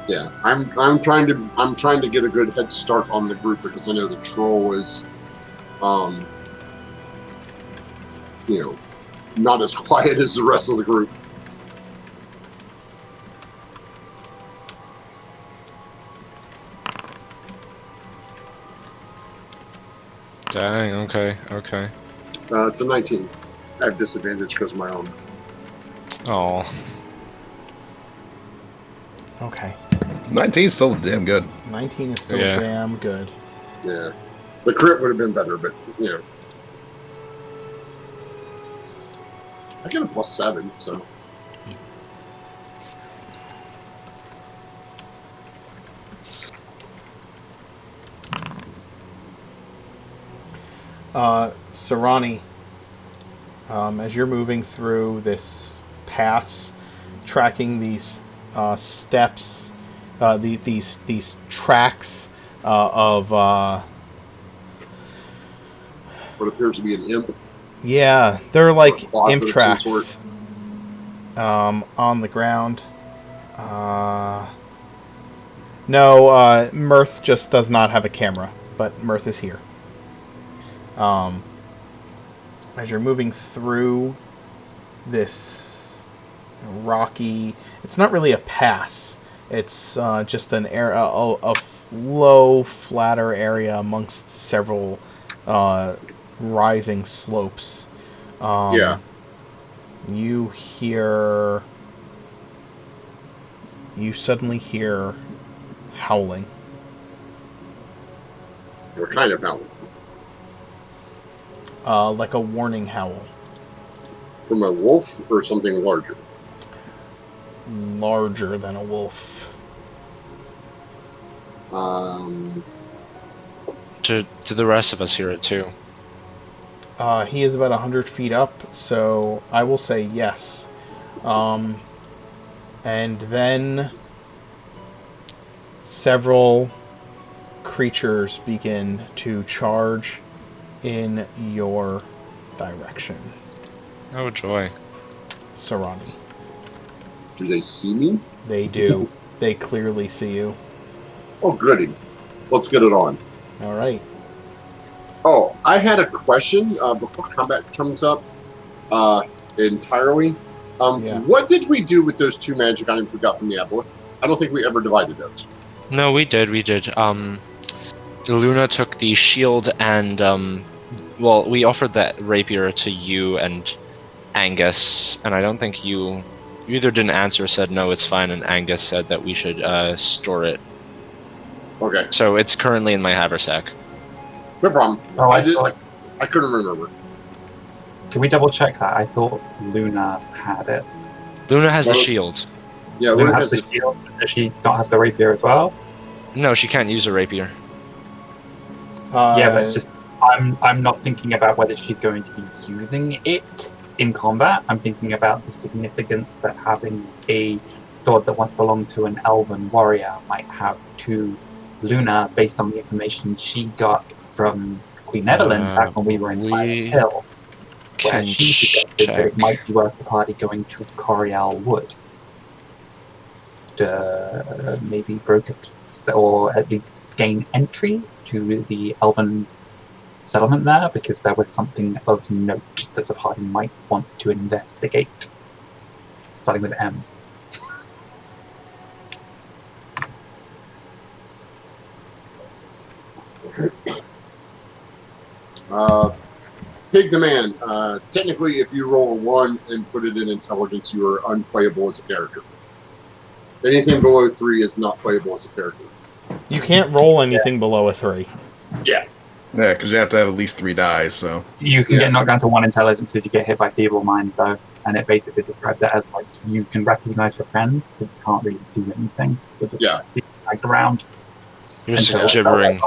Speaker 1: Yeah, I'm trying to get a good head start on the group because I know the troll is, not as quiet as the rest of the group.
Speaker 3: Dang, okay.
Speaker 1: It's a 19. I have disadvantage because of my own.
Speaker 3: Oh.
Speaker 2: Okay.
Speaker 5: 19's still damn good.
Speaker 2: 19 is still
Speaker 3: Yeah.
Speaker 2: damn good.
Speaker 1: Yeah. The crit would have been better, but, you know. I get a +7, so.
Speaker 2: Sarani, as you're moving through this pass, tracking these steps, these tracks of
Speaker 1: What appears to be an imp.
Speaker 2: yeah, they're like
Speaker 1: closet
Speaker 2: imp
Speaker 1: of some
Speaker 2: tracks
Speaker 1: sort.
Speaker 2: on the ground. No, Mirth just does not have a camera, but Mirth is here. As you're moving through this rocky, it's not really a pass. It's just an area, a low, flatter area amongst several rising slopes.
Speaker 1: Yeah.
Speaker 2: You suddenly hear howling.
Speaker 1: What kind of howling?
Speaker 2: Like a warning howl.
Speaker 1: From a wolf or something larger?
Speaker 2: Larger than a wolf.
Speaker 3: Do the rest of us hear it too?
Speaker 2: He is about 100 feet up, so I will say yes. And then several creatures begin to charge in your direction.
Speaker 3: Oh joy!
Speaker 2: Sarani.
Speaker 1: Do they see me?
Speaker 2: They do. They clearly see you.
Speaker 1: Oh, goody. Let's get it on.
Speaker 2: All right.
Speaker 1: Oh, I had a question before combat comes up entirely.
Speaker 2: Yeah.
Speaker 1: What did we do with those 2 magic items we got from the Aboleth? I don't think we ever divided those.
Speaker 3: No, we did. Luna took the shield and well, we offered that rapier to you and Angus, and I don't think you either didn't answer or said no, it's fine, and Angus said that we should store it.
Speaker 1: Okay,
Speaker 3: So it's currently in my haversack.
Speaker 1: no problem.
Speaker 4: Oh,
Speaker 1: I couldn't remember.
Speaker 4: Can we double check that? I thought Luna had it.
Speaker 3: Luna has the
Speaker 1: Well-
Speaker 3: shield.
Speaker 1: Yeah,
Speaker 4: Luna
Speaker 1: Luna
Speaker 4: has
Speaker 1: has
Speaker 4: the shield. Does she not have the rapier as well?
Speaker 3: No, she can't use a rapier.
Speaker 4: Yeah, but it's just I'm not thinking about whether she's going to be using it in combat. I'm thinking about the significance that having a sword that once belonged to an elven warrior might have to Luna based on the information she got from Queen Edelyn back when we were in Twilight Hill, where
Speaker 3: Can
Speaker 4: she suggested that
Speaker 3: check.
Speaker 4: it might be worth the party going to Coriel Wood. Maybe broke a piece, or at least gain entry to the elven settlement there, because there was something of note that the party might want to investigate. Starting with M.
Speaker 1: Pig the Man. Technically, if you roll a 1 and put it in intelligence, you are unplayable as a character. Anything below 3 is not playable as a character.
Speaker 2: You can't roll anything below a 3.
Speaker 1: Yeah.
Speaker 5: Yeah, because you have to have at least 3 dice, so.
Speaker 4: You can
Speaker 1: Yeah.
Speaker 4: get knocked down to 1 intelligence if you get hit by feeble mind, though, and it basically describes it as like you can recognize your friends, but you can't really do anything. You're just
Speaker 1: Yeah.
Speaker 4: dragged around.
Speaker 3: You're just
Speaker 4: Until-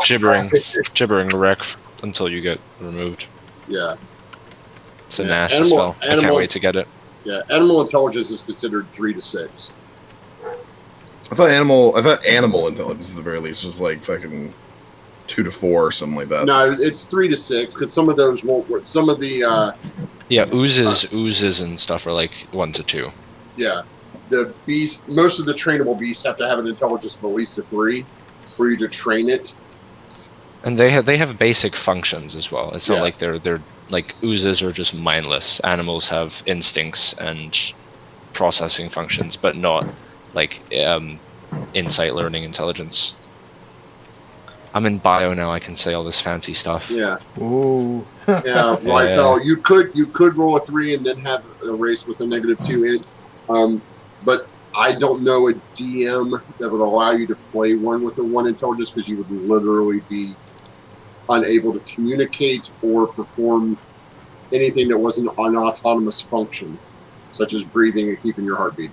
Speaker 3: gibbering wreck until you get removed.
Speaker 1: Yeah.
Speaker 3: It's a
Speaker 1: Yeah,
Speaker 3: Nash
Speaker 1: animal-
Speaker 3: spell. I can't
Speaker 1: animal-
Speaker 3: wait to get it.
Speaker 1: Yeah. Animal intelligence is considered 3 to 6.
Speaker 5: I thought animal intelligence at the very least was like fucking 2 to 4 or something like that.
Speaker 1: No, it's 3 to 6 because some of those won't work. Some of the
Speaker 3: Yeah, oozes and stuff are like 1 to 2.
Speaker 1: yeah, the beast. Most of the trainable beasts have to have an intelligence of at least a 3 for you to train it.
Speaker 3: And they have basic functions as well. It's
Speaker 1: Yeah.
Speaker 3: not like they're like oozes are just mindless. Animals have instincts and processing functions, but not like insight, learning, intelligence. I'm in bio now. I can say all this fancy stuff.
Speaker 1: Yeah,
Speaker 2: Ooh.
Speaker 1: yeah. Ryfel, you could roll a 3 and then have a race with a -2 int. But I don't know a DM that would allow you to play one with a 1 intelligence because you would literally be unable to communicate or perform anything that wasn't an autonomous function, such as breathing and keeping your heart beating.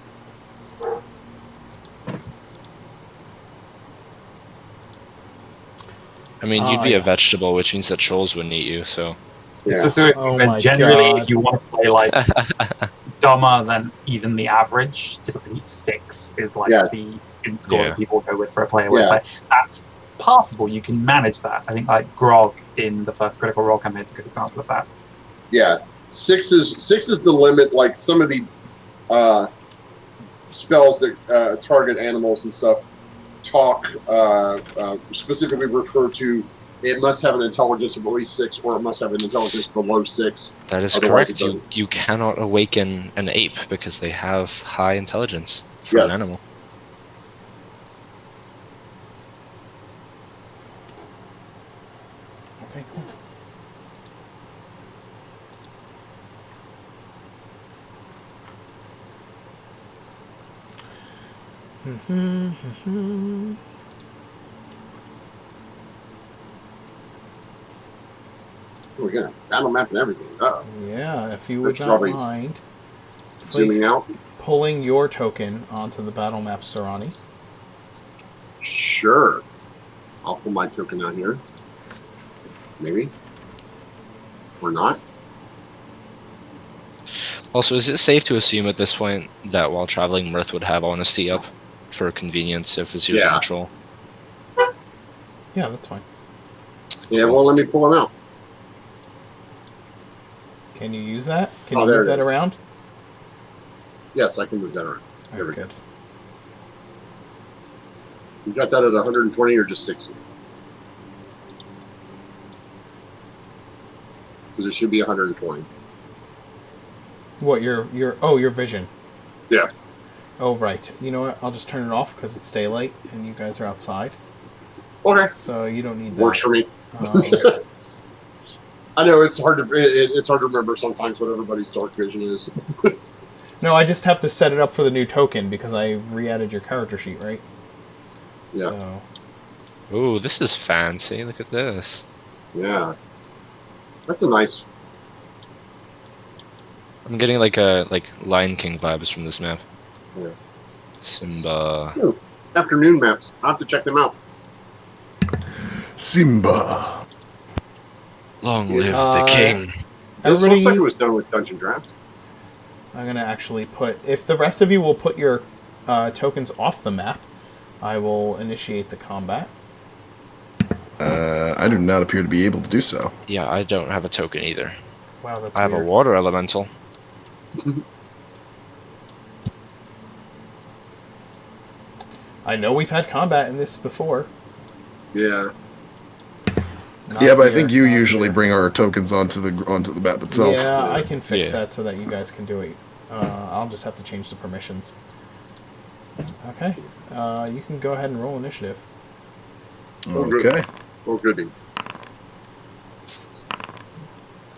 Speaker 3: I mean, you'd be a
Speaker 2: yes.
Speaker 3: vegetable, which means that trolls wouldn't eat you, so...
Speaker 1: Yeah.
Speaker 4: So
Speaker 2: Oh
Speaker 4: but
Speaker 2: my
Speaker 4: generally,
Speaker 2: God.
Speaker 4: if you want to play like dumber than even the average, typically 6 is like
Speaker 1: Yeah.
Speaker 4: the in score
Speaker 3: Yeah.
Speaker 4: that people go with for a player. Where
Speaker 1: Yeah.
Speaker 4: it's like, that's passable. You can manage that. I think like Grog in the first Critical Role campaign is a good example of that.
Speaker 1: Yeah, 6 is the limit. Like some of the spells that target animals and stuff talk specifically refer to it must have an intelligence of at least 6, or it must have an intelligence below 6.
Speaker 3: That is
Speaker 1: Otherwise
Speaker 3: correct.
Speaker 1: it doesn't.
Speaker 3: You cannot awaken an ape because they have high intelligence for
Speaker 1: Yes.
Speaker 3: an animal.
Speaker 2: Okay, cool.
Speaker 1: We're gonna battle map and everything.
Speaker 2: Yeah, if you would
Speaker 1: That's
Speaker 2: not
Speaker 1: probably-
Speaker 2: mind
Speaker 1: Zooming out.
Speaker 2: pulling your token onto the battle map, Sarani.
Speaker 1: Sure. I'll pull my token out here. Maybe. Or not.
Speaker 3: Also, is it safe to assume at this point that while traveling, Mirth would have honesty up for convenience if it's using
Speaker 1: Yeah.
Speaker 3: a troll?
Speaker 2: Yeah, that's fine.
Speaker 1: Yeah, well, let me pull him out.
Speaker 2: Can you use that? Can
Speaker 1: Oh,
Speaker 2: you
Speaker 1: there
Speaker 2: move
Speaker 1: it
Speaker 2: that
Speaker 1: is.
Speaker 2: around?
Speaker 1: Yes, I can move that around. There we
Speaker 2: Alright,
Speaker 1: go.
Speaker 2: good.
Speaker 1: You got that at 120 or just 60? Because it should be 120.
Speaker 2: What, your vision?
Speaker 1: Yeah.
Speaker 2: Oh, right. You know what? I'll just turn it off because it's daylight and you guys are outside.
Speaker 1: Okay.
Speaker 2: So you don't need that.
Speaker 1: Works for me. I know it's hard to it's hard to remember sometimes what everybody's dark vision is.
Speaker 2: No, I just have to set it up for the new token because I re-added your character sheet, right?
Speaker 1: Yeah.
Speaker 2: So,
Speaker 3: Ooh, this is fancy. Look at this.
Speaker 1: Yeah. That's a nice.
Speaker 3: I'm getting like Lion King vibes from this map.
Speaker 1: Yeah.
Speaker 3: Simba.
Speaker 1: Afternoon maps. I'll have to check them out.
Speaker 5: Simba.
Speaker 3: Long live the
Speaker 2: Uh,
Speaker 3: king.
Speaker 1: This
Speaker 2: everybody,
Speaker 1: looks like it was done with Dungeon Draft.
Speaker 2: I'm going to actually put... If the rest of you will put your tokens off the map, I will initiate the combat.
Speaker 5: I do not appear to be able to do so.
Speaker 3: Yeah, I don't have a token either.
Speaker 2: Wow, that's
Speaker 3: I have a
Speaker 2: weird.
Speaker 3: water elemental.
Speaker 2: I know we've had combat in this before.
Speaker 1: Yeah.
Speaker 2: Not
Speaker 5: Yeah, but I
Speaker 2: here,
Speaker 5: think you
Speaker 2: not
Speaker 5: usually
Speaker 2: here.
Speaker 5: bring our tokens onto the map itself.
Speaker 2: Yeah, I can fix
Speaker 3: Yeah.
Speaker 2: that so that you guys can do it. I'll just have to change the permissions. Okay. You can go ahead and roll initiative.
Speaker 5: Okay.
Speaker 1: Oh, goody.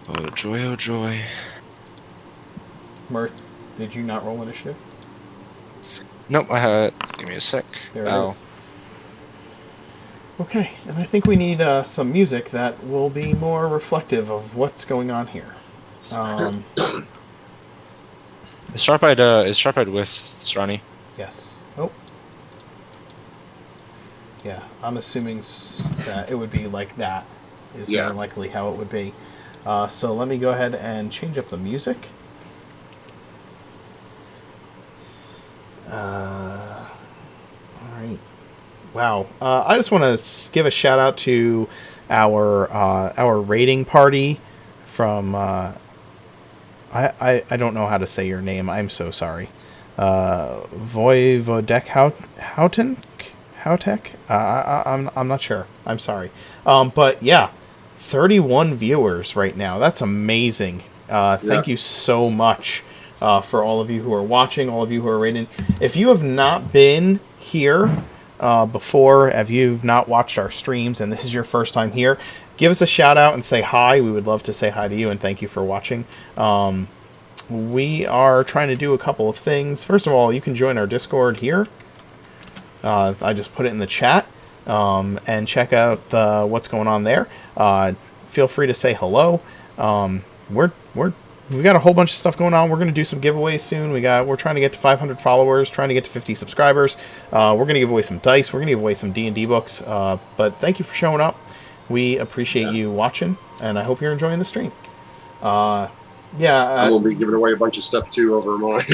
Speaker 3: Oh joy, oh joy.
Speaker 2: Mirth, did you not roll initiative?
Speaker 3: Nope, I had. Give me a sec.
Speaker 2: There
Speaker 3: Ow.
Speaker 2: it is. Okay, and I think we need some music that will be more reflective of what's going on here.
Speaker 3: Is Sharp-Eyed with Strani?
Speaker 2: Yes. Oh. Yeah, I'm assuming that it would be like that is
Speaker 1: Yeah.
Speaker 2: more likely how it would be. So let me go ahead and change up the music. All right. Wow. I just want to give a shout out to our raiding party from. I don't know how to say your name. I'm so sorry. Voivodek Houtek? I'm not sure. I'm sorry. But yeah, 31 viewers right now. That's amazing. Thank you so much for all of you who are watching, all of you who are rating. If you have not been here before, if you've not watched our streams and this is your first time here, give us a shout out and say hi. We would love to say hi to you and thank you for watching. we are trying to do a couple of things. First of all, you can join our Discord here. I just put it in the chat, and check out what's going on there. Feel free to say hello. We've got a whole bunch of stuff going on. We're going to do some giveaways soon. We're trying to get to 500 followers, trying to get to 50 subscribers. We're going to give away some dice. We're going to give away some D&D books. But thank you for showing up. We appreciate you watching, and I hope you're enjoying the stream. I
Speaker 1: will be giving away a bunch of stuff too over mine.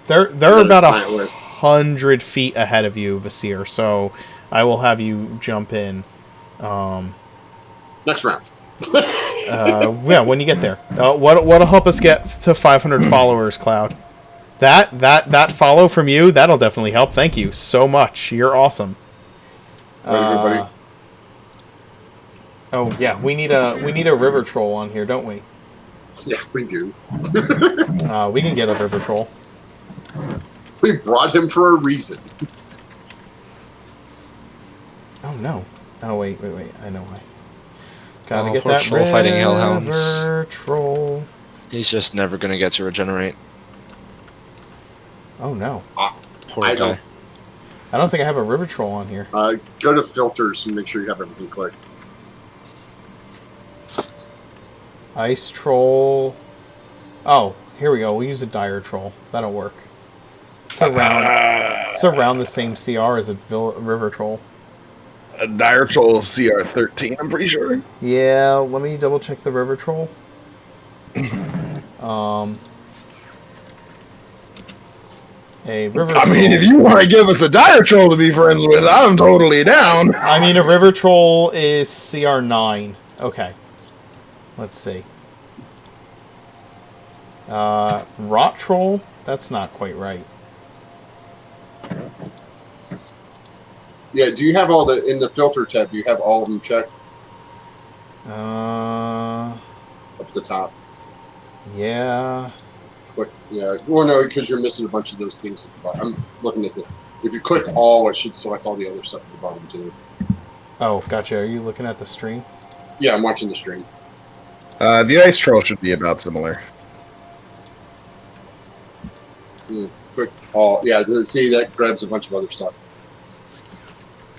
Speaker 2: They're about 100 feet ahead of you, Vasir. So I will have you jump in.
Speaker 1: Next round.
Speaker 2: When you get there. What'll help us get to 500 followers, Cloud? That follow from you, that'll definitely help. Thank you so much. You're awesome.
Speaker 1: Everybody.
Speaker 2: Oh yeah, we need a river troll on here, don't we?
Speaker 1: Yeah, we do.
Speaker 2: We can get a river troll.
Speaker 1: We brought him for a reason.
Speaker 2: Oh no. Oh wait. I know why. Gotta get
Speaker 3: poor
Speaker 2: that
Speaker 3: troll fighting hellhounds.
Speaker 2: river troll.
Speaker 3: He's just never gonna get to regenerate.
Speaker 2: Oh no.
Speaker 3: Poor
Speaker 1: I
Speaker 3: guy.
Speaker 2: I don't think I have a river troll on here.
Speaker 1: Go to filters and make sure you have everything clicked.
Speaker 2: Ice troll. Oh, here we go. We'll use a dire troll. That'll work. It's around the same CR as a river troll.
Speaker 5: A dire troll is CR 13, I'm pretty sure.
Speaker 2: Yeah, let me double check the river troll. A river troll.
Speaker 5: I mean, if you want to give us a dire troll to be friends with, I'm totally down.
Speaker 2: I mean, a river troll is CR 9. Okay. Let's see. Rot troll? That's not quite right.
Speaker 1: Yeah, do you have all in the filter tab, do you have all of them checked?
Speaker 2: Uh,
Speaker 1: Up at the top.
Speaker 2: Yeah.
Speaker 1: Click, yeah. Well, no, because you're missing a bunch of those things at the bottom. I'm looking at if you click all, it should select all the other stuff at the bottom, too.
Speaker 2: Oh, gotcha. Are you looking at the stream?
Speaker 1: Yeah, I'm watching the stream.
Speaker 5: The ice troll should be about similar.
Speaker 1: Click all. Yeah, see, that grabs a bunch of other stuff.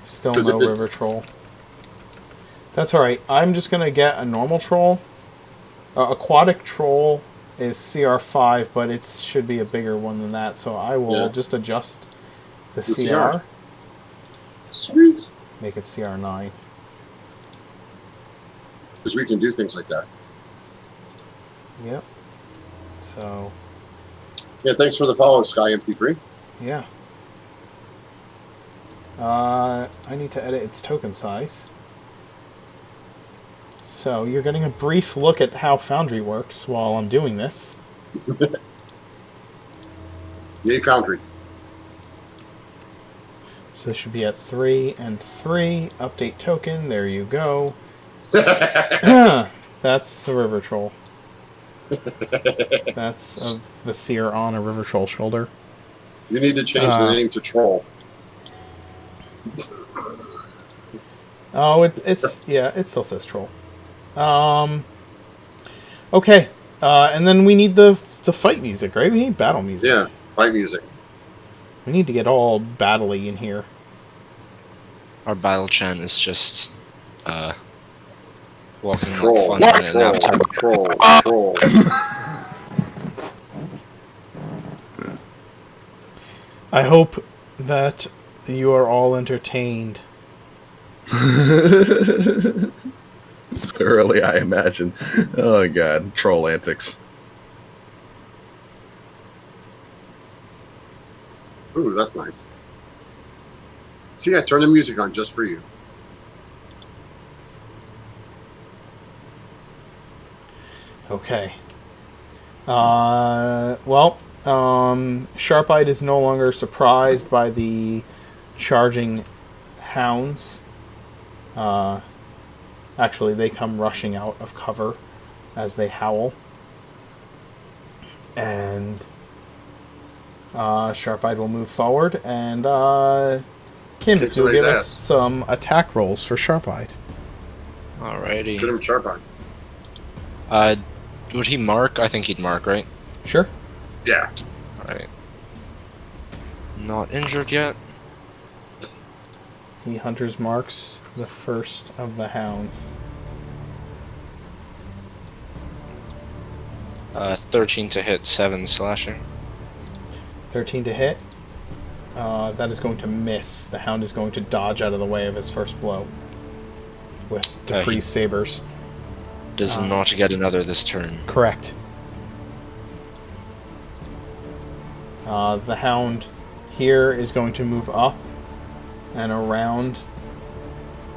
Speaker 2: Still no river troll. That's alright. I'm just going to get a normal troll. Aquatic troll is CR5, but it should be a bigger one than that, so I will just adjust the CR.
Speaker 1: Sweet.
Speaker 2: Make it CR9.
Speaker 1: Because we can do things like that.
Speaker 2: Yep. So...
Speaker 1: Yeah, thanks for the follow, Sky MP3.
Speaker 2: Yeah. I need to edit its token size. So you're getting a brief look at how Foundry works while I'm doing this.
Speaker 1: Yay, Foundry.
Speaker 2: So this should be at 3 and 3. Update token. There you go. That's a river troll. That's a Vasir on a river troll shoulder.
Speaker 1: You need to change the name to Troll.
Speaker 2: Oh, it still says troll. Okay, and then we need the fight music, right? We need battle music.
Speaker 1: Yeah, fight music.
Speaker 2: We need to get all battle-y in here.
Speaker 3: Our battle chant is just walking
Speaker 1: Troll,
Speaker 3: like fun and
Speaker 1: troll, troll.
Speaker 2: I hope that you are all entertained.
Speaker 5: Thoroughly, I imagine. Oh god, troll antics.
Speaker 1: Ooh, that's nice. See, I turned the music on just for you.
Speaker 2: Okay. Sharp-Eyed is no longer surprised by the charging hounds. Actually, they come rushing out of cover as they howl. And Sharp-Eyed will move forward, and Kim,
Speaker 1: Kick
Speaker 2: you'll give us
Speaker 1: ass.
Speaker 2: some attack rolls for Sharp-Eyed.
Speaker 3: Alrighty.
Speaker 1: Get him Sharp-Eyed.
Speaker 3: Would he mark? I think he'd mark, right?
Speaker 2: Sure.
Speaker 1: Yeah.
Speaker 3: Alright. Not injured yet.
Speaker 2: The Hunter's marks the first of the hounds.
Speaker 3: 13 to hit, 7 slashing.
Speaker 2: 13 to hit. That is going to miss. The hound is going to dodge out of the way of his first blow with Dupree's sabers.
Speaker 3: Does not get another this turn.
Speaker 2: Correct. The hound here is going to move up and around,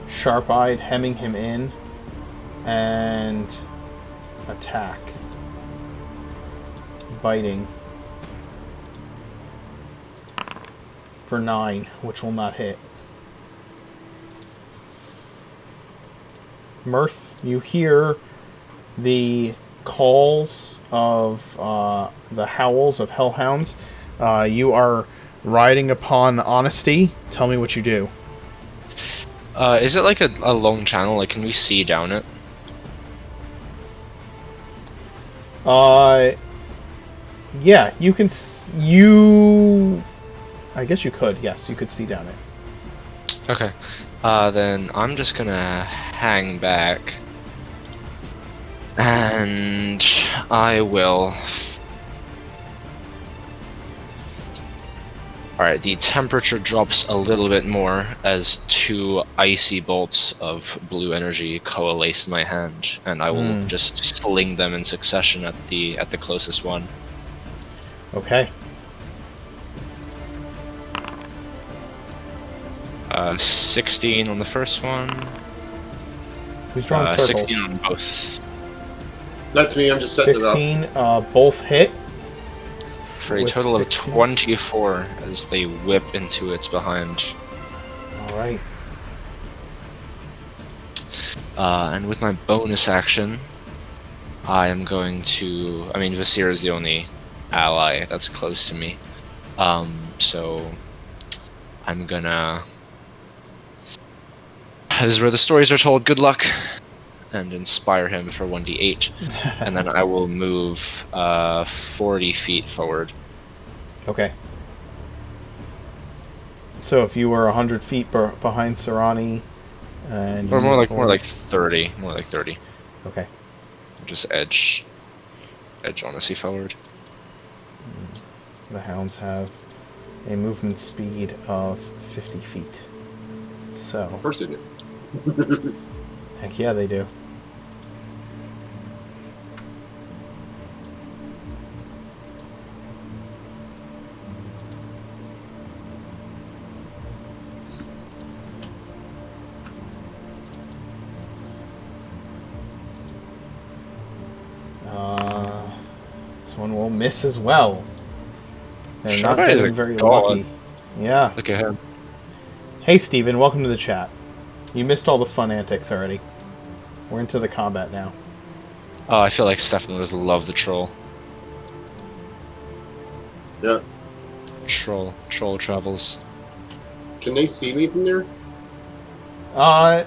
Speaker 2: sharp-eyed, hemming him in, and attack. Biting. For 9, which will not hit. Mirth, you hear the calls of the howls of hellhounds. You are riding upon honesty. Tell me what you do.
Speaker 3: Is it like a long channel? Like, can we see down it?
Speaker 2: Yeah, you can. You. I guess you could. Yes, you could see down it.
Speaker 3: Okay. Then I'm just gonna hang back. And I will... Alright, the temperature drops a little bit more as 2 icy bolts of blue energy coalesce in my hand, and I will just sling them in succession at the closest one.
Speaker 2: Okay.
Speaker 3: 16 on the first one.
Speaker 2: Who's drawing circles?
Speaker 3: 16 on both.
Speaker 1: That's me. I'm just setting
Speaker 2: 16, both hit.
Speaker 3: For a
Speaker 2: With
Speaker 3: total
Speaker 2: 16.
Speaker 3: of 24 as they whip into its behind.
Speaker 2: Alright.
Speaker 3: And with my bonus action, I am going to... I mean, Vasir is the only ally that's close to me. So I'm gonna... This is where the stories are told. Good luck. And inspire him for 1d8. And then I will move 40 feet forward.
Speaker 2: Okay. So if you were 100 feet behind Sarani, and
Speaker 3: Or more like 30. More like 30.
Speaker 2: Okay.
Speaker 3: Just edge honesty forward.
Speaker 2: The hounds have a movement speed of 50 feet. So.
Speaker 1: Of course they do.
Speaker 2: Heck yeah, they do. This one will miss as well. They're not
Speaker 3: Sure is
Speaker 2: getting
Speaker 3: a
Speaker 2: very
Speaker 3: god.
Speaker 2: lucky. Yeah.
Speaker 3: Look at him.
Speaker 2: Hey, Steven, welcome to the chat. You missed all the fun antics already. We're into the combat now.
Speaker 3: Oh, I feel like Stefan would love the troll.
Speaker 1: Yeah.
Speaker 3: Troll travels.
Speaker 1: Can they see me from there?
Speaker 2: I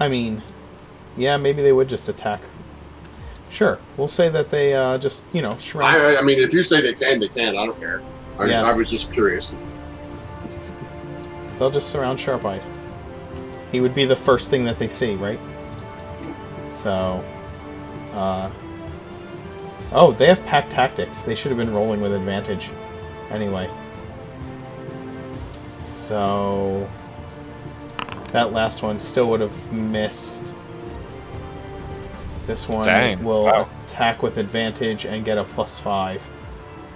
Speaker 2: mean, yeah, maybe they would just attack. Sure, we'll say that they just, surround.
Speaker 1: I mean, if you say they can, they can. I don't care. I was just curious.
Speaker 2: They'll just surround Sharp-Eyed. He would be the first thing that they see, right? So, oh, they have pack tactics. They should have been rolling with advantage. Anyway. So, that last one still would have missed. This one will attack with advantage and get a +5.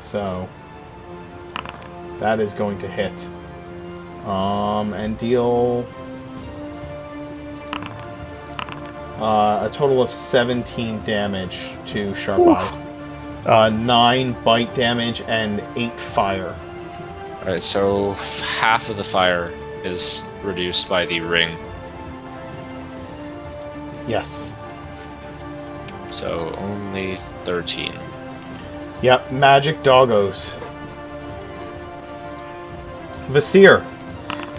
Speaker 2: So, that is going to hit. And deal a total of 17 damage to Sharp-Eyed. 9 bite damage and 8 fire.
Speaker 3: Alright, so half of the fire is reduced by the ring.
Speaker 2: Yes.
Speaker 3: So only 13.
Speaker 2: Yep, magic doggos. Vasir,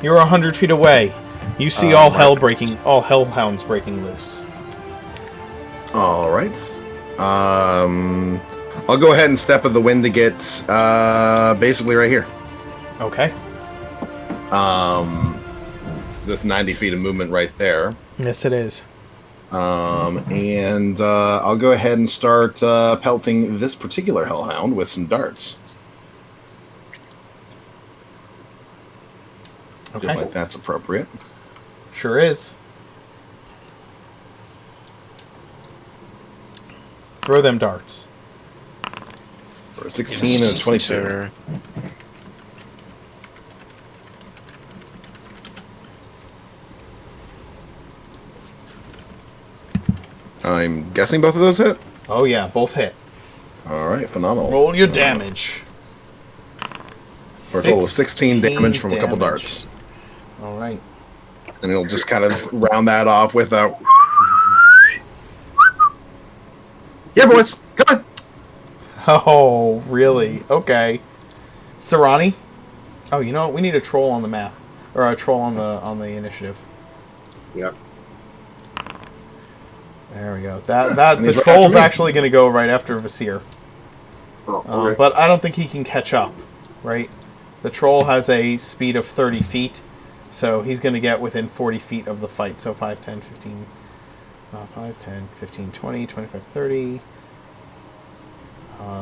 Speaker 2: you're 100 feet away. You see all hellhounds breaking loose.
Speaker 5: All right. I'll go ahead and step of the wind to get basically right here.
Speaker 2: Okay.
Speaker 5: That's 90 feet of movement right there.
Speaker 2: Yes, it is.
Speaker 5: And I'll go ahead and start pelting this particular hellhound with some darts.
Speaker 2: Okay.
Speaker 5: Feel like that's appropriate.
Speaker 2: Sure is. Throw them darts.
Speaker 5: For a 16 and a 22.
Speaker 3: Sure.
Speaker 5: I'm guessing both of those hit?
Speaker 2: Oh yeah, both hit.
Speaker 5: Alright, phenomenal.
Speaker 2: Roll your damage.
Speaker 5: For a total of 16 damage from a couple
Speaker 2: damage.
Speaker 5: darts.
Speaker 2: All right.
Speaker 5: And it'll just kind of round that off with a... Yeah, boys, come on!
Speaker 2: Oh, really? Okay. Serrani? Oh, you know what? We need a troll on the map. Or a troll on the initiative.
Speaker 1: Yep.
Speaker 2: There we go. The
Speaker 5: he's right
Speaker 2: troll's
Speaker 5: after me.
Speaker 2: actually going to go right after Vasir.
Speaker 1: Oh, okay.
Speaker 2: But I don't think he can catch up, right? The troll has a speed of 30 feet, so he's going to get within 40 feet of the fight. So 5, 10, 15, 5, 10, 15, 20, 25, 30,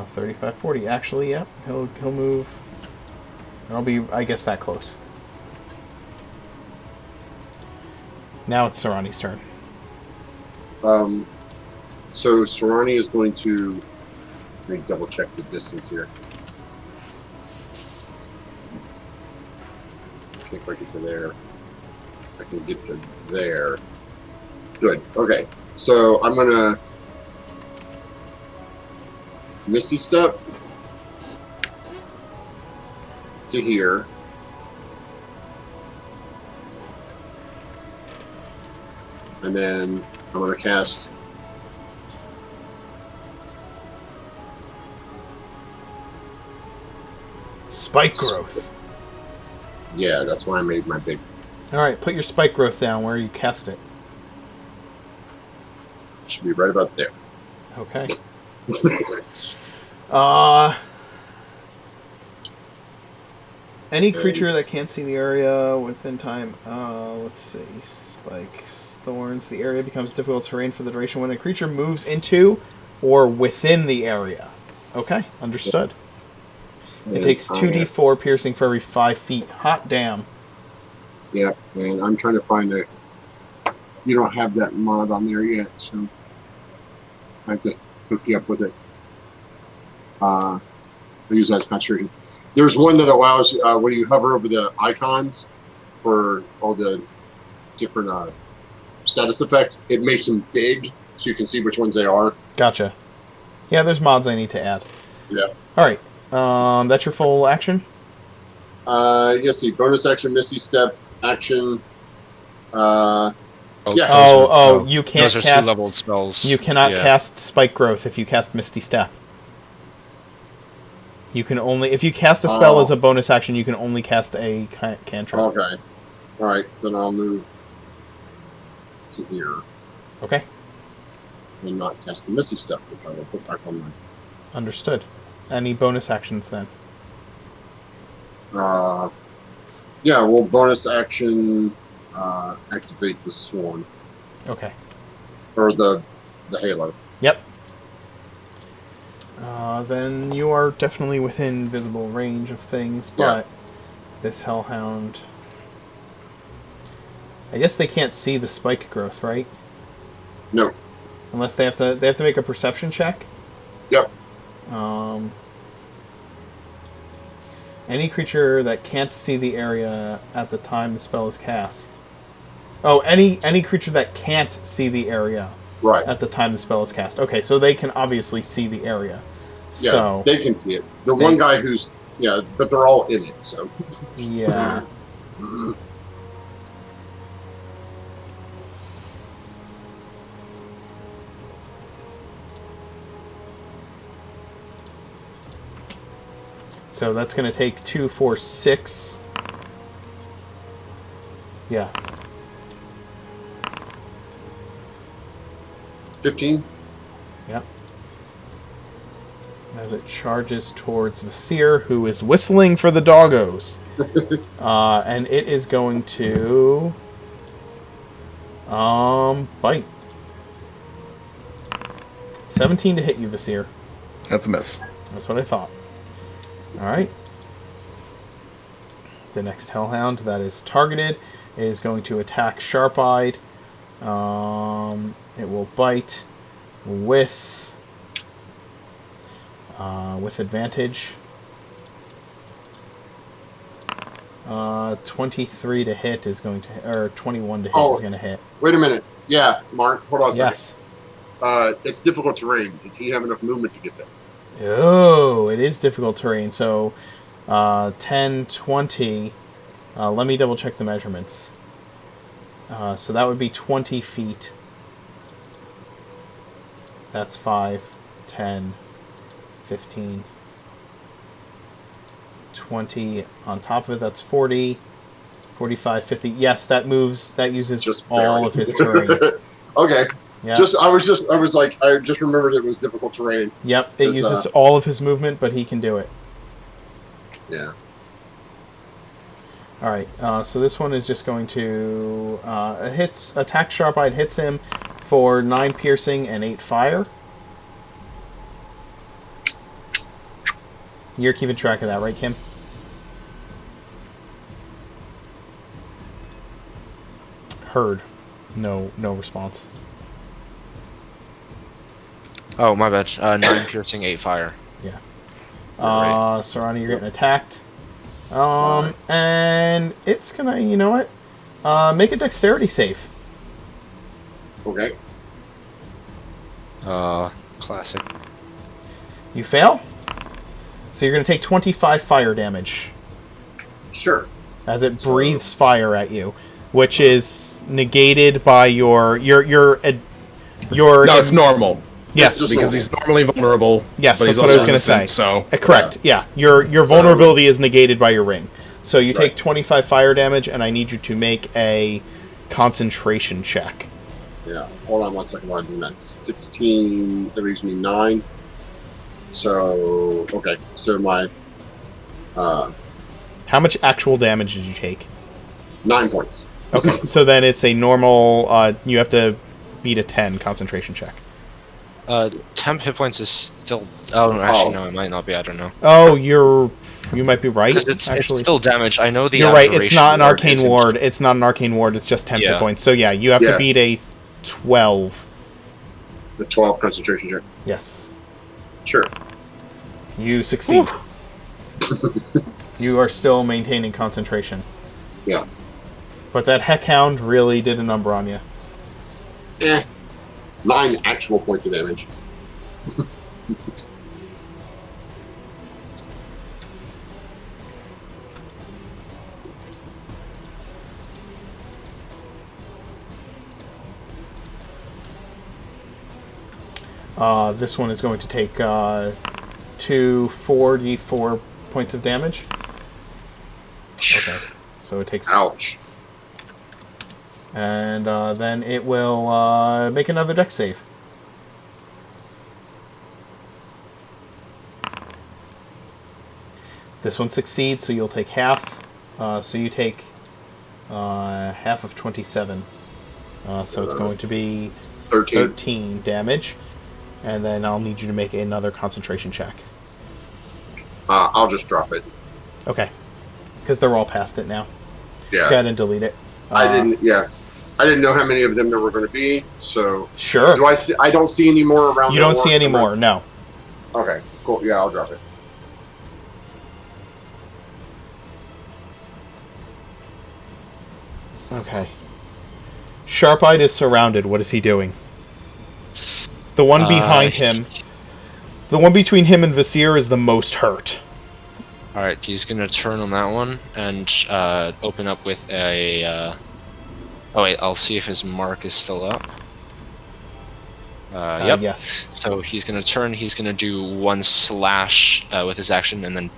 Speaker 2: 35, 40. Actually, yep, he'll move. I'll be, I guess, that close. Now it's Serrani's turn.
Speaker 1: So Serrani is going to... Let me double check the distance here. Okay, if I get to there, I can get to there. Good. Okay. So I'm gonna Misty Step to here. And then I'm gonna cast
Speaker 2: Spike growth.
Speaker 1: Yeah, that's why I made my big...
Speaker 2: All right, put your spike growth down where you cast it.
Speaker 1: Should be right about there.
Speaker 2: Okay. Any creature that can't see the area within time. Let's see. Spikes, thorns. The area becomes difficult terrain for the duration when a creature moves into or within the area. Okay, understood. It takes 2d4 piercing for every 5 feet. Hot damn.
Speaker 1: Yeah, and I'm trying to find a... You don't have that mod on there yet, so I have to hook you up with it. I use that as concentration. There's one that allows, when you hover over the icons for all the different status effects, it makes them big so you can see which ones they are.
Speaker 2: Gotcha. Yeah, there's mods I need to add.
Speaker 1: Yeah.
Speaker 2: Alright. That's your full action?
Speaker 1: Yes, see, bonus action, Misty Step, action. Yeah.
Speaker 2: You can't
Speaker 3: Those are
Speaker 2: cast...
Speaker 3: 2-leveled spells.
Speaker 2: You cannot
Speaker 3: Yeah.
Speaker 2: cast Spike Growth if you cast Misty Step. You can only... If you cast a spell as a bonus action, you can only cast a cantrip.
Speaker 1: Okay. Alright, then I'll move to here
Speaker 2: Okay.
Speaker 1: and not cast the Misty Step, which I will put back on my...
Speaker 2: Understood. Any bonus actions then?
Speaker 1: Yeah, well, bonus action, activate the swarm.
Speaker 2: Okay.
Speaker 1: Or the halo.
Speaker 2: Yep. Then you are definitely within visible range of things, but this hellhound... I guess they can't see the spike growth, right?
Speaker 1: No.
Speaker 2: Unless they have to make a perception check.
Speaker 1: Yep.
Speaker 2: Any creature that can't see the area at the time the spell is cast. Oh, any creature that can't see the area
Speaker 1: Right.
Speaker 2: at the time the spell is cast. Okay, so they can obviously see the area.
Speaker 1: Yeah,
Speaker 2: So
Speaker 1: they can see it. The one guy who's... Yeah, but they're all in it, so...
Speaker 2: yeah. So that's going to take 2, 4, 6. Yeah.
Speaker 1: 15?
Speaker 2: Yep. as it charges towards Vasir, who is whistling for the doggos. And it is going to bite. 17 to hit you, Vasir.
Speaker 5: That's a miss.
Speaker 2: That's what I thought. Alright. The next Hellhound that is targeted is going to attack Sharp-Eyed. It will bite with advantage. 23 to hit is going to, or 21 to hit is going to hit.
Speaker 1: Wait a minute. Yeah, Mark, hold on a second.
Speaker 2: Yes.
Speaker 1: It's difficult terrain. Did he have enough movement to get there?
Speaker 2: Oh, it is difficult terrain. So, 10, 20. Let me double check the measurements. So that would be 20 feet. That's 5, 10, 15, 20. On top of it, that's 40, 45, 50. Yes, that moves. That uses
Speaker 1: Just
Speaker 2: all
Speaker 1: barely.
Speaker 2: of his terrain.
Speaker 1: Okay.
Speaker 2: Yeah.
Speaker 1: I just remembered it was difficult terrain.
Speaker 2: Yep, it uses all of his movement, but he can do it.
Speaker 1: Yeah.
Speaker 2: All right, so this one is just going to attack Sharp-Eyed, hits him for 9 piercing and 8 fire. You're keeping track of that, right, Kim? Heard. No response.
Speaker 3: Oh, my bad. 9 piercing, 8 fire.
Speaker 2: Yeah.
Speaker 3: Right.
Speaker 2: Sarani, you're getting attacked. And it's gonna, you know what? Make a dexterity save.
Speaker 1: Okay.
Speaker 3: Classic.
Speaker 2: You fail? So you're gonna take 25 fire damage
Speaker 1: Sure.
Speaker 2: as it breathes fire at you, which is negated by your
Speaker 5: No, it's normal.
Speaker 2: yes,
Speaker 1: just
Speaker 5: Because he's normally vulnerable.
Speaker 2: yes,
Speaker 5: but
Speaker 2: that's
Speaker 5: he's
Speaker 2: what I was
Speaker 5: also
Speaker 2: gonna say.
Speaker 5: resistant, So
Speaker 2: Correct. Yeah, your vulnerability is negated by your ring. So you
Speaker 1: Right.
Speaker 2: take 25 fire damage, and I need you to make a concentration check.
Speaker 1: Yeah. Hold on 1 second while I'm doing that. 16, that leaves me 9. So, okay. So my,
Speaker 2: How much actual damage did you take?
Speaker 1: 9 points.
Speaker 2: Okay, so then it's a normal. You have to beat a 10 concentration check.
Speaker 3: 10 hit points is still. Oh, no, actually,
Speaker 1: Oh.
Speaker 3: no, it might not be. I don't know.
Speaker 2: Oh, you might be right.
Speaker 3: Because it's
Speaker 2: Actually,
Speaker 3: still damage. I know the.
Speaker 2: you're right. It's
Speaker 3: abjuration
Speaker 2: not an
Speaker 3: ward
Speaker 2: arcane
Speaker 3: isn't-
Speaker 2: ward. It's not an arcane ward. It's just 10 hit
Speaker 3: Yeah.
Speaker 2: points. So yeah, you have to
Speaker 1: Yeah.
Speaker 2: beat a 12.
Speaker 1: The 12 concentration check.
Speaker 2: Yes,
Speaker 1: Sure.
Speaker 2: you succeed. You are still maintaining concentration.
Speaker 1: Yeah.
Speaker 2: But that Heckhound really did a number on you.
Speaker 1: 9 actual points of damage.
Speaker 2: This one is going to take 4d4 points of damage. Okay, so it takes...
Speaker 1: Ouch.
Speaker 2: And then it will make another dex save. This one succeeds, so you'll take half. So you take half of 27. So it's going to be 13 damage. And then I'll need you to make another concentration check.
Speaker 1: I'll just drop it.
Speaker 2: Okay. Because they're all past it now.
Speaker 1: Yeah.
Speaker 2: Go ahead and delete it.
Speaker 1: I didn't know how many of them there were going to be, so...
Speaker 2: Sure.
Speaker 1: Do I see... I don't see any more around
Speaker 2: You don't see any more, no.
Speaker 1: Okay, cool. Yeah, I'll drop it.
Speaker 2: Okay. Sharp-Eyed is surrounded. What is he doing? The one behind him... The one between him and Vasir is the most hurt.
Speaker 3: Alright, he's gonna turn on that one and open up with a. Oh wait, I'll see if his mark is still up. Yep.
Speaker 2: Yes.
Speaker 3: So he's gonna turn. He's gonna do one slash with his action, and then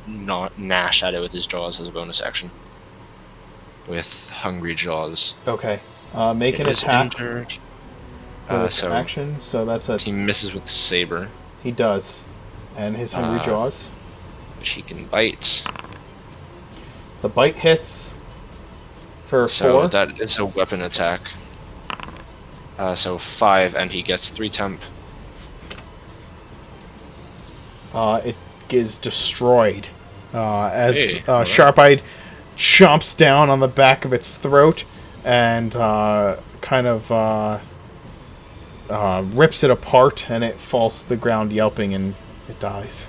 Speaker 3: not gnash at it with his jaws as a bonus action. With hungry jaws.
Speaker 2: Okay. Make an
Speaker 3: It is
Speaker 2: attack
Speaker 3: entered.
Speaker 2: with
Speaker 3: So
Speaker 2: action. So that's a...
Speaker 3: he misses with the saber.
Speaker 2: He does. And his hungry jaws.
Speaker 3: Which he can bite.
Speaker 2: The bite hits for
Speaker 3: So
Speaker 2: 4.
Speaker 3: that is a weapon attack. So 5, and he gets 3 temp.
Speaker 2: It is destroyed as
Speaker 3: Hey, alright.
Speaker 2: Sharp-Eyed chomps down on the back of its throat and kind of rips it apart, and it falls to the ground yelping, and it dies.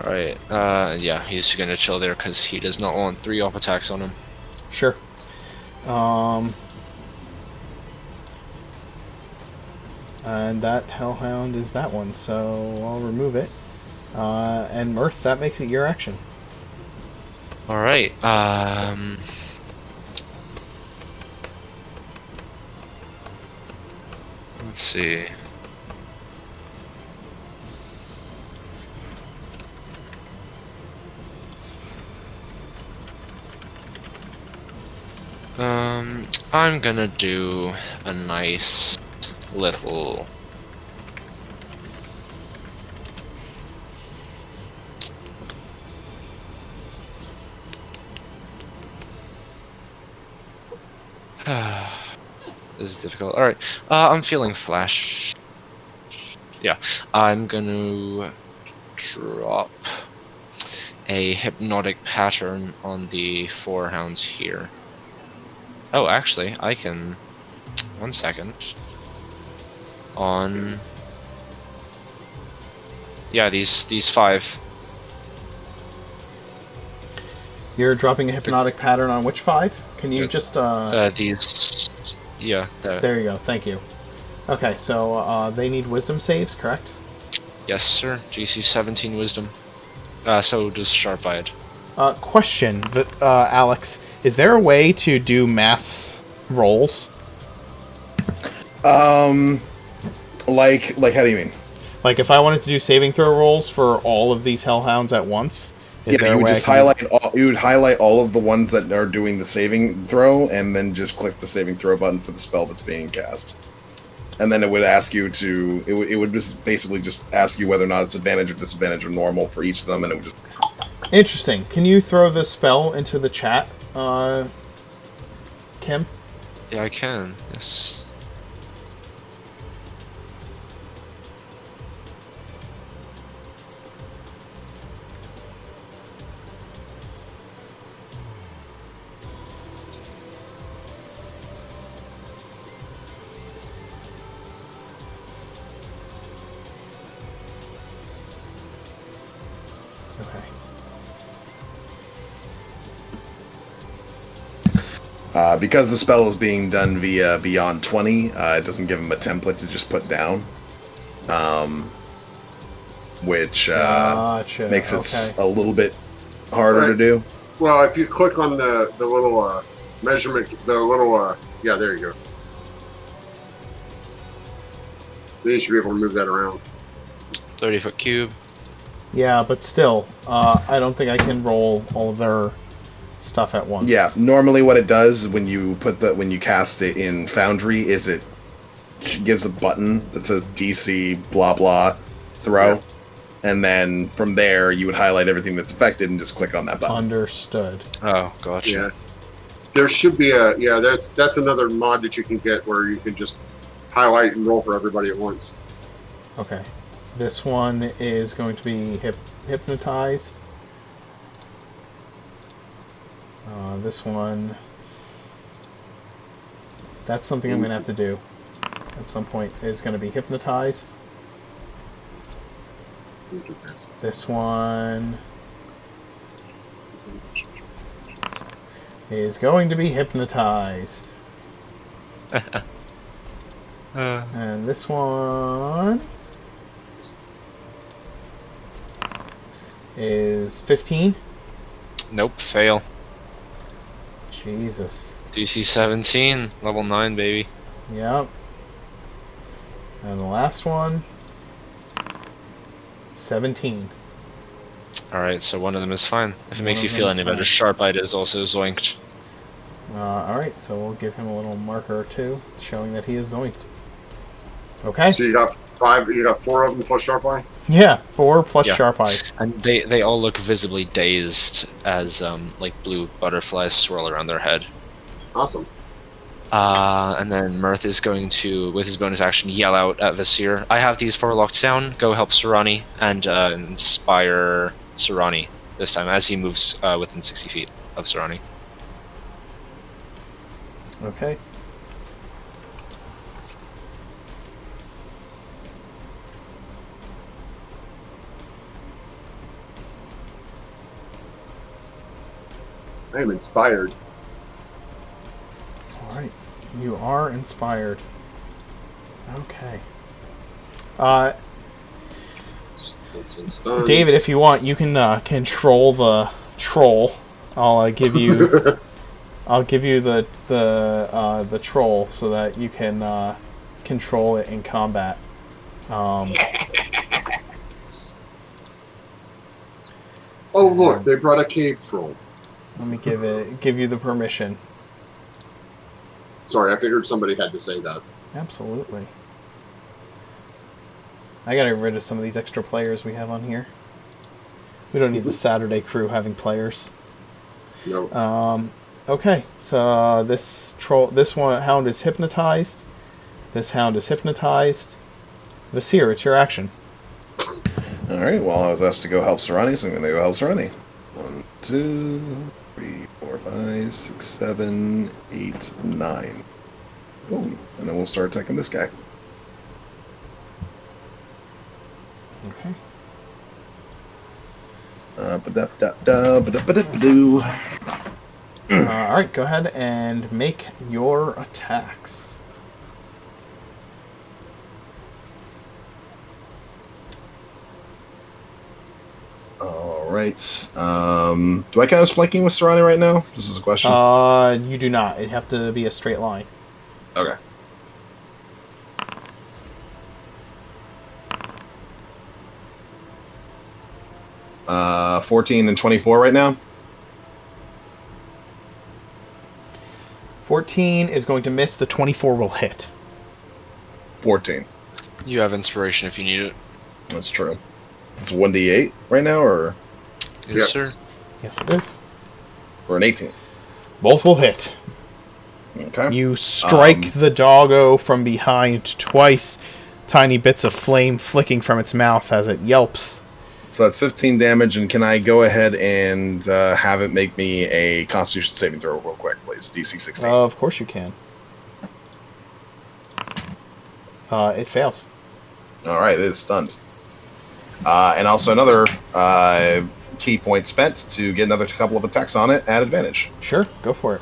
Speaker 3: Alright, yeah, he's gonna chill there because he does not want 3 off attacks on him.
Speaker 2: Sure. And that Hellhound is that one, so I'll remove it. And Mirth, that makes it your action.
Speaker 3: Alright, let's see. I'm gonna do a nice little... This is difficult. Alright, I'm feeling flash. Yeah, I'm gonna drop a hypnotic pattern on the 4 hounds here. Oh, actually, I can... 1 second. On... Yeah, these 5.
Speaker 2: You're dropping a hypnotic pattern on which 5? Can you just...
Speaker 3: These... Yeah,
Speaker 2: There you go, thank you. Okay, so they need wisdom saves, correct?
Speaker 3: Yes, sir. GC 17 wisdom. So does Sharp-Eyed.
Speaker 2: Question, Alex. Is there a way to do mass rolls?
Speaker 5: Like how do you mean?
Speaker 2: Like, if I wanted to do saving throw rolls for all of these hellhounds at once, is there
Speaker 5: you
Speaker 2: a
Speaker 5: would
Speaker 2: way
Speaker 5: just
Speaker 2: I can...
Speaker 5: you would highlight all of the ones that are doing the saving throw, and then just click the saving throw button for the spell that's being cast. And then it would ask you to... It would just basically just ask you whether or not it's advantage or disadvantage or normal for each of them, and it would just...
Speaker 2: Interesting. Can you throw the spell into the chat, Kim?
Speaker 3: Yeah, I can. Yes.
Speaker 5: Because the spell is being done via Beyond 20, it doesn't give him a template to just put down. Which
Speaker 2: Gotcha.
Speaker 5: makes it
Speaker 2: Okay.
Speaker 5: a little bit harder to do.
Speaker 1: Well, if you click on the little measurement, yeah, there you go. Then you should be able to move that around.
Speaker 3: 30-foot cube.
Speaker 2: Yeah, but still, I don't think I can roll all of their stuff at once.
Speaker 5: Yeah, normally what it does when you cast it in Foundry is it gives a button that says DC blah blah throw,
Speaker 1: Yeah.
Speaker 5: and then from there you would highlight everything that's affected and just click on that button.
Speaker 2: Understood.
Speaker 3: Oh, gotcha.
Speaker 1: Yeah. There should be that's another mod that you can get where you can just highlight and roll for everybody at once.
Speaker 2: Okay. This one is going to be hypnotized. This one... That's something I'm going to have to do at some point. Is going to be hypnotized. This one is going to be hypnotized. And this one is 15.
Speaker 3: Nope, fail.
Speaker 2: Jesus.
Speaker 3: DC 17, level 9, baby.
Speaker 2: Yep. And the last one, 17.
Speaker 3: Alright, so one of them is fine. If it makes
Speaker 2: One
Speaker 3: you
Speaker 2: of
Speaker 3: feel
Speaker 2: them is
Speaker 3: any better,
Speaker 2: fine.
Speaker 3: Sharp-Eyed is also zoinked.
Speaker 2: Alright, so we'll give him a little marker or two, showing that he is zoinked. Okay.
Speaker 1: So you got 5, you got 4 of them plus Sharp Eye?
Speaker 2: Yeah, 4 plus
Speaker 3: Yeah.
Speaker 2: Sharp Eye.
Speaker 3: And they all look visibly dazed as like blue butterflies swirl around their head.
Speaker 1: Awesome.
Speaker 3: And then Mirth is going to, with his bonus action, yell out at Vasir, I have these 4 locked down, go help Sarani, and inspire Sarani this time, as he moves within 60 feet of Sarani.
Speaker 2: Okay.
Speaker 1: I am inspired.
Speaker 2: Alright. You are inspired. Okay.
Speaker 1: Stun.
Speaker 2: David, if you want, you can control the troll. I'll give you I'll give you the troll so that you can control it in combat.
Speaker 1: Oh look, they brought a cave troll.
Speaker 2: Let me give you the permission.
Speaker 1: Sorry, I figured somebody had to say that.
Speaker 2: Absolutely. I gotta get rid of some of these extra players we have on here. We don't need the Saturday crew having players.
Speaker 1: No.
Speaker 2: Okay, so this hound is hypnotized. This hound is hypnotized. Vasir, it's your action.
Speaker 5: Alright, well, I was asked to go help Sarani, so I'm going to go help Sarani. 1, 2, 3, 4, 5, 6, 7, 8, 9. Boom. And then we'll start attacking this guy.
Speaker 2: Okay.
Speaker 5: Ba-da-da-da,
Speaker 2: Alright, go ahead and make your attacks.
Speaker 5: Alright. Do I count as flanking with Sarani right now? This is a question.
Speaker 2: You do not. It'd have to be a straight line.
Speaker 5: Okay. Uh, 14 and 24 right now.
Speaker 2: 14 is going to miss. The 24 will hit.
Speaker 5: 14.
Speaker 3: You have inspiration if you need it.
Speaker 5: That's true. It's 1d8 right now, or
Speaker 3: Yes,
Speaker 1: Yeah.
Speaker 3: sir.
Speaker 2: Yes, it is.
Speaker 5: for an 18.
Speaker 2: Both will hit.
Speaker 5: Okay.
Speaker 2: You strike the doggo from behind twice. Tiny bits of flame flicking from its mouth as it yelps.
Speaker 5: So that's 15 damage, and can I go ahead and have it make me a Constitution saving throw real quick, please? DC 16.
Speaker 2: Of course you can. It fails.
Speaker 5: All right, it is stunned. And also another key point spent to get another couple of attacks on it at advantage.
Speaker 2: Sure, go for it.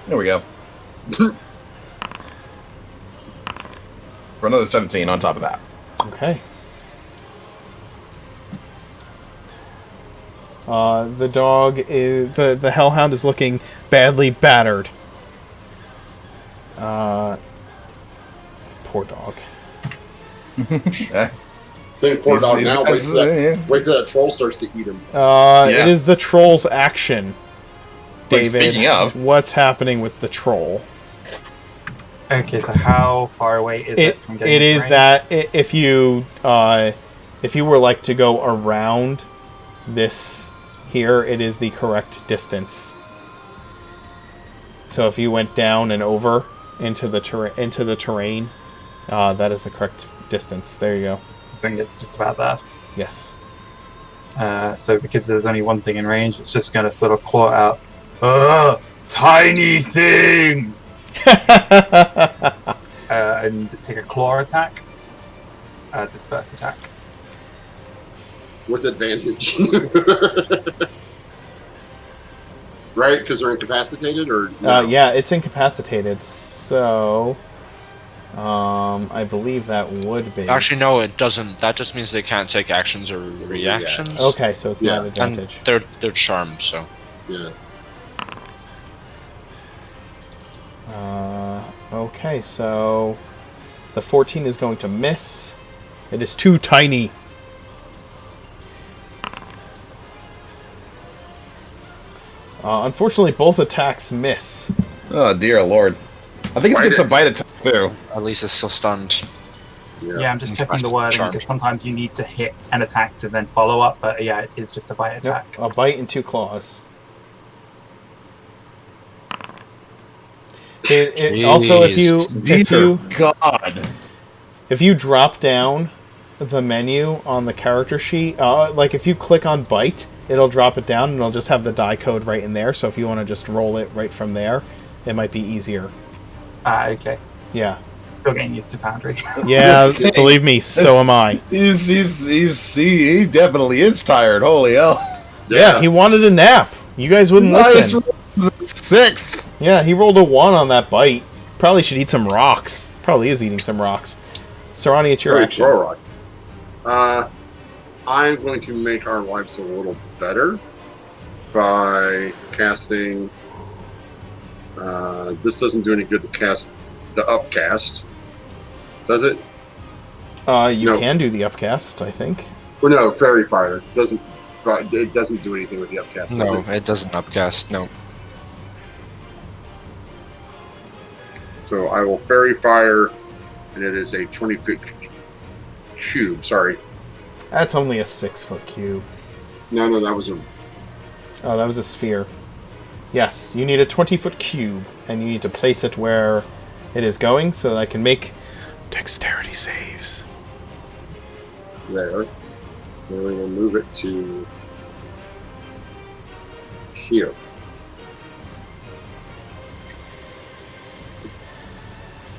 Speaker 5: There we go. For another 17 on top of that.
Speaker 2: Okay. The dog is the hellhound is looking badly battered. Poor dog.
Speaker 5: Eh,
Speaker 1: Think poor dog now. Wait till
Speaker 5: yeah.
Speaker 1: that troll starts to eat him.
Speaker 2: It is the troll's action.
Speaker 5: Like,
Speaker 2: David,
Speaker 5: speaking of-
Speaker 2: what's happening with the troll?
Speaker 4: Okay, so how far away is it from getting
Speaker 2: It is
Speaker 4: range?
Speaker 2: that if you were like to go around this here, it is the correct distance. So if you went down and over into the terrain, that is the correct distance. There you go.
Speaker 4: I think it's just about there.
Speaker 2: Yes.
Speaker 4: So because there's only one thing in range, it's just going to sort of claw out. Tiny thing! And take a claw attack as its first attack.
Speaker 1: With advantage. Right? Because they're incapacitated? Or no?
Speaker 2: Yeah, it's incapacitated, so I believe that would be.
Speaker 3: Actually, no, it doesn't. That just means they can't take actions or reactions.
Speaker 2: Okay, so it's not
Speaker 1: Yeah.
Speaker 2: advantage.
Speaker 3: And they're charmed, so.
Speaker 1: Yeah.
Speaker 2: Okay, so the 14 is going to miss. It is too tiny. Unfortunately, both attacks miss.
Speaker 5: Oh dear lord! I think it's
Speaker 1: Bite
Speaker 5: gets a
Speaker 1: it.
Speaker 5: bite attack too.
Speaker 3: At least it's still stunned.
Speaker 6: Yeah, I'm just checking the
Speaker 3: Impressive
Speaker 6: wording
Speaker 3: charm.
Speaker 6: because sometimes you need to hit an attack to then follow up. But yeah, it is just a bite
Speaker 2: Nope,
Speaker 6: attack.
Speaker 2: a bite and 2 claws. Also,
Speaker 5: Dear God!
Speaker 2: if you drop down the menu on the character sheet, like if you click on bite, it'll drop it down and it'll just have the die code right in there. So if you want to just roll it right from there, it might be easier.
Speaker 6: Okay.
Speaker 2: Yeah.
Speaker 6: Still getting used to Foundry.
Speaker 2: Yeah,
Speaker 5: This thing-
Speaker 2: believe me, so am I.
Speaker 5: He definitely is tired. Holy hell!
Speaker 2: Yeah, he wanted a nap. You guys wouldn't
Speaker 5: His
Speaker 2: listen.
Speaker 5: highest roll is a 6.
Speaker 2: Yeah, he rolled a 1 on that bite. Probably should eat some rocks. Probably is eating some rocks. Sarani, it's your
Speaker 1: Sorry,
Speaker 2: action.
Speaker 1: throw rock. I'm going to make our lives a little better by casting. This doesn't do any good to cast the upcast, does it?
Speaker 2: You
Speaker 1: No.
Speaker 2: can do the upcast, I think.
Speaker 1: Well, no, fairy fire doesn't. It doesn't do anything with the upcast. Does
Speaker 3: No,
Speaker 1: it?
Speaker 3: it doesn't upcast. No.
Speaker 1: So I will fairy fire, and it is a 20-foot cube. Sorry,
Speaker 2: That's only a 6-foot cube.
Speaker 1: no, that was a.
Speaker 2: Oh, that was a sphere. Yes, you need a 20-foot cube, and you need to place it where it is going so that I can make dexterity saves.
Speaker 1: There. Then we will move it to here.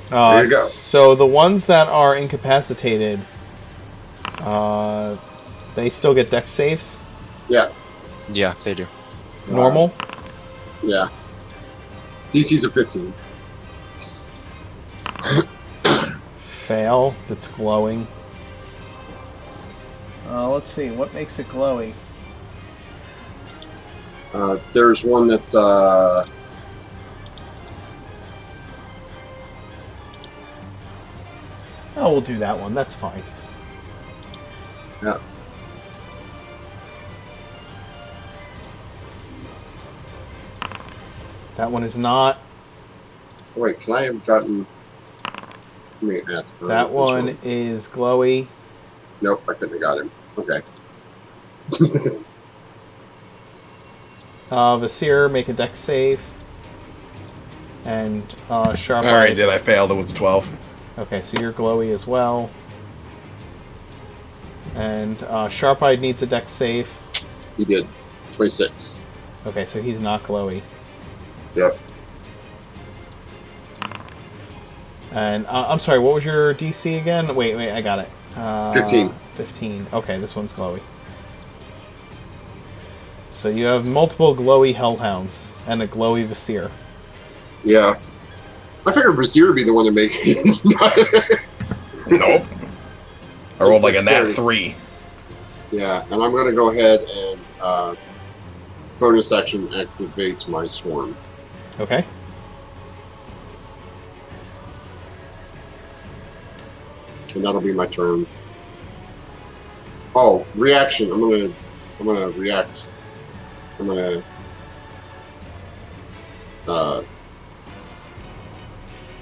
Speaker 1: There you go.
Speaker 2: So the ones that are incapacitated, they still get dex saves?
Speaker 1: Yeah,
Speaker 3: Yeah, they do.
Speaker 2: Normal?
Speaker 1: yeah. DC's a 15.
Speaker 2: Fail. That's glowing. Let's see. What makes it glowy?
Speaker 1: There's one that's
Speaker 2: Oh, we'll do that one. That's fine.
Speaker 1: yeah.
Speaker 2: That one is not.
Speaker 1: Wait, can I have gotten? Let me ask.
Speaker 2: That
Speaker 1: which
Speaker 2: one is glowy.
Speaker 1: Nope, I couldn't have got him. Okay.
Speaker 2: Vasir, make a dex save. And Sharp
Speaker 5: All right,
Speaker 2: Eye.
Speaker 5: did I failed? It was 12.
Speaker 2: Okay, so you're glowy as well. And Sharp Eye needs a dex save.
Speaker 1: He did. 26.
Speaker 2: Okay, so he's not glowy.
Speaker 1: Yep.
Speaker 2: And I'm sorry, what was your DC again? Wait, I got it.
Speaker 1: 15.
Speaker 2: 15. Okay, this one's glowy. So you have multiple glowy hellhounds and a glowy Vasir.
Speaker 1: Yeah. I figured Brazier would be the one to make it.
Speaker 5: Nope. I rolled like a nat
Speaker 1: Dexterity.
Speaker 5: 3.
Speaker 1: Yeah, and I'm going to go ahead and bonus action activate my swarm.
Speaker 2: Okay.
Speaker 1: And that'll be my turn. Oh, reaction. I'm gonna react. I'm gonna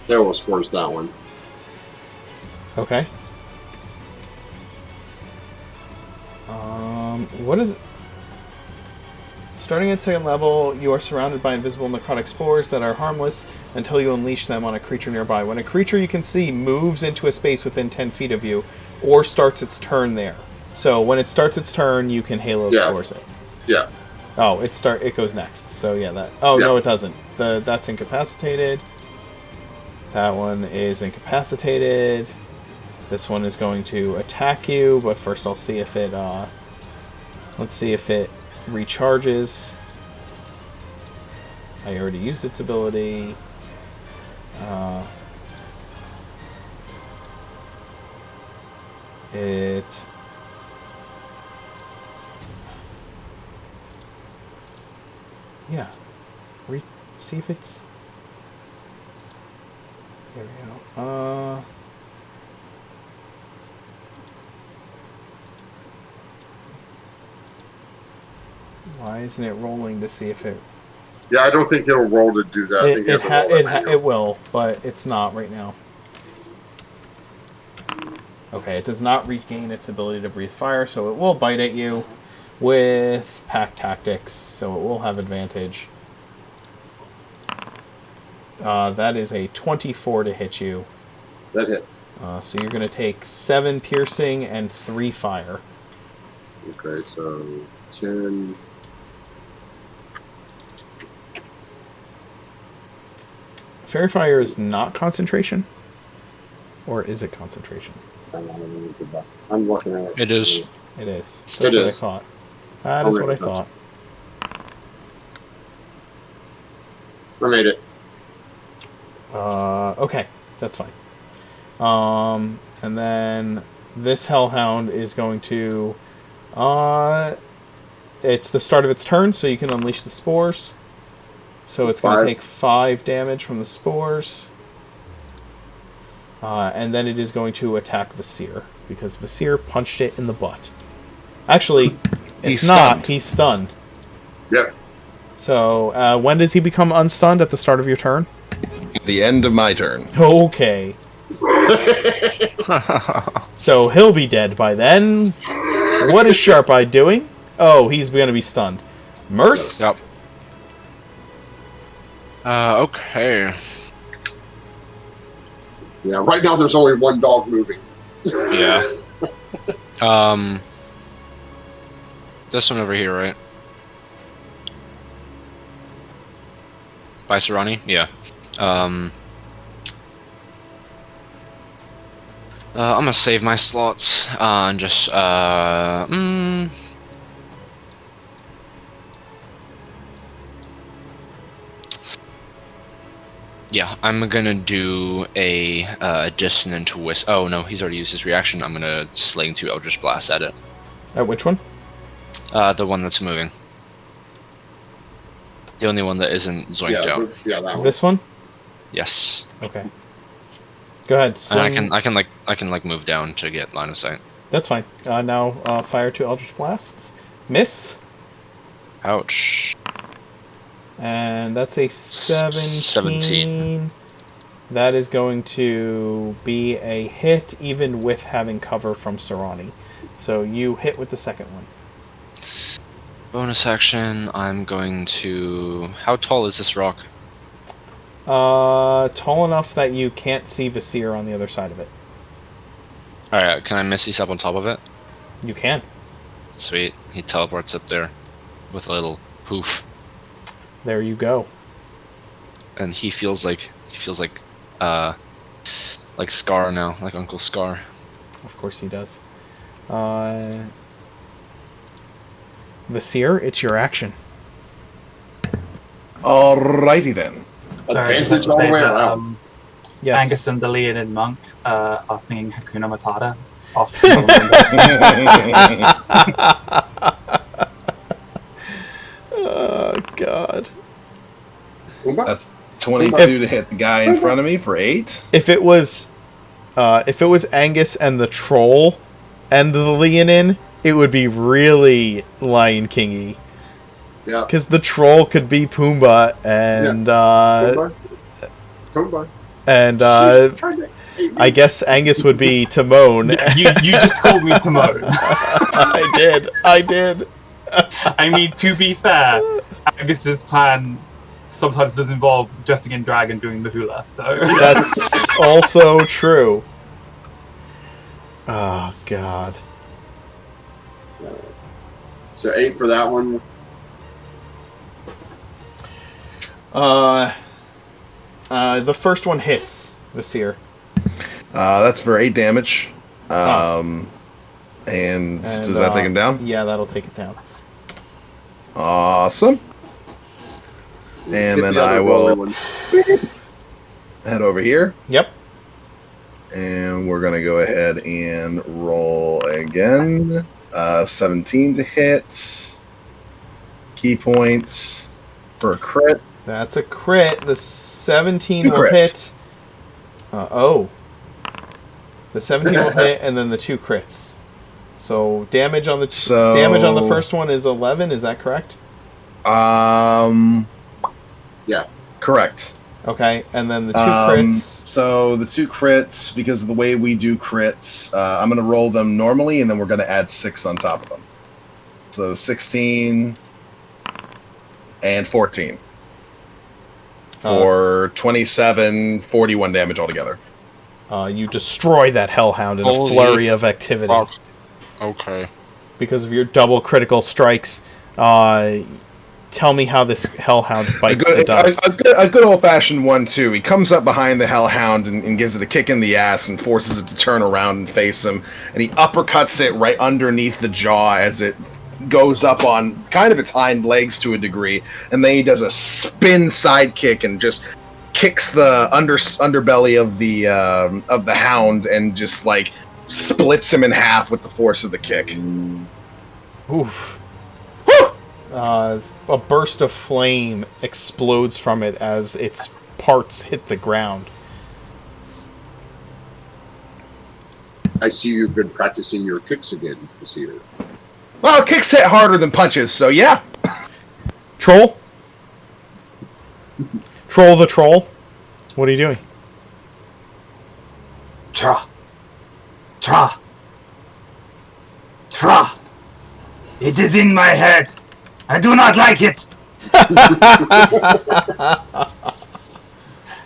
Speaker 1: Arrow scores that one.
Speaker 2: Okay. What is... Starting at second level, you are surrounded by invisible necrotic spores that are harmless until you unleash them on a creature nearby. When a creature you can see moves into a space within 10 feet of you, or starts its turn there. So when it starts its turn, you can Halo Spores it.
Speaker 1: Yeah.
Speaker 2: Oh, it goes next. So yeah, that... Oh,
Speaker 1: Yeah.
Speaker 2: no, it doesn't. That's incapacitated. That one is incapacitated. This one is going to attack you, but first I'll see if it... let's see if it recharges. I already used its ability. It... Yeah. See if it's... There we go. Why isn't it rolling to see if it
Speaker 1: Yeah, I don't think it'll roll to do that. I think
Speaker 2: It will, but it's not right now. Okay, it does not regain its ability to breathe fire, so it will bite at you with pack tactics, so it will have advantage. That is a 24 to hit you.
Speaker 1: That hits.
Speaker 2: So you're going to take 7 piercing and 3 fire.
Speaker 1: Okay, so 10.
Speaker 2: Fairy fire is not concentration? Or is it concentration?
Speaker 1: I'm looking at it.
Speaker 3: It is.
Speaker 2: It is. That's
Speaker 1: It
Speaker 2: what
Speaker 1: is.
Speaker 2: I thought. That is what I thought.
Speaker 1: I made it.
Speaker 2: Okay, that's fine. And then this Hellhound is going to... it's the start of its turn, so you can unleash the spores. So it's going to take 5 damage from the spores. And then it is going to attack Vasir, because Vasir punched it in the butt. Actually, it's not. He's stunned.
Speaker 1: Yep.
Speaker 2: So, when does he become unstunned? At the start of your turn?
Speaker 5: The end of my turn.
Speaker 2: Okay. So, he'll be dead by then. What is Sharp-Eye doing? Oh, he's going to be stunned. Mirth?
Speaker 3: Yep. Okay.
Speaker 1: Yeah, right now there's only one dog moving.
Speaker 3: Yeah. This one over here, right? By Serrani? Yeah. I'm gonna save my slots and just yeah, I'm gonna do a dissonant whisper. Oh no, he's already used his reaction. I'm gonna sling 2 Eldritch Blast at it.
Speaker 2: At which one?
Speaker 3: The one that's moving. The only one that isn't zoinked out.
Speaker 1: Yeah, that one.
Speaker 2: This one?
Speaker 3: Yes.
Speaker 2: Okay. Go ahead.
Speaker 3: And I can move down to get line of sight.
Speaker 2: That's fine. Now fire 2 Eldritch Blasts. Miss.
Speaker 3: Ouch.
Speaker 2: And that's a 17. That is going to be a hit, even with having cover from Serrani. So you hit with the second one.
Speaker 3: Bonus action, I'm going to... How tall is this rock?
Speaker 2: Tall enough that you can't see Vasir on the other side of it.
Speaker 3: Alright, can I Misty Step on top of it?
Speaker 2: You can.
Speaker 3: Sweet. He teleports up there with a little poof.
Speaker 2: There you go.
Speaker 3: And he feels like Scar now, like Uncle Scar.
Speaker 2: Of course he does. Vasir, it's your action.
Speaker 5: Alrighty then.
Speaker 6: Sorry,
Speaker 1: Advantage all the way around.
Speaker 2: Yes.
Speaker 6: Angus and the Leonid monk are singing Hakuna Matata off.
Speaker 2: Oh, God.
Speaker 5: That's 22 to hit the guy in front of me for 8.
Speaker 2: If it was Angus and the troll and the Leonin, it would be really Lion King-y.
Speaker 1: Yeah.
Speaker 2: Because the troll could be Pumbaa and
Speaker 1: Pumbaa.
Speaker 2: and I guess Angus would be Timon.
Speaker 6: you just called me Timon.
Speaker 2: I did.
Speaker 6: I mean, to be fair, Angus's plan sometimes does involve dressing in drag and doing the hula, so...
Speaker 2: That's also true. Oh, God.
Speaker 1: So 8 for that one.
Speaker 2: The first one hits Vasir.
Speaker 5: That's for 8 damage. And does that take him down?
Speaker 2: Yeah, that'll take it down.
Speaker 5: Awesome. And then I will head over here.
Speaker 2: Yep.
Speaker 5: And we're going to go ahead and roll again. 17 to hit. Key points for a crit.
Speaker 2: That's a crit. The 17
Speaker 5: Two
Speaker 2: will
Speaker 5: crits.
Speaker 2: hit. The 17 will hit, and then the 2 crits. So damage on the damage on the first one is 11. Is that correct?
Speaker 5: Correct.
Speaker 2: Okay, and then the 2 crits.
Speaker 5: So the 2 crits, because of the way we do crits, I'm going to roll them normally, and then we're going to add 6 on top of them. So 16 and 14 for 27, 41 damage altogether.
Speaker 2: You destroy that hellhound in a
Speaker 3: Holy
Speaker 2: flurry of activity.
Speaker 3: fuck. Okay.
Speaker 2: Because of your double critical strikes. Tell me how this hellhound bites the dust.
Speaker 5: A good old-fashioned one, too. He comes up behind the hellhound and gives it a kick in the ass and forces it to turn around and face him. And he uppercuts it right underneath the jaw as it goes up on kind of its hind legs to a degree. And then he does a spin side kick and just kicks the underbelly of the hound and just, like, splits him in half with the force of the kick.
Speaker 2: Oof. A burst of flame explodes from it as its parts hit the ground.
Speaker 1: I see you've been practicing your kicks again this year.
Speaker 5: Well, kicks hit harder than punches, so yeah.
Speaker 2: Troll? Troll the troll? What are you doing?
Speaker 6: Tra. Tra. Tra. It is in my head. I do not like it.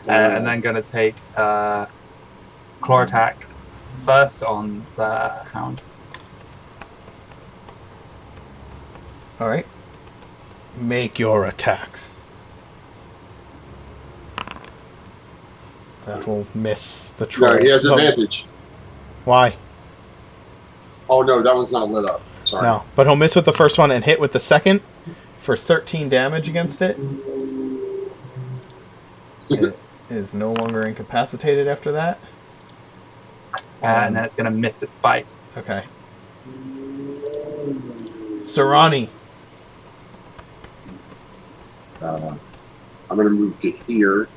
Speaker 6: And then going to take claw attack first on the hound.
Speaker 2: Alright. Make your attacks. That will miss the troll.
Speaker 1: No, he has advantage.
Speaker 2: Why?
Speaker 1: Oh no, that one's not lit up. Sorry.
Speaker 2: No, but he'll miss with the first one and hit with the second for 13 damage against it. It is no longer incapacitated after that.
Speaker 6: And then it's going to miss its bite.
Speaker 2: Okay. Sarani.
Speaker 1: I'm going to move to here.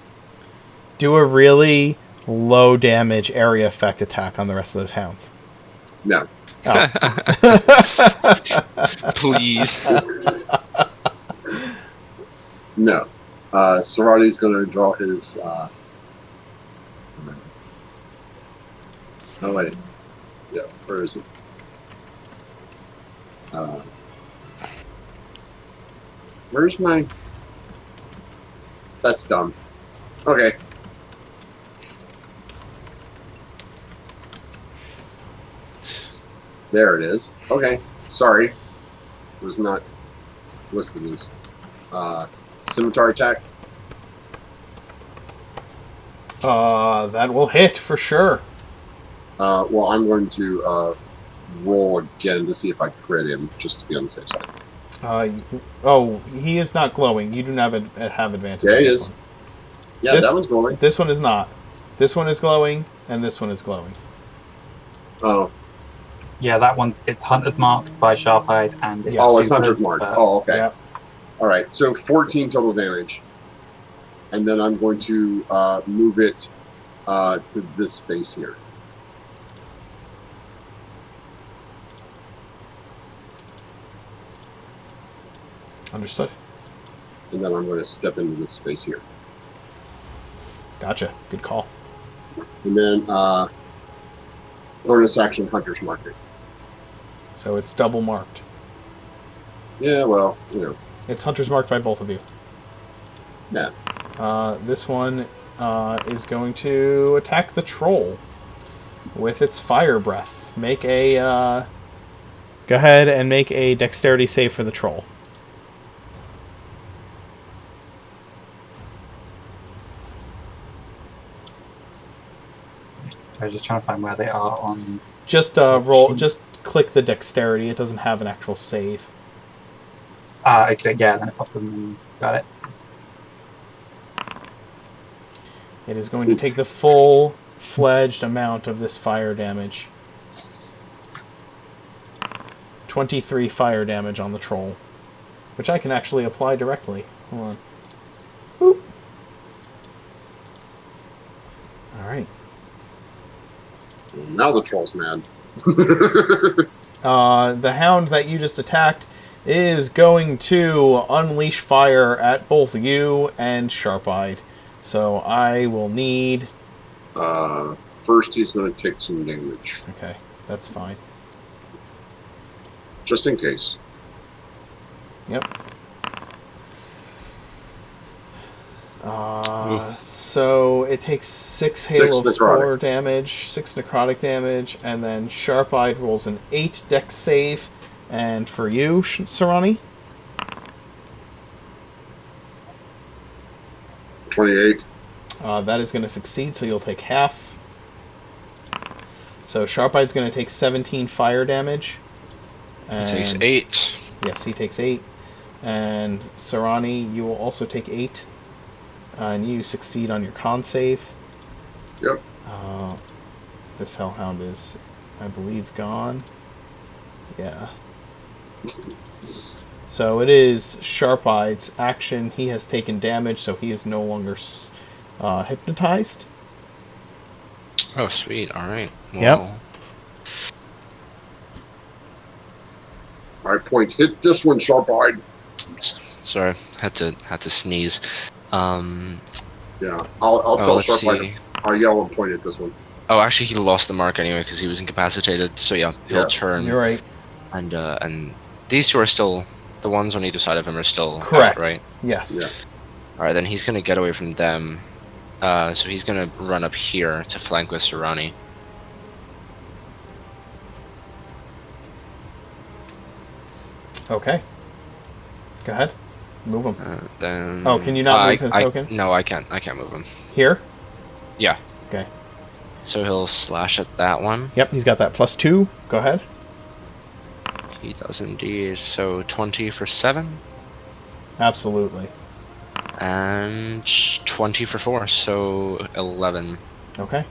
Speaker 2: Do a really low damage area effect attack on the rest of those hounds.
Speaker 1: No.
Speaker 2: Oh.
Speaker 3: Please.
Speaker 1: No. Sarati's going to draw his... oh, wait. Yeah, where is it? Where's my... That's dumb. Okay. There it is. Okay. Sorry. It was not listed as scimitar attack.
Speaker 2: That will hit for sure.
Speaker 1: Well, I'm going to roll again to see if I crit him, just to be on the safe side.
Speaker 2: Oh, he is not glowing. You do not have advantage.
Speaker 1: Yeah, he is.
Speaker 2: One.
Speaker 1: Yeah, that one's glowing.
Speaker 2: This one is not. This one is glowing, and this one is glowing.
Speaker 1: Oh.
Speaker 6: Yeah, that one's it's hunter's marked by Sharp-Eyed and it's
Speaker 1: Oh, it's
Speaker 6: super,
Speaker 1: hunter's marked. Oh, okay.
Speaker 2: Yep.
Speaker 1: All right, so 14 total damage. And then I'm going to move it to this space here.
Speaker 2: Understood.
Speaker 1: And then I'm going to step into this space here.
Speaker 2: Gotcha. Good call.
Speaker 1: And then bonus action hunter's market.
Speaker 2: So it's double marked.
Speaker 1: Yeah, well, you know.
Speaker 2: It's hunter's marked by both of you.
Speaker 1: Yeah.
Speaker 2: This one is going to attack the troll with its fire breath. Make a... Go ahead and make a dexterity save for the troll.
Speaker 6: So just trying to find where they are on.
Speaker 2: Just roll. Just click the dexterity. It doesn't have an actual save.
Speaker 6: Okay, yeah, then it pops them in. Got it.
Speaker 2: It is going to take the full-fledged amount of this fire damage. 23 fire damage on the troll, which I can actually apply directly. Hold on. Boop. All right.
Speaker 1: Now the troll's mad.
Speaker 2: The hound that you just attacked is going to unleash fire at both you and Sharp-Eyed. So I will need...
Speaker 1: First, he's going to take some damage.
Speaker 2: Okay, that's fine.
Speaker 1: Just in case.
Speaker 2: Yep. So it takes 6 Halo
Speaker 1: Six
Speaker 2: Spore damage, 6 necrotic damage, and then Sharp-Eyed rolls an 8 dex save. And for you, Sarani?
Speaker 1: 28.
Speaker 2: That is going to succeed, so you'll take half. So Sharp-Eye's going to take 17 fire damage.
Speaker 3: He takes 8.
Speaker 2: Yes, he takes 8. And Sarani, you will also take 8. And you succeed on your con save.
Speaker 1: Yep.
Speaker 2: This Hellhound is, I believe, gone. Yeah. So it is Sharp-Eye's action. He has taken damage, so he is no longer hypnotized.
Speaker 3: Oh, sweet. All right.
Speaker 2: Yep.
Speaker 1: My point. Hit this one, Sharp-Eyed.
Speaker 3: Sorry, had to sneeze.
Speaker 1: Yeah, I'll tell
Speaker 3: let's
Speaker 1: Sharp-Eyed.
Speaker 3: see.
Speaker 1: I'll yell and point at this one.
Speaker 3: Oh, actually, he lost the mark anyway because he was incapacitated. So yeah, he'll
Speaker 1: Yeah.
Speaker 3: turn.
Speaker 2: You're right.
Speaker 3: And these two are still, the ones on either side of him are still
Speaker 2: Correct.
Speaker 3: out, right?
Speaker 2: Yes.
Speaker 1: Yeah.
Speaker 3: All right, then he's gonna get away from them. So he's gonna run up here to flank with Sarani.
Speaker 2: Okay. Go ahead. Move him.
Speaker 3: Then.
Speaker 2: Oh, can you not move his
Speaker 3: I,
Speaker 2: token?
Speaker 3: No, I can't. I can't move him.
Speaker 2: Here?
Speaker 3: Yeah.
Speaker 2: Okay.
Speaker 3: So he'll slash at that one.
Speaker 2: Yep, he's got that +2. Go ahead.
Speaker 3: He does indeed. So 20 for 7.
Speaker 2: Absolutely.
Speaker 3: And 20 for 4, so 11.
Speaker 2: Okay.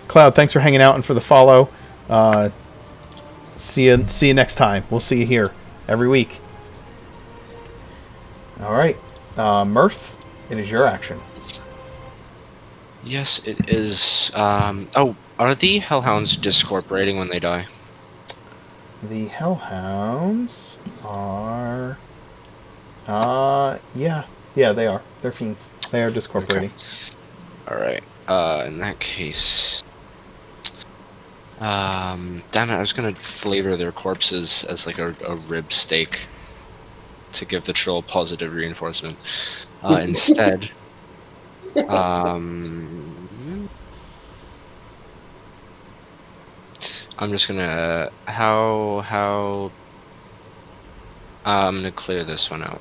Speaker 2: Cloud, thanks for hanging out and for the follow. See you next time. We'll see you here every week. All right, Mirth, it is your action.
Speaker 3: Yes, it is. Oh, are the Hellhounds discorporating when they die?
Speaker 2: The Hellhounds are... yeah, they are. They're fiends. They are discorporating.
Speaker 3: Okay. Alright, in that case... damn it, I was gonna flavor their corpses as like a rib steak to give the troll positive reinforcement. Instead... I'm just gonna... I'm gonna clear this one out.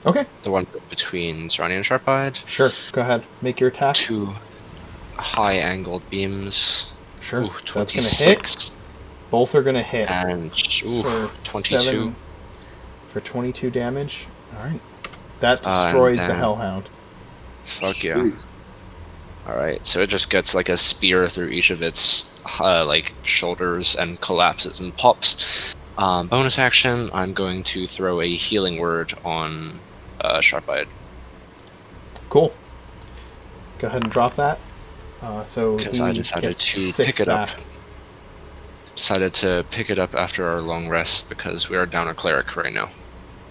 Speaker 2: Okay.
Speaker 3: The one between Sarani and Sharp-Eyed.
Speaker 2: Sure, go ahead. Make your attack.
Speaker 3: 2 high-angled beams.
Speaker 2: Sure,
Speaker 3: Ooh,
Speaker 2: that's going to
Speaker 3: 26.
Speaker 2: hit. Both are going to hit.
Speaker 3: And
Speaker 2: For
Speaker 3: 22.
Speaker 2: For 22 damage. Alright. That destroys the Hellhound.
Speaker 3: Fuck yeah. Alright, so it just gets like a spear through each of its like shoulders and collapses and pops. Bonus action, I'm going to throw a healing word on Sharp-Eyed.
Speaker 2: Cool. Go ahead and drop that. So
Speaker 3: Because I decided to pick it up. Decided to pick it up after our long rest because we are down a cleric right now.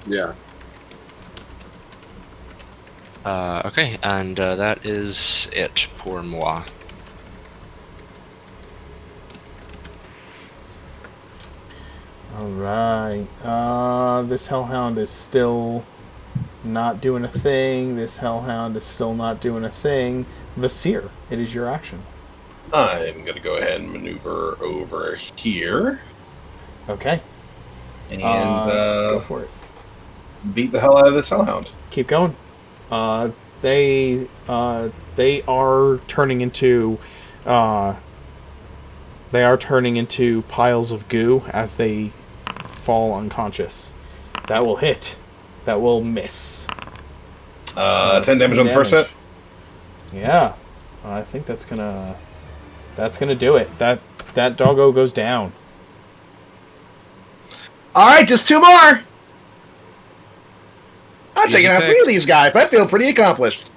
Speaker 1: Yeah.
Speaker 3: Okay, and that is it pour moi.
Speaker 2: Alright. This Hellhound is still not doing a thing. This Hellhound is still not doing a thing. Vasir, it is your action.
Speaker 5: I'm going to go ahead and maneuver over here.
Speaker 2: Okay.
Speaker 5: And
Speaker 2: go for it.
Speaker 5: beat the hell out of this hellhound.
Speaker 2: Keep going. They are turning into piles of goo as they fall unconscious. That will hit. That will miss.
Speaker 5: 10 damage on the first hit.
Speaker 2: Yeah, I think that's gonna do it. That doggo goes down.
Speaker 5: All right, just 2 more. I'm
Speaker 3: Easy
Speaker 5: taking out
Speaker 3: pick.
Speaker 5: 3 of these guys. I feel pretty accomplished.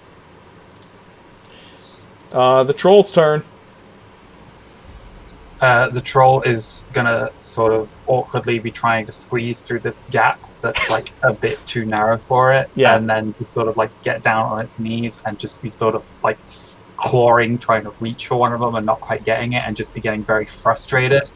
Speaker 2: The troll's turn.
Speaker 4: The troll is gonna sort of awkwardly be trying to squeeze through this gap that's like a bit too narrow for it,
Speaker 2: Yeah.
Speaker 4: and then just sort of like get down on its knees and just be sort of like clawing, trying to reach for one of them and not quite getting it, and just be getting very frustrated.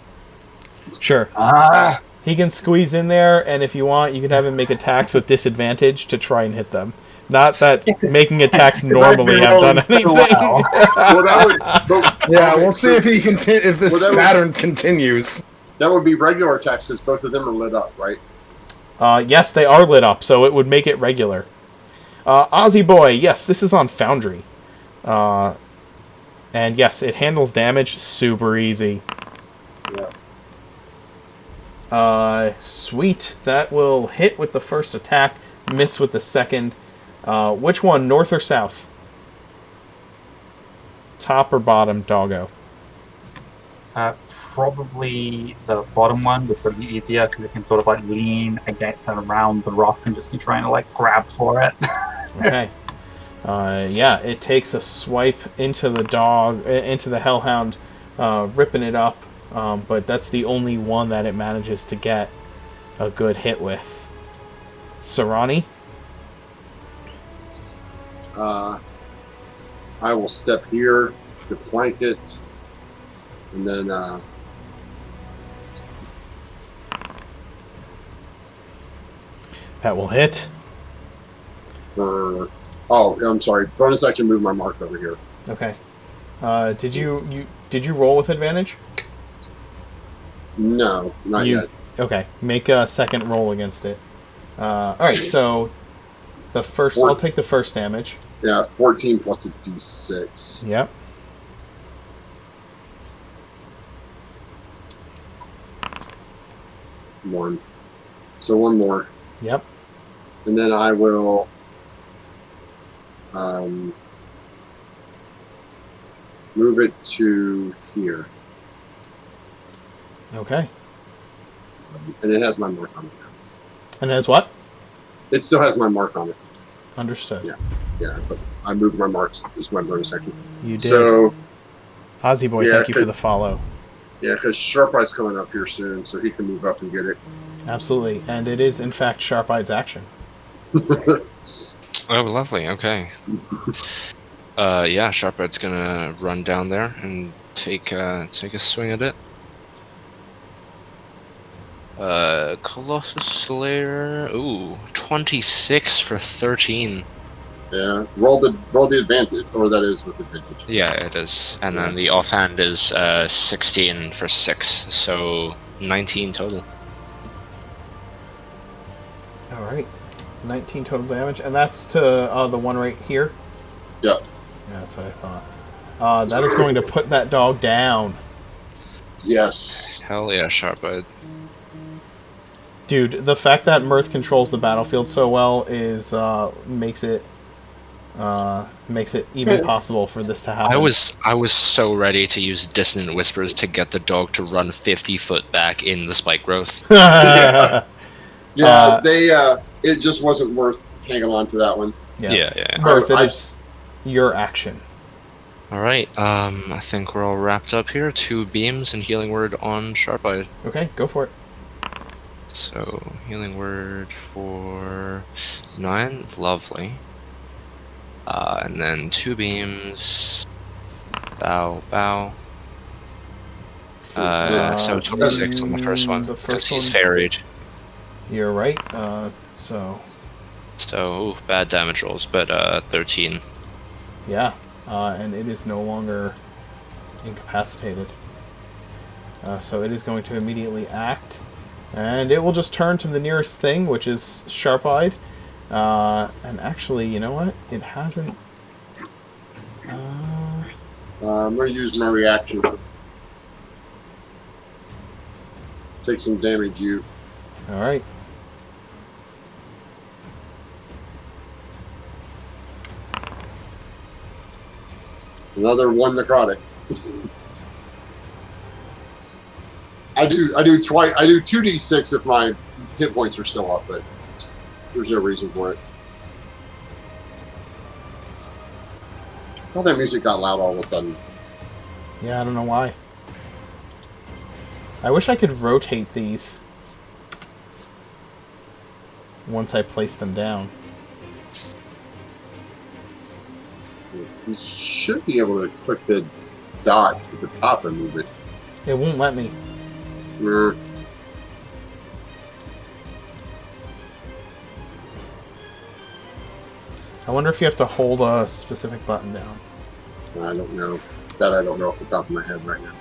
Speaker 2: Sure.
Speaker 4: Ah!
Speaker 2: He can squeeze in there, and if you want, you can have him make attacks with disadvantage to try and hit them. Not that making attacks normally have done anything.
Speaker 4: Wow.
Speaker 1: Well, that would. But,
Speaker 5: Yeah, we'll see if he if this
Speaker 1: Well, that would-
Speaker 5: pattern continues.
Speaker 1: That would be regular attacks because both of them are lit up, right?
Speaker 2: Yes, they are lit up, so it would make it regular. Ozzy Boy, yes, this is on Foundry. And yes, it handles damage super easy.
Speaker 1: Yeah.
Speaker 2: Sweet. That will hit with the first attack, miss with the second. Which one, north or south? Top or bottom, doggo?
Speaker 4: Probably the bottom one would sort of be easier because it can sort of like lean against and around the rock and just be trying to like grab for it.
Speaker 2: Okay. Yeah, it takes a swipe into the dog, into the hellhound, ripping it up. But that's the only one that it manages to get a good hit with. Sarani?
Speaker 1: I will step here to flank it, and then
Speaker 2: That will hit.
Speaker 1: for. Oh, I'm sorry. Bonus action, move my mark over here.
Speaker 2: Okay. Did you roll with advantage?
Speaker 1: No, not yet.
Speaker 2: Okay. Make a second roll against it. All right. So the first. I'll take the first damage.
Speaker 1: Yeah, 14 plus a d6.
Speaker 2: Yep.
Speaker 1: One. So one more.
Speaker 2: Yep.
Speaker 1: And then I will move it to here.
Speaker 2: Okay.
Speaker 1: And it has my mark on it.
Speaker 2: And as what?
Speaker 1: It still has my mark on it.
Speaker 2: Understood.
Speaker 1: Yeah. Yeah, but I moved my marks. It's my bonus action.
Speaker 2: You did.
Speaker 1: So,
Speaker 2: Ozzy Boy,
Speaker 1: yeah,
Speaker 2: thank you for the follow.
Speaker 1: yeah, because Sharp Eye's coming up here soon, so he can move up and get it.
Speaker 2: Absolutely. And it is, in fact, Sharp Eye's action.
Speaker 3: Oh, lovely. Okay. Yeah, Sharpeye's gonna run down there and take a swing at it. Colossus Slayer. Ooh, 26 for 13.
Speaker 1: Yeah, roll the advantage, or that is with advantage.
Speaker 3: Yeah, it is. And then the offhand is 16 for 6, so 19 total.
Speaker 2: All right. 19 total damage. And that's to the one right here?
Speaker 1: Yep.
Speaker 2: Yeah, that's what I thought. That is going to put that dog down.
Speaker 1: Yes.
Speaker 3: Hell yeah, Sharpeye.
Speaker 2: Dude, the fact that Mirth controls the battlefield so well is makes it even possible for this to happen.
Speaker 3: I was so ready to use Dissonant Whispers to get the dog to run 50 foot back in the spike growth.
Speaker 1: Yeah, it just wasn't worth hanging on to that one.
Speaker 3: Yeah.
Speaker 2: Mirth, it is your action.
Speaker 3: All right. I think we're all wrapped up here. 2 beams and healing word on Sharpeye.
Speaker 2: Okay, go for it.
Speaker 3: So healing word for 9, lovely. And then 2 beams. Bow. So 26 on the first one.
Speaker 2: The first
Speaker 3: Because he's
Speaker 2: one-
Speaker 3: ferried.
Speaker 2: You're right. So
Speaker 3: So bad damage rolls, but 13.
Speaker 2: yeah, and it is no longer incapacitated. So it is going to immediately act, and it will just turn to the nearest thing, which is Sharp-Eyed. And actually, you know what? It hasn't.
Speaker 1: I'm going to use my reaction. Take some damage, you.
Speaker 2: All right.
Speaker 1: Another 1 necrotic. I do 2d6 if my hit points are still up, but there's no reason for it. Oh, that music got loud all of a sudden.
Speaker 2: Yeah, I don't know why. I wish I could rotate these once I place them down.
Speaker 1: You should be able to click the dot at the top and move it.
Speaker 2: It won't let me. I wonder if you have to hold a specific button down.
Speaker 1: I don't know. That I don't know off the top of my head right now.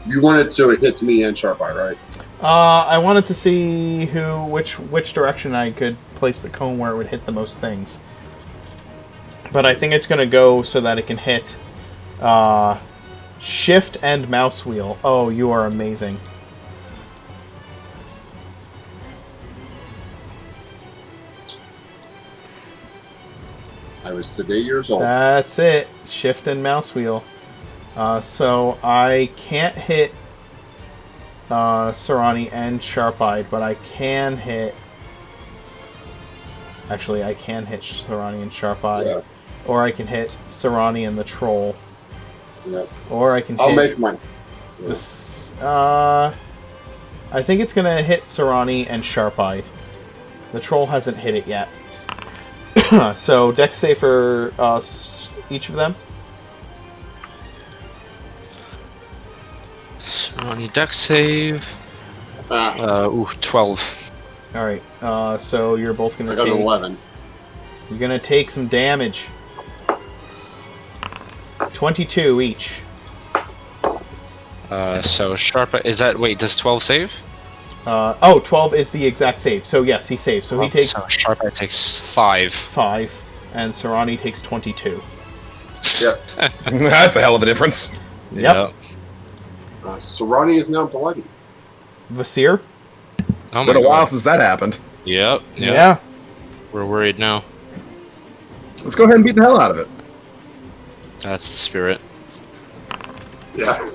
Speaker 1: You want it so it hits me and Sharp Eye, right?
Speaker 2: I wanted to see which direction I could place the cone where it would hit the most things. But I think it's going to go so that it can hit shift and mouse wheel. Oh, you are amazing.
Speaker 1: I was today years old.
Speaker 2: That's it. Shift and mouse wheel. So I can't hit Sarani and Sharp-Eyed, but I can hit... Actually, I can hit Sarani and Sharp-Eyed.
Speaker 1: Yeah.
Speaker 2: Or I can hit Sarani and the Troll.
Speaker 1: Yep.
Speaker 2: Or I can
Speaker 1: I'll
Speaker 2: hit...
Speaker 1: make mine. Yeah.
Speaker 2: This, I think it's going to hit Sarani and Sharp-Eyed. The Troll hasn't hit it yet. So, dex save for each of them.
Speaker 3: Ronnie dex save. 12.
Speaker 2: Alright, so you're both going
Speaker 1: I
Speaker 2: to
Speaker 1: got
Speaker 2: take...
Speaker 1: an 11.
Speaker 2: You're going to take some damage. 22 each.
Speaker 3: So Sharp... Is that... Wait, does 12 save?
Speaker 2: 12 is the exact save. So yes, he saves. So he takes...
Speaker 3: So Sharp Eye takes 5.
Speaker 2: 5. And Sarani takes 22.
Speaker 1: Yep.
Speaker 5: That's a hell of a difference.
Speaker 2: Yep.
Speaker 1: Sarani is now bloody.
Speaker 2: Vasir?
Speaker 3: Oh my
Speaker 5: Been a
Speaker 3: God.
Speaker 5: while since that happened.
Speaker 3: Yep.
Speaker 2: Yeah.
Speaker 3: We're worried now.
Speaker 5: Let's go ahead and beat the hell out of it.
Speaker 3: That's the spirit.
Speaker 1: Yeah.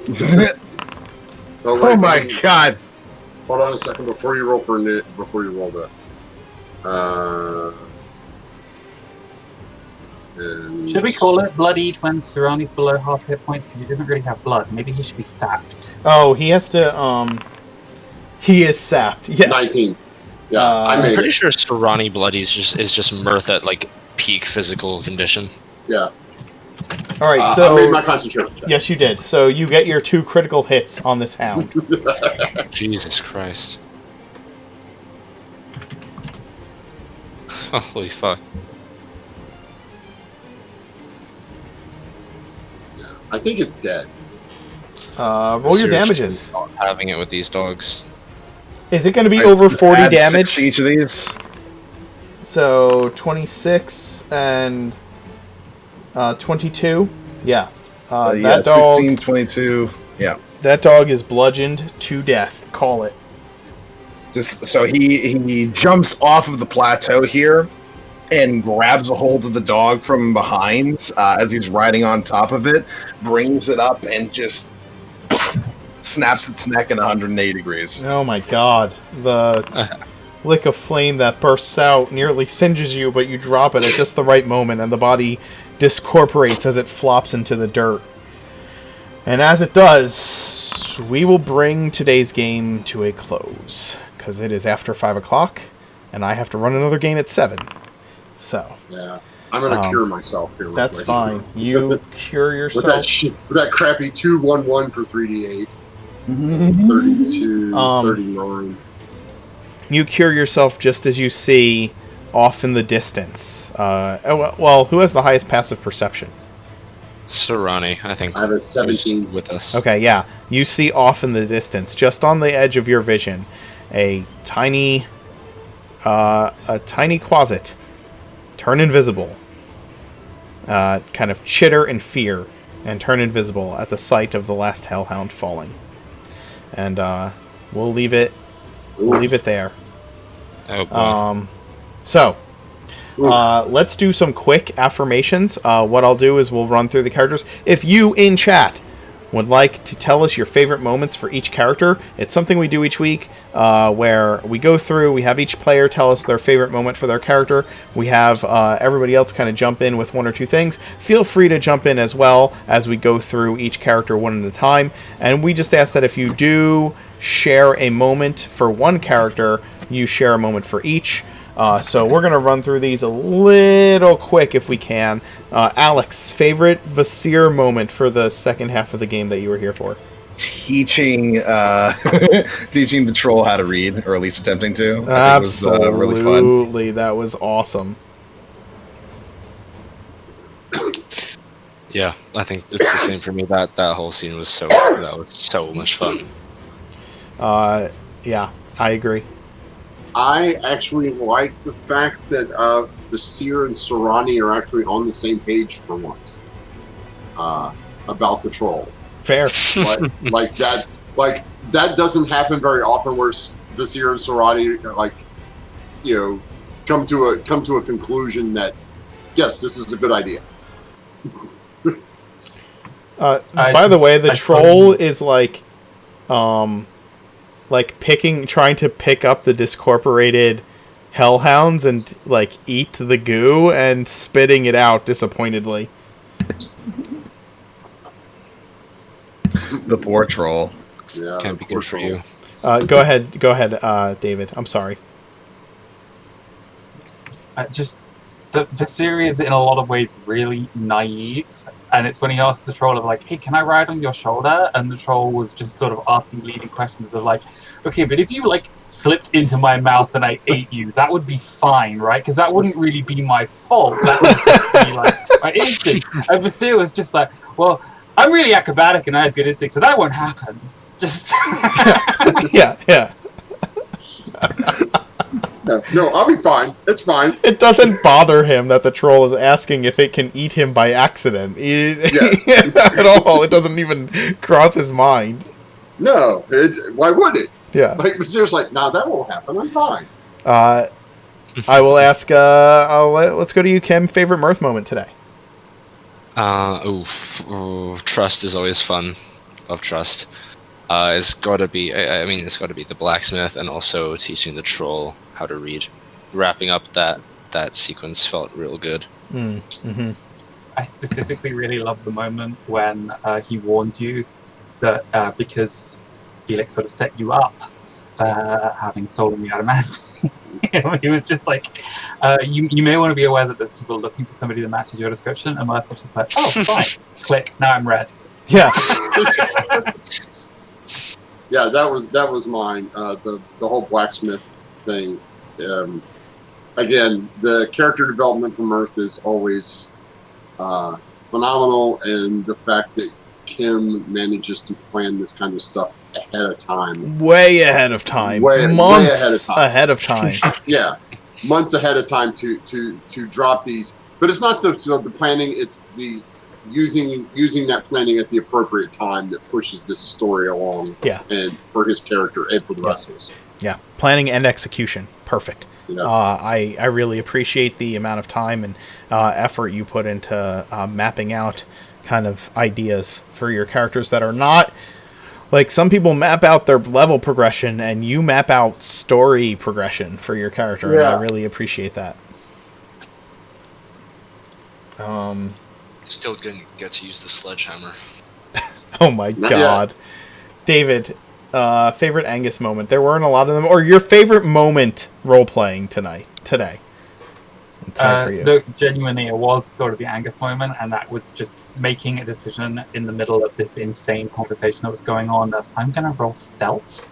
Speaker 5: Oh my god.
Speaker 1: Hold on a second before you roll before you roll that. And
Speaker 6: Should we call it bloodied when Sarani's below half hit points because he doesn't really have blood? Maybe he should be sapped.
Speaker 2: Oh, he has to, he is sapped. Yes.
Speaker 1: 19. Yeah, I
Speaker 3: I'm
Speaker 1: made
Speaker 3: pretty
Speaker 1: it.
Speaker 3: sure Sarani Bloody is just Mirth at like peak physical condition.
Speaker 1: Yeah.
Speaker 2: Alright,
Speaker 1: I
Speaker 2: so...
Speaker 1: made my concentration check.
Speaker 2: Yes, you did. So you get your 2 critical hits on this hound.
Speaker 3: Jesus Christ. Holy fuck.
Speaker 1: I think it's dead.
Speaker 2: Roll your
Speaker 3: Seriously,
Speaker 2: damages.
Speaker 3: not having it with these dogs.
Speaker 2: Is it going to be
Speaker 5: I
Speaker 2: over 40
Speaker 5: add 6
Speaker 2: damage?
Speaker 5: to each of these.
Speaker 2: So 26 and 22. Yeah.
Speaker 5: Yeah,
Speaker 2: That dog.
Speaker 5: 16, 22. Yeah.
Speaker 2: That dog is bludgeoned to death. Call it.
Speaker 5: Just so he jumps off of the plateau here and grabs a hold of the dog from behind as he's riding on top of it, brings it up, and just snaps its neck in 180 degrees.
Speaker 2: Oh my god. The lick of flame that bursts out nearly singes you, but you drop it at just the right moment, and the body discorporates as it flops into the dirt. And as it does, we will bring today's game to a close, because it is after 5 o'clock, and I have to run another game at 7. So,
Speaker 1: Yeah. I'm going to cure myself here. real
Speaker 2: that's
Speaker 1: quick.
Speaker 2: fine. You cure
Speaker 1: With
Speaker 2: yourself.
Speaker 1: with that crappy 2-1-1 for 3d8. 32, 39.
Speaker 2: You cure yourself just as you see off in the distance. Well, who has the highest passive perception?
Speaker 3: Sarani, I think.
Speaker 1: I have a 17.
Speaker 3: who's with us.
Speaker 2: Okay, yeah. You see off in the distance, just on the edge of your vision, a tiny quasit turn invisible, kind of chitter in fear, and turn invisible at the sight of the last hellhound falling. And we'll leave it there.
Speaker 3: Oh boy.
Speaker 2: So let's do some quick affirmations. What I'll do is we'll run through the characters. If you in chat would like to tell us your favorite moments for each character. It's something we do each week where we go through, we have each player tell us their favorite moment for their character. We have everybody else kind of jump in with one or two things. Feel free to jump in as well as we go through each character one at a time. And we just ask that if you do share a moment for one character, you share a moment for each. So we're going to run through these a little quick if we can. Alex, favorite Vasir moment for the second half of the game that you were here for?
Speaker 5: Teaching teaching the troll how to read, or at least attempting to.
Speaker 2: Absolutely,
Speaker 5: it was really fun.
Speaker 2: That was awesome.
Speaker 3: Yeah, I think it's the same for me. That whole scene was so much fun.
Speaker 2: Yeah, I agree.
Speaker 1: I actually like the fact that Vasir and Sarani are actually on the same page for once about the troll.
Speaker 2: Fair.
Speaker 1: Like that doesn't happen very often, where Vasir and Sarani come to a conclusion that yes, this is a good idea.
Speaker 2: By the way, the troll is trying to pick up the discorporated hellhounds and eat the goo and spitting it out disappointedly.
Speaker 5: The poor troll.
Speaker 1: Yeah,
Speaker 3: Can't be good for you.
Speaker 2: Go ahead, David. I'm sorry.
Speaker 4: The series is in a lot of ways really naive, and it's when he asked the troll of hey, can I ride on your shoulder? And the troll was just sort of asking leading questions of okay, but if you slipped into my mouth and I ate you, that would be fine, right? Because that wouldn't really be my fault. That would be my instinct. And Vasir was just well, I'm really acrobatic and I have good instincts, so that won't happen. Just
Speaker 2: yeah.
Speaker 1: No, I'll be fine. It's fine.
Speaker 2: It doesn't bother him that the troll is asking if it can eat him by accident. At all. It doesn't even cross his mind.
Speaker 1: No, why would it?
Speaker 2: Yeah.
Speaker 1: Vasir's nah, that won't happen. I'm fine.
Speaker 2: I will ask. Let's go to you, Kim. Favorite Mirth moment today?
Speaker 3: Trust is always fun. Love trust. It's got to be. It's got to be the blacksmith, and also teaching the troll how to read. Wrapping up that sequence felt real good.
Speaker 2: Mm-hmm.
Speaker 4: I specifically really love the moment when he warned you that because Felix sort of set you up for having stolen the adamantium. He was just you may want to be aware that there's people looking for somebody that matches your description, and Mirth was just oh, fine. Click, now I'm red.
Speaker 2: Yeah.
Speaker 1: Yeah, that was mine. The whole blacksmith thing. Again, the character development from Mirth is always phenomenal, and the fact that Kim manages to plan this kind of stuff ahead of time.
Speaker 2: Way ahead of time. Months ahead of time.
Speaker 1: Yeah, months ahead of time to drop these. But it's not the planning; it's the using that planning at the appropriate time that pushes this story along.
Speaker 2: Yeah,
Speaker 1: and for his character and for the rest of us.
Speaker 2: Yeah, planning and execution, perfect.
Speaker 1: Yeah.
Speaker 2: I really appreciate the amount of time and effort you put into mapping out kind of ideas for your characters that are not some people map out their level progression, and you map out story progression for your character.
Speaker 1: Yeah.
Speaker 2: And I really appreciate that.
Speaker 3: Still didn't get to use the sledgehammer.
Speaker 2: Oh my god. David, favorite Anghus moment? There weren't a lot of them. Or your favorite moment role-playing today? For you.
Speaker 4: No, genuinely, it was sort of the Anghus moment, and that was just making a decision in the middle of this insane conversation that was going on of I'm going to roll stealth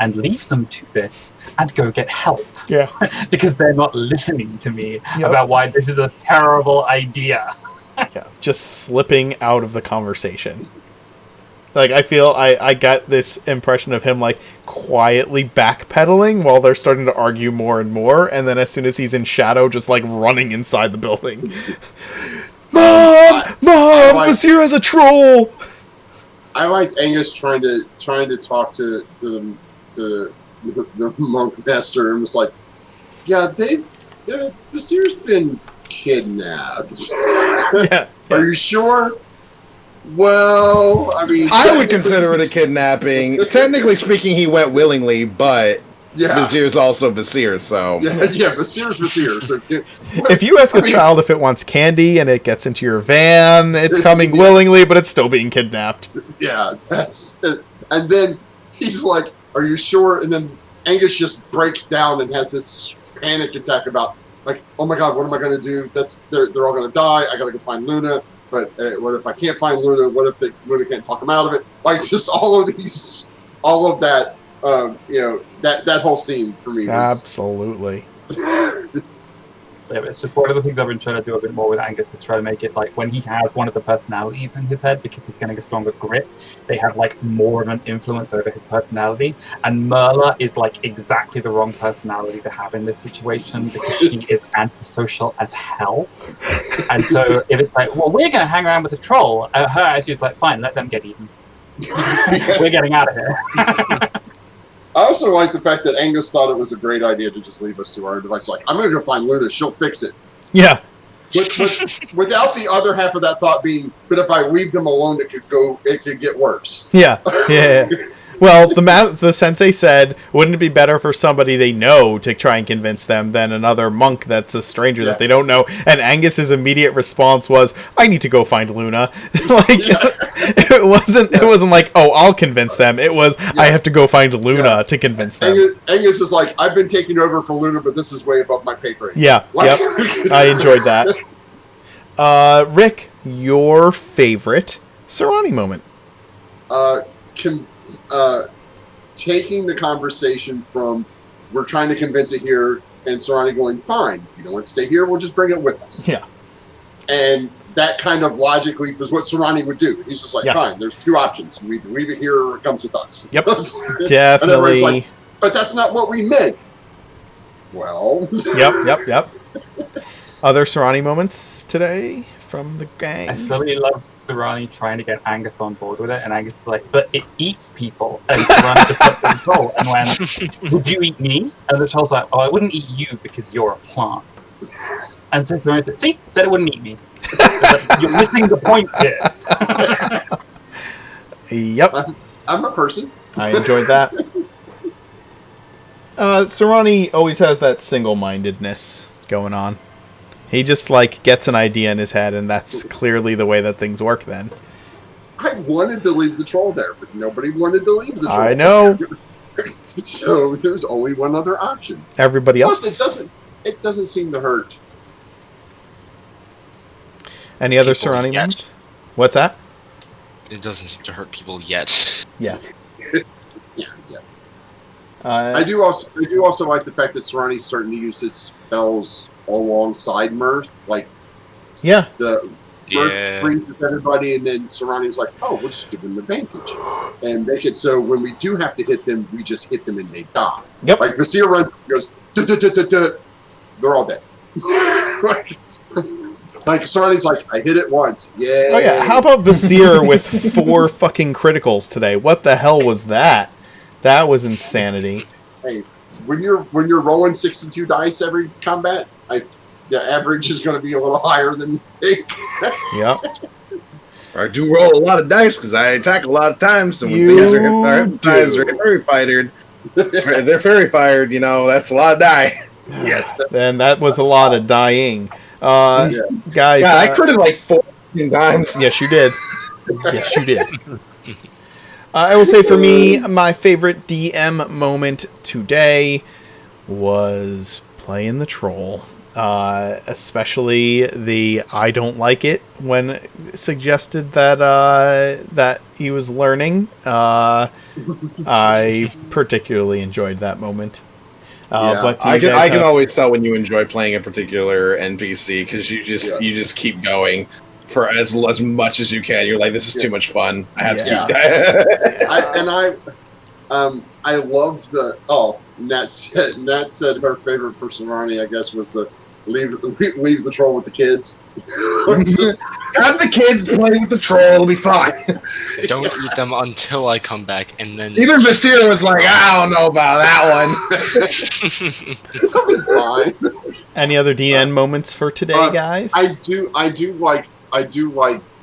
Speaker 4: and leave them to this and go get help.
Speaker 2: Yeah.
Speaker 4: Because they're not listening to me about why this is a terrible idea.
Speaker 2: Yeah, just slipping out of the conversation. I feel I got this impression of him quietly backpedaling while they're starting to argue more and more, and then as soon as he's in shadow, just running inside the building. Mom, Vasir has a troll.
Speaker 1: I liked Anghus trying to talk to the monk master, and was Vasir's been kidnapped.
Speaker 2: Yeah.
Speaker 1: Are you sure? Well, I mean,
Speaker 5: I would consider it a kidnapping. Technically speaking, he went willingly, but
Speaker 1: yeah.
Speaker 5: Vizier's also Vizier, so...
Speaker 1: Yeah, Vizier's Vizier. So,
Speaker 2: If you ask a child if it wants candy and it gets into your van, it's coming willingly, but it's still being kidnapped.
Speaker 1: Yeah, that's it. And then he's like, "Are you sure?" And then Anghus just breaks down and has this panic attack about, like, "Oh my God, what am I going to do? They're all going to die. I got to go find Luna. But what if I can't find Luna? What if Luna can't talk him out of it?" Like, just all of that. That whole scene for me was
Speaker 2: Absolutely.
Speaker 4: Yeah, it's just one of the things I've been trying to do a bit more with Anghus is try to make it like when he has one of the personalities in his head, because he's getting a stronger grip, they have like more of an influence over his personality. And Merla is like exactly the wrong personality to have in this situation because she is antisocial as hell. And so if it's like, well, we're going to hang around with the troll, her attitude's like, fine, let them get eaten. We're getting out of here.
Speaker 1: I also like the fact that Anghus thought it was a great idea to just leave us to our device. Like, I'm going to go find Luna. She'll fix it.
Speaker 2: Yeah.
Speaker 1: Without the other half of that thought being, but if I leave them alone, it could get worse.
Speaker 2: Yeah. Well, the sensei said, wouldn't it be better for somebody they know to try and convince them than another monk that's a stranger that they don't know? And Angus's immediate response was, I need to go find Luna. It wasn't like, oh, I'll convince them. It was, I have to go find Luna to convince them.
Speaker 1: Anghus is like, I've been taking over for Luna, but this is way above my pay grade.
Speaker 2: Yeah, yep. I enjoyed that. Rick, your favorite Sarani moment?
Speaker 1: Taking the conversation from, we're trying to convince it here, and Sarani going, fine, you don't want to stay here, we'll just bring it with us.
Speaker 2: Yeah.
Speaker 1: And that kind of logic leap is what Sarani would do. He's just like, fine, there's two options. We either leave it here or it comes with us.
Speaker 2: Yep. Definitely.
Speaker 1: Like, but that's not what we meant. Well.
Speaker 2: Yep. Other Sarani moments today from the gang?
Speaker 4: I really love Sarani trying to get Anghus on board with it, and Anghus is like, but it eats people. And Sarani just lets the troll and went, would you eat me? And the troll's like, oh, I wouldn't eat you because you're a plant. And so Sarani said, see, said it wouldn't eat me. Like, you're missing the point here.
Speaker 2: Yep.
Speaker 1: I'm a person.
Speaker 2: I enjoyed that. Sarani always has that single-mindedness going on. He just, like, gets an idea in his head, and that's clearly the way that things work then.
Speaker 1: I wanted to leave the troll there, but nobody wanted to leave the troll.
Speaker 2: I know.
Speaker 1: So there's only one other option.
Speaker 2: Everybody else.
Speaker 1: Plus, it doesn't seem to hurt.
Speaker 2: Any other Sarani moments? What's that?
Speaker 3: It doesn't seem to hurt people yet.
Speaker 2: Yeah.
Speaker 1: Yeah. I do also like the fact that Sarani's starting to use his spells alongside Mirth. Like, Mirth freezes everybody, and then Sarani's like, oh, we'll just give them advantage. And make it so when we do have to hit them, we just hit them and they die.
Speaker 2: Yep.
Speaker 1: Like, Vizier runs and goes, they're all dead. Like, Sarani's like, I hit it once. Yay.
Speaker 2: Oh, yeah. How about Vizier with 4 fucking criticals today? What the hell was that? That was insanity.
Speaker 1: Hey, when you're rolling 62 dice every combat, the average is going to be a little higher than you think.
Speaker 2: Yep.
Speaker 5: I do roll a lot of dice because I attack a lot of times, and when these are fairy fired, they're fairy fired. You know, that's a lot of die.
Speaker 1: Yes.
Speaker 2: Then that was a lot of dying. Guys,
Speaker 5: God, I critted like 14 times.
Speaker 2: Yes, you did. Yes, you did. I will say for me, my favorite DM moment today was playing the troll. Especially the I don't like it when suggested that he was learning. I particularly enjoyed that moment. But
Speaker 5: I can always tell when you enjoy playing a particular NPC because you just keep going for as much as you can. You're like, this is too much fun. I have to keep.
Speaker 1: I love the Nat said her favorite for Sarani, I guess, was the leave the troll with the kids.
Speaker 5: Have the kids play with the troll, it'll be fine.
Speaker 3: Don't eat them until I come back, and then
Speaker 5: even Vizier was like, I don't know about that one.
Speaker 1: That'll be fine.
Speaker 2: Any other DN moments for today, guys?
Speaker 1: I do like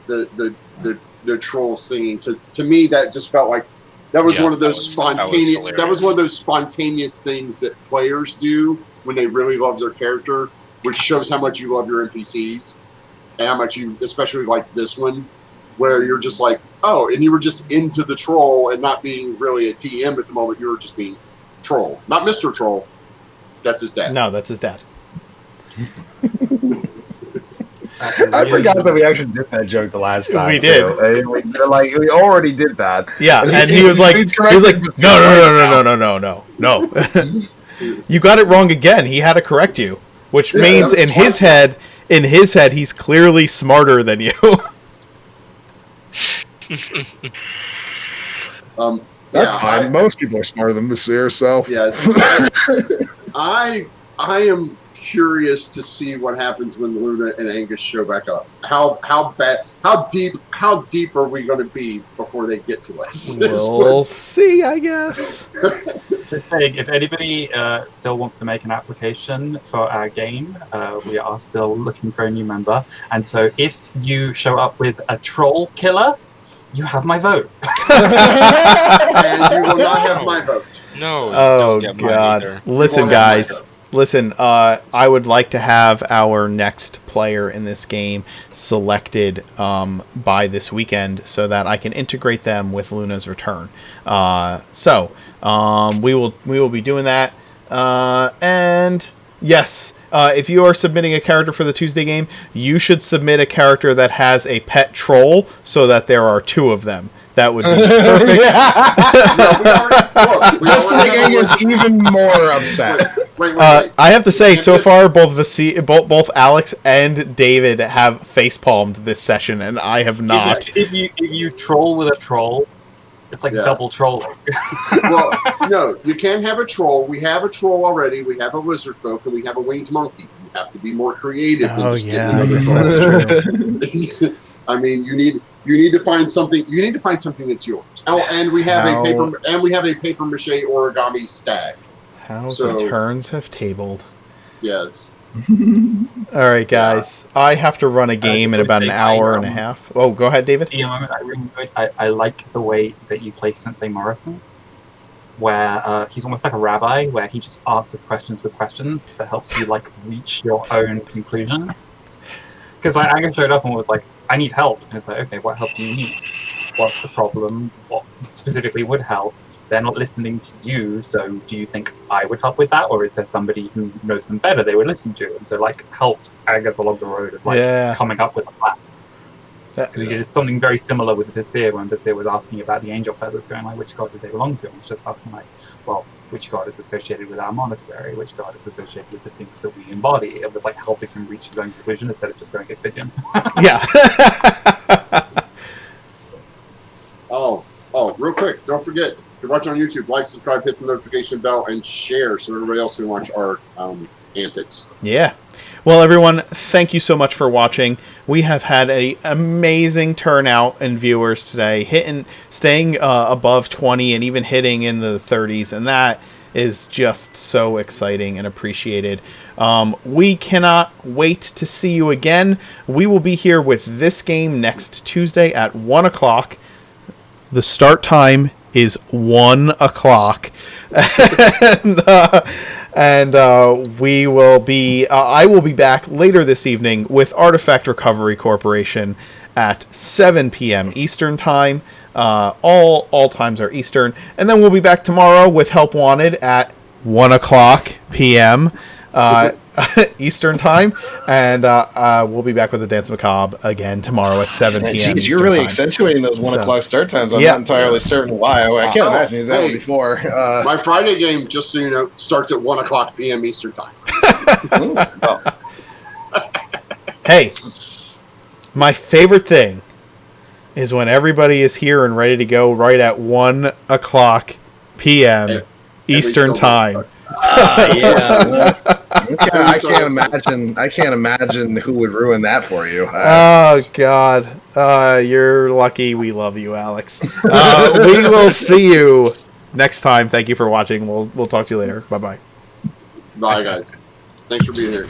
Speaker 1: the the troll singing, because to me that just felt like that was one of those spontaneous. That was one of those spontaneous things that players do when they really love their character, which shows how much you love your NPCs and how much you, especially like this one, where you're just like, oh, and you were just into the troll and not being really a TM at the moment. You were just being troll, not Mr. Troll. That's his dad.
Speaker 2: No, that's his dad.
Speaker 5: I forgot that we actually did that joke the last time.
Speaker 2: We did.
Speaker 5: We already did that.
Speaker 2: Yeah, and he was like, no. You got it wrong again. He had to correct you, which means in his head, he's clearly smarter than you.
Speaker 5: That's fine. Most people are smarter than Monsieur, so
Speaker 1: yes. I am curious to see what happens when Luna and Anghus show back up. How deep are we going to be before they get to us?
Speaker 2: We'll see, I guess.
Speaker 4: Just saying, if anybody still wants to make an application for our game, we are still looking for a new member. And so if you show up with a troll killer, you have my vote.
Speaker 1: And you will not have my vote.
Speaker 3: No.
Speaker 2: Oh, God. Listen, guys. Listen, I would like to have our next player in this game selected by this weekend so that I can integrate them with Luna's return. So we will be doing that. And yes, if you are submitting a character for the Tuesday game, you should submit a character that has a pet troll so that there are 2 of them. That would be perfect.
Speaker 5: This nigga is even more upset.
Speaker 1: Wait.
Speaker 2: I have to say, so far, both Alex and David have facepalmed this session, and I have not.
Speaker 4: If you troll with a troll, it's like double trolling.
Speaker 1: Well, no, you can't have a troll. We have a troll already. We have a lizard folk, and we have a winged monkey. You have to be more creative than just getting another troll.
Speaker 2: That's true.
Speaker 1: I mean, you need to find something. You need to find something that's yours. Oh, and we have a paper mache origami stag.
Speaker 2: How the turns have tabled.
Speaker 1: Yes.
Speaker 2: All right, guys. Yeah. I have to run a game in about an hour and a half. Oh, go ahead, David.
Speaker 4: I like the way that you play Sensei Morrison, where he's almost like a rabbi, where he just answers questions with questions that helps you like reach your own conclusion. Because like Anghus showed up and was like, I need help. And it's like, okay, what help do you need? What's the problem? What specifically would help? They're not listening to you, so do you think I would help with that? Or is there somebody who knows them better they would listen to? And so like helped Anghus along the road of like coming up with a plan. Because he did something very similar with Desir when Desir was asking about the angel feathers, going like, which god did they belong to? And he's just asking like, well, which god is associated with our monastery? Which god is associated with the things that we embody? It was like helping him reach his own conclusion instead of just going, it's Pigeon.
Speaker 2: Yeah.
Speaker 1: Oh, real quick, don't forget, if you're watching on YouTube, like, subscribe, hit the notification bell, and share so everybody else can watch our antics.
Speaker 2: Yeah. Well, everyone, thank you so much for watching. We have had an amazing turnout in viewers today, staying above 20 and even hitting in the 30s, and that is just so exciting and appreciated. We cannot wait to see you again. We will be here with this game next Tuesday at 1 o'clock. The start time is 1 o'clock. And we will be I will be back later this evening with Artifact Recovery Corporation at 7 p.m. Eastern time. All times are Eastern. And then we'll be back tomorrow with Help Wanted at 1 o'clock p.m. Eastern time, and we'll be back with the Dance Macabre again tomorrow at 7 p.m.
Speaker 5: Jeez, you're really accentuating those 1 o'clock start times. I'm not entirely certain why. I can't imagine that before.
Speaker 1: My Friday game, just so you know, starts at 1 o'clock p.m. Eastern time.
Speaker 2: Hey, my favorite thing is when everybody is here and ready to go right at 1 o'clock p.m. Eastern time.
Speaker 5: Yeah. I can't imagine who would ruin that for you.
Speaker 2: Oh God, you're lucky. We love you, Alex. We will see you next time. Thank you for watching. We'll talk to you later. Bye bye.
Speaker 1: Bye guys. Thanks for being here.